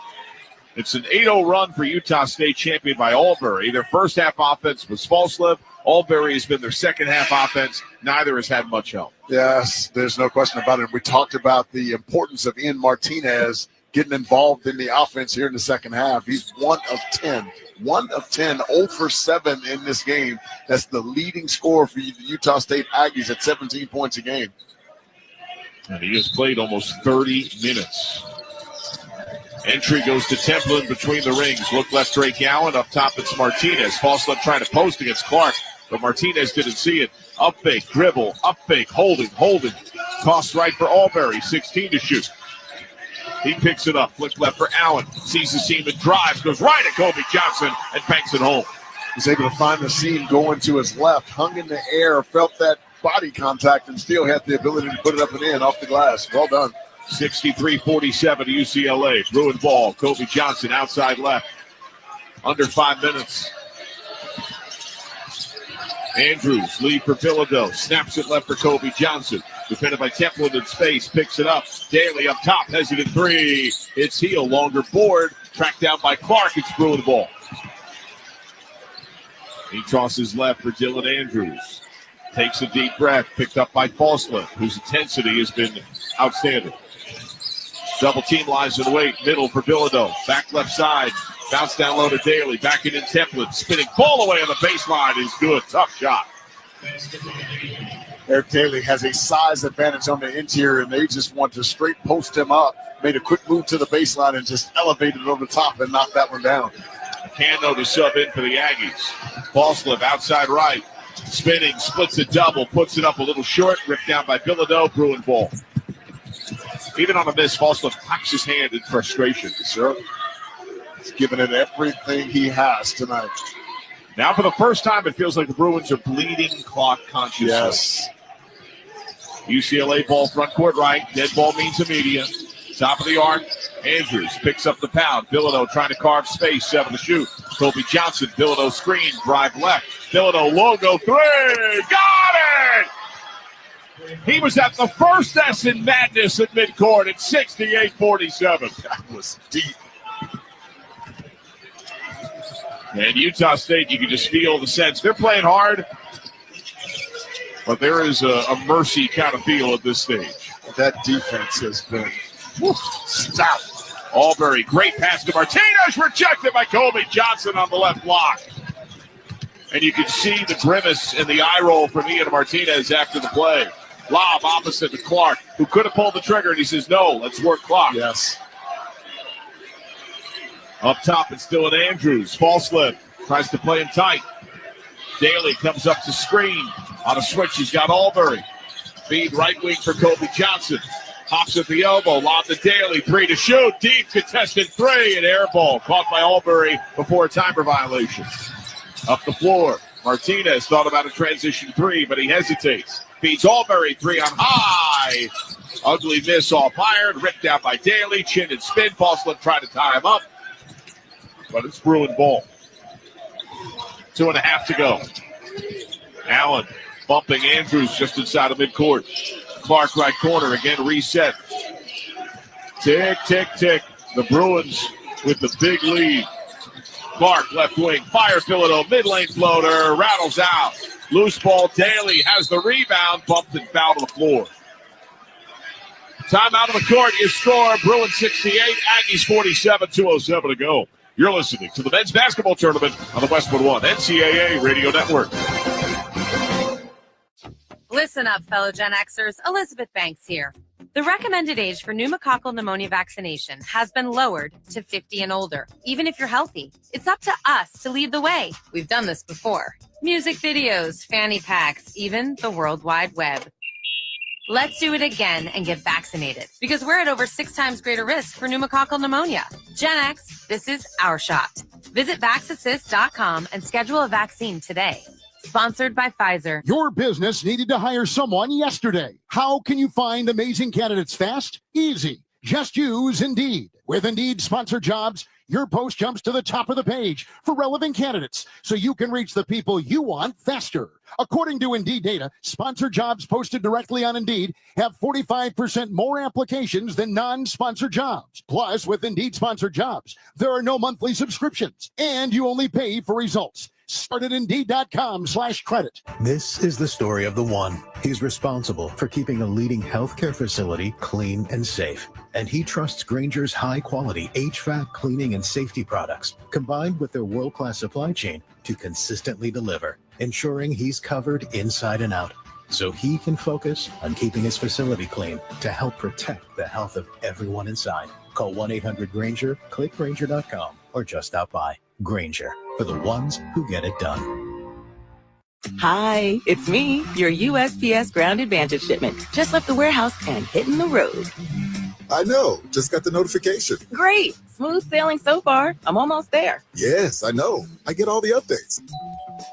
It's an 8-0 run for Utah State, championed by Albury. Their first half offense was Falslev. Albury has been their second half offense. Neither has had much help. Yes, there's no question about it. We talked about the importance of Ian Martinez getting involved in the offense here in the second half. He's 1 of 10. 1 of 10, 0 for 7 in this game. That's the leading scorer for the Utah State Aggies at 17 points a game. And he has played almost 30 minutes. Entry goes to Templin between the rings. Look left, Drake Allen. Up top, it's Martinez. False left trying to post against Clark, but Martinez didn't see it. Up fake, dribble, up fake, holding. Toss right for Albury, 16 to shoot. He picks it up, flick left for Allen. Sees the seam and drives, goes right at Kobe Johnson and banks it home. He's able to find the seam going to his left, hung in the air, felt that body contact, and still had the ability to put it up and in off the glass. Well done. 63-47 to UCLA. Bruin ball. Kobe Johnson outside left. Under 5 minutes. Andrews lead for Bilodeau. Snaps it left for Kobe Johnson. Defended by Templin in space. Picks it up. Daly up top. Hesitant three. It's heel. Longer board. Tracked down by Clark. It's Bruin ball. He tosses left for Dylan Andrews. Takes a deep breath. Picked up by Falslev, whose intensity has been outstanding. Double team lies in wait. Middle for Bilodeau. Back left side. Bounce down low to Daly. Back in Templin. Spinning ball away on the baseline is good. Tough shot. Eric Daly has a size advantage on the interior, and they just want to straight post him up. Made a quick move to the baseline and just elevated it over the top and knocked that one down. Cano to sub in for the Aggies. Falslev outside right. Spinning, splits a double, puts it up a little short. Ripped down by Bilodeau. Bruin ball. Even on a miss, Falslev claps his hand in frustration. Sure. He's giving it everything he has tonight. Now for the first time, it feels like the Bruins are bleeding clock consciously. Yes. UCLA ball front court right. Dead ball means immediate. Top of the arc. Andrews picks up the pound. Bilodeau trying to carve space. 7 to shoot. Kobe Johnson. Bilodeau screen. Drive left. Bilodeau logo 3. Got it! He was at the first S in madness at midcourt at 68-47. That was deep. And Utah State, you can just feel the sense. They're playing hard, but there is a mercy kind of feel at this stage. That defense has been stop. Albury, great pass to Martinez, rejected by Kobe Johnson on the left block. And you can see the grimace and the eye roll from Ian Martinez after the play. Lob opposite to Clark, who could have pulled the trigger, and he says, no, let's work clock. Yes. Up top, it's still an Andrews. Falslev tries to play him tight. Daly comes up to screen. On a switch, he's got Albury. Feed right wing for Kobe Johnson. Hops at the elbow. Lob to Daly. 3 to shoot. Deep contested 3. And air ball caught by Albury before a timer violation. Up the floor. Martinez thought about a transition 3, but he hesitates. Feeds Albury 3 on high. Ugly miss off iron. Ripped out by Daly. Chin and spin. Falslev tried to tie him up. But it's Bruin ball. 2.5 to go. Allen bumping Andrews just inside of midcourt. Clark right corner, again reset. Tick, tick, tick. The Bruins with the big lead. Clark left wing, fires Bilodeau, mid-lane floater, rattles out. Loose ball, Daly has the rebound, bumped and fouled on the floor. Time out of the court, you score. Bruins 68, Aggies 47, 2:07 to go. You're listening to the men's basketball tournament on the Westwood One NCAA Radio Network. Listen up, fellow Gen Xers. Elizabeth Banks here. The recommended age for pneumococcal pneumonia vaccination has been lowered to 50 and older, even if you're healthy. It's up to us to lead the way. We've done this before. Music videos, fanny packs, even the World Wide Web. Let's do it again and get vaccinated, because we're at over 6 times greater risk for pneumococcal pneumonia. Gen X, this is our shot. Visit VaxAssist.com and schedule a vaccine today. Sponsored by Pfizer. Your business needed to hire someone yesterday. How can you find amazing candidates fast? Easy. Just use Indeed. With Indeed Sponsored Jobs, your post jumps to the top of the page for relevant candidates, so you can reach the people you want faster. According to Indeed data, sponsored jobs posted directly on Indeed have 45% more applications than non-sponsored jobs. Plus, with Indeed Sponsored Jobs, there are no monthly subscriptions, and you only pay for results. Start at Indeed.com/credit. This is the story of the one. He's responsible for keeping a leading healthcare facility clean and safe. And he trusts Grainger's high-quality HVAC cleaning and safety products, combined with their world-class supply chain, to consistently deliver, ensuring he's covered inside and out, so he can focus on keeping his facility clean to help protect the health of everyone inside. Call 1-800-GRAINGER, click Grainger.com, or just stop by. Grainger, for the ones who get it done. Hi, it's me, your USPS Ground Advantage shipment. Just left the warehouse and hitting the road. I know. Just got the notification. Great. Smooth sailing so far. I'm almost there. Yes, I know. I get all the updates.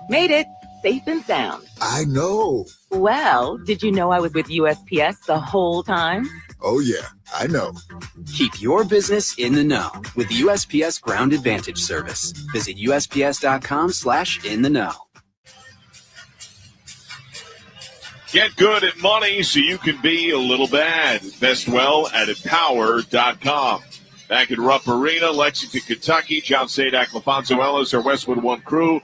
Made it. Safe and sound. I know. Well, did you know I was with USPS the whole time? Oh, yeah. I know. Keep your business in the know with the USPS Ground Advantage service. Visit USPS.com/in-the-know. Get good at money so you can be a little bad. Invest well at Empower.com. Back at Rupp Arena, Lexington, Kentucky. John Sadak, LaFonso Ellis, our Westwood One crew.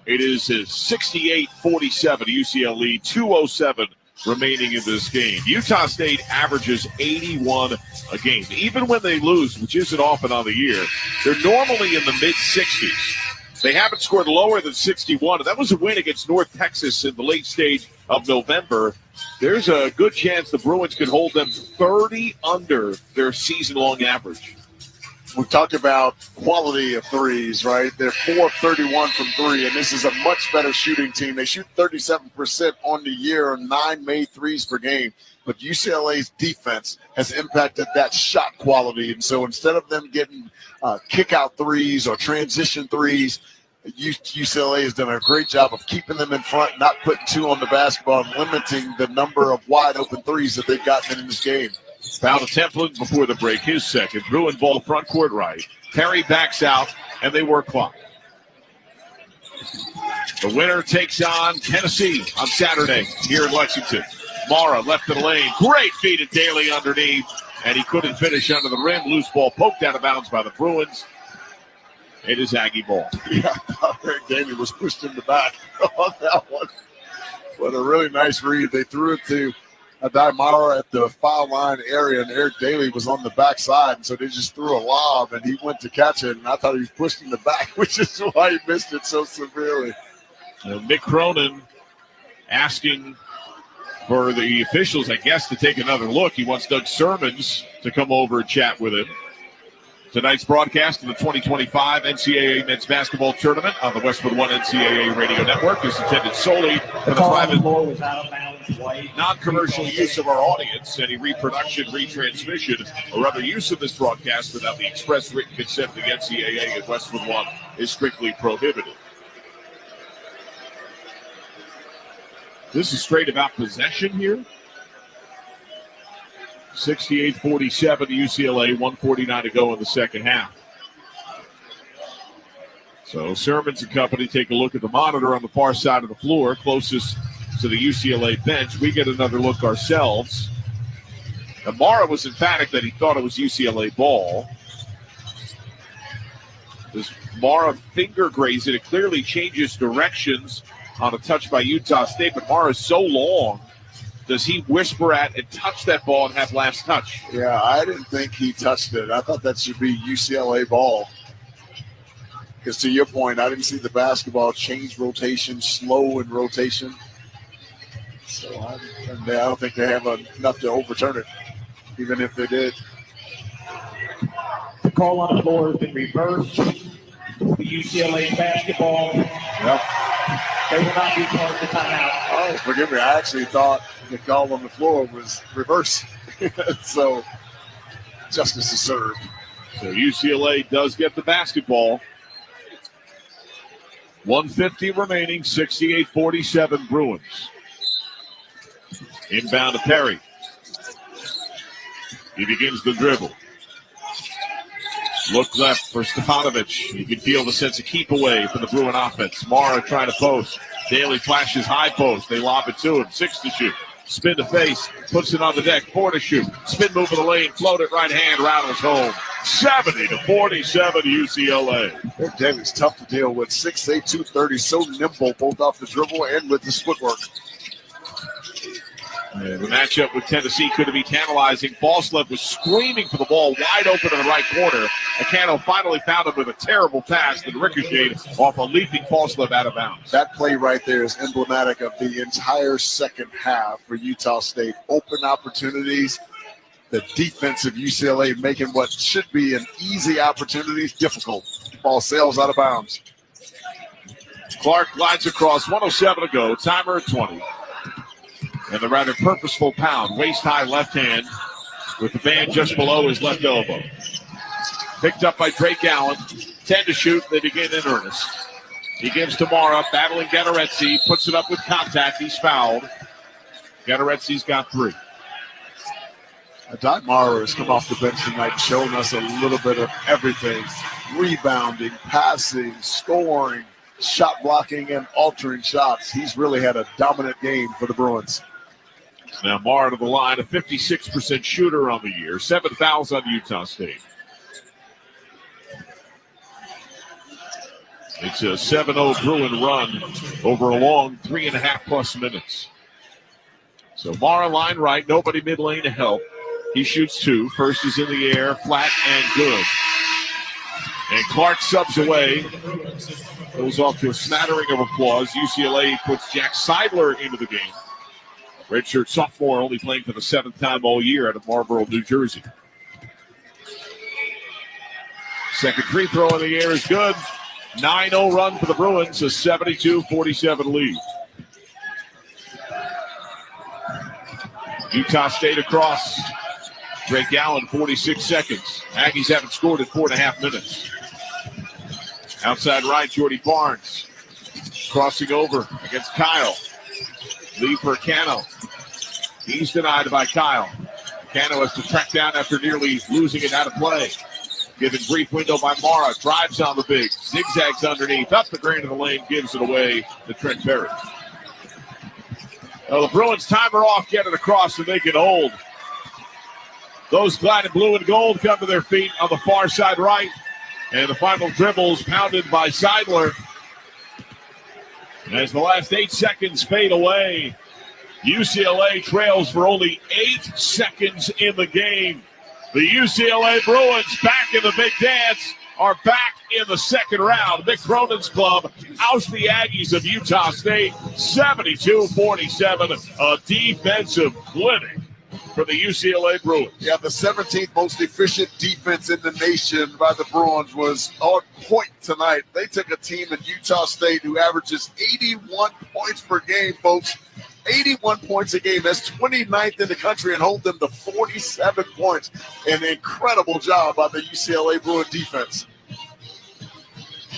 It is 68-47 UCLA, 2:07 remaining in this game. Utah State averages 81 a game. Even when they lose, which isn't often on the year, they're normally in the mid-60s. They haven't scored lower than 61, and that was a win against North Texas in the late stage of November. There's a good chance the Bruins could hold them 30 under their season-long average. We've talked about quality of threes, right? They're 4-31 from three, and this is a much better shooting team. They shoot 37% on the year, 9 made threes per game. But UCLA's defense has impacted that shot quality. And so instead of them getting kick-out threes or transition threes, UCLA has done a great job of keeping them in front, not putting 2 on the basketball, and limiting the number of wide-open threes that they've gotten in this game. Foul to Templin before the break, his second. Bruin ball front court right. Terry backs out, and they work clock. The winner takes on Tennessee on Saturday here in Lexington. Mara left of the lane. Great feed at Daly underneath, and he couldn't finish under the rim. Loose ball poked out of bounds by the Bruins. It is Aggie ball. Yeah, I thought Eric Daly was pushed in the back on that one. What a really nice read. They threw it to Daimara at the foul line area, and Eric Daly was on the backside, and so they just threw a lob, and he went to catch it, and I thought he was pushed in the back, which is why he missed it so severely. Mick Cronin asking for the officials, I guess, to take another look. He wants Doug Sermons to come over and chat with him. Tonight's broadcast of the 2025 NCAA Men's Basketball Tournament on the Westwood One NCAA Radio Network is intended solely for the private, non-commercial use of our audience. Any reproduction, retransmission, or other use of this broadcast without the express written consent of the NCAA at Westwood One is strictly prohibited. This is straight about possession here. 68-47 to UCLA, 1:49 to go in the second half. So Sermons and company take a look at the monitor on the far side of the floor, closest to the UCLA bench. We get another look ourselves. Mara was emphatic that he thought it was UCLA ball. Does Mara finger graze it? It clearly changes directions on a touch by Utah State, but Mara is so long. Does he whisper at and touch that ball and have last touch? Yeah, I didn't think he touched it. I thought that should be UCLA ball. Because to your point, I didn't see the basketball change rotation, slow in rotation. So I don't think they have enough to overturn it, even if they did. The call on the floor has been reversed. The UCLA basketball. Yep. They will not be called the timeout. Oh, forgive me. I actually thought the call on the floor was reversed. So justice is served. So UCLA does get the basketball. 150 remaining, 68-47 Bruins. Inbound to Perry. He begins the dribble. Look left for Stefanovic. You can feel the sense of keep away for the Bruin offense. Mara trying to post. Daly flashes high post. They lob it to him. 6 to shoot. Spin to face. Puts it on the deck. 4 to shoot. Spin move in the lane. Float it right hand. Rattles home. 70-47 UCLA. Daly's tough to deal with. 6'8", 230. So nimble both off the dribble and with his footwork. And the matchup with Tennessee could be tantalizing. Falslip was screaming for the ball wide open in the right corner. Acano finally found him with a terrible pass that ricocheted off a leaping Falslip out of bounds. That play right there is emblematic of the entire second half for Utah State. Open opportunities. The defense of UCLA making what should be an easy opportunity difficult. Ball sails out of bounds. Clark glides across. 1:07 to go. Timer at 20. And the rather purposeful pound, waist-high left hand with the band just below his left elbow. Picked up by Drake Allen. 10 to shoot. They begin in earnest. He gives to Mara, battling Gatorezzi. Puts it up with contact. He's fouled. Gatorezzi's got 3. Doc Mara has come off the bench tonight showing us a little bit of everything. Rebounding, passing, scoring, shot blocking, and altering shots. He's really had a dominant game for the Bruins. Now Mara to the line, a 56% shooter on the year. 7 fouls on Utah State. It's a 7-0 Bruin run over a long 3.5+ minutes. So Mara line right, nobody mid lane to help. He shoots 2. First is in the air, flat and good. And Clark subs away. Goes off to a smattering of applause. UCLA puts Jack Seidler into the game. Redshirt sophomore, only playing for the 7th time all year out of Marlboro, New Jersey. Second free throw in the air is good. 9-0 run for the Bruins, a 72-47 lead. Utah State across. Drake Allen, 46 seconds. Aggies haven't scored in 4.5 minutes. Outside right, Jordy Barnes. Crossing over against Kyle. Lead for Cano. He's denied by Kyle. Cano has to track down after nearly losing it out of play. Given brief window by Mara. Drives on the big. Zigzags underneath. Up the drain of the lane. Gives it away to Trent Perry. Well, the Bruins timer off. Get it across and make it hold. Those glad in blue and gold come to their feet on the far side right. And the final dribbles pounded by Seidler. As the last 8 seconds fade away, UCLA trails for only 8 seconds in the game. The UCLA Bruins back in the big dance are back in the second round. Mick Cronin's club oust the Aggies of Utah State 72-47, a defensive clinic for the UCLA Bruins. Yeah, the 17th most efficient defense in the nation by the Bruins was on point tonight. They took a team in Utah State who averages 81 points per game, folks. 81 points a game. That's 29th in the country and hold them to 47 points. An incredible job by the UCLA Bruin defense.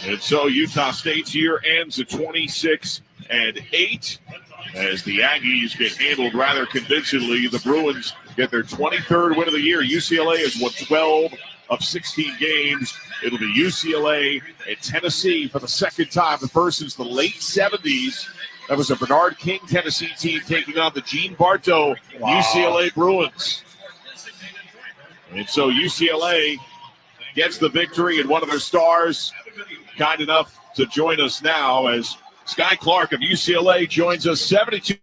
And so Utah State's year ends at 26-8. As the Aggies get handled rather convincingly, the Bruins get their 23rd win of the year. UCLA has won 12 of 16 games. It'll be UCLA and Tennessee for the second time, the first since the late 70s. That was a Bernard King Tennessee team taking on the Gene Bartow UCLA Bruins. And so UCLA gets the victory, and one of their stars kind enough to join us now as Sky Clark of UCLA joins us 72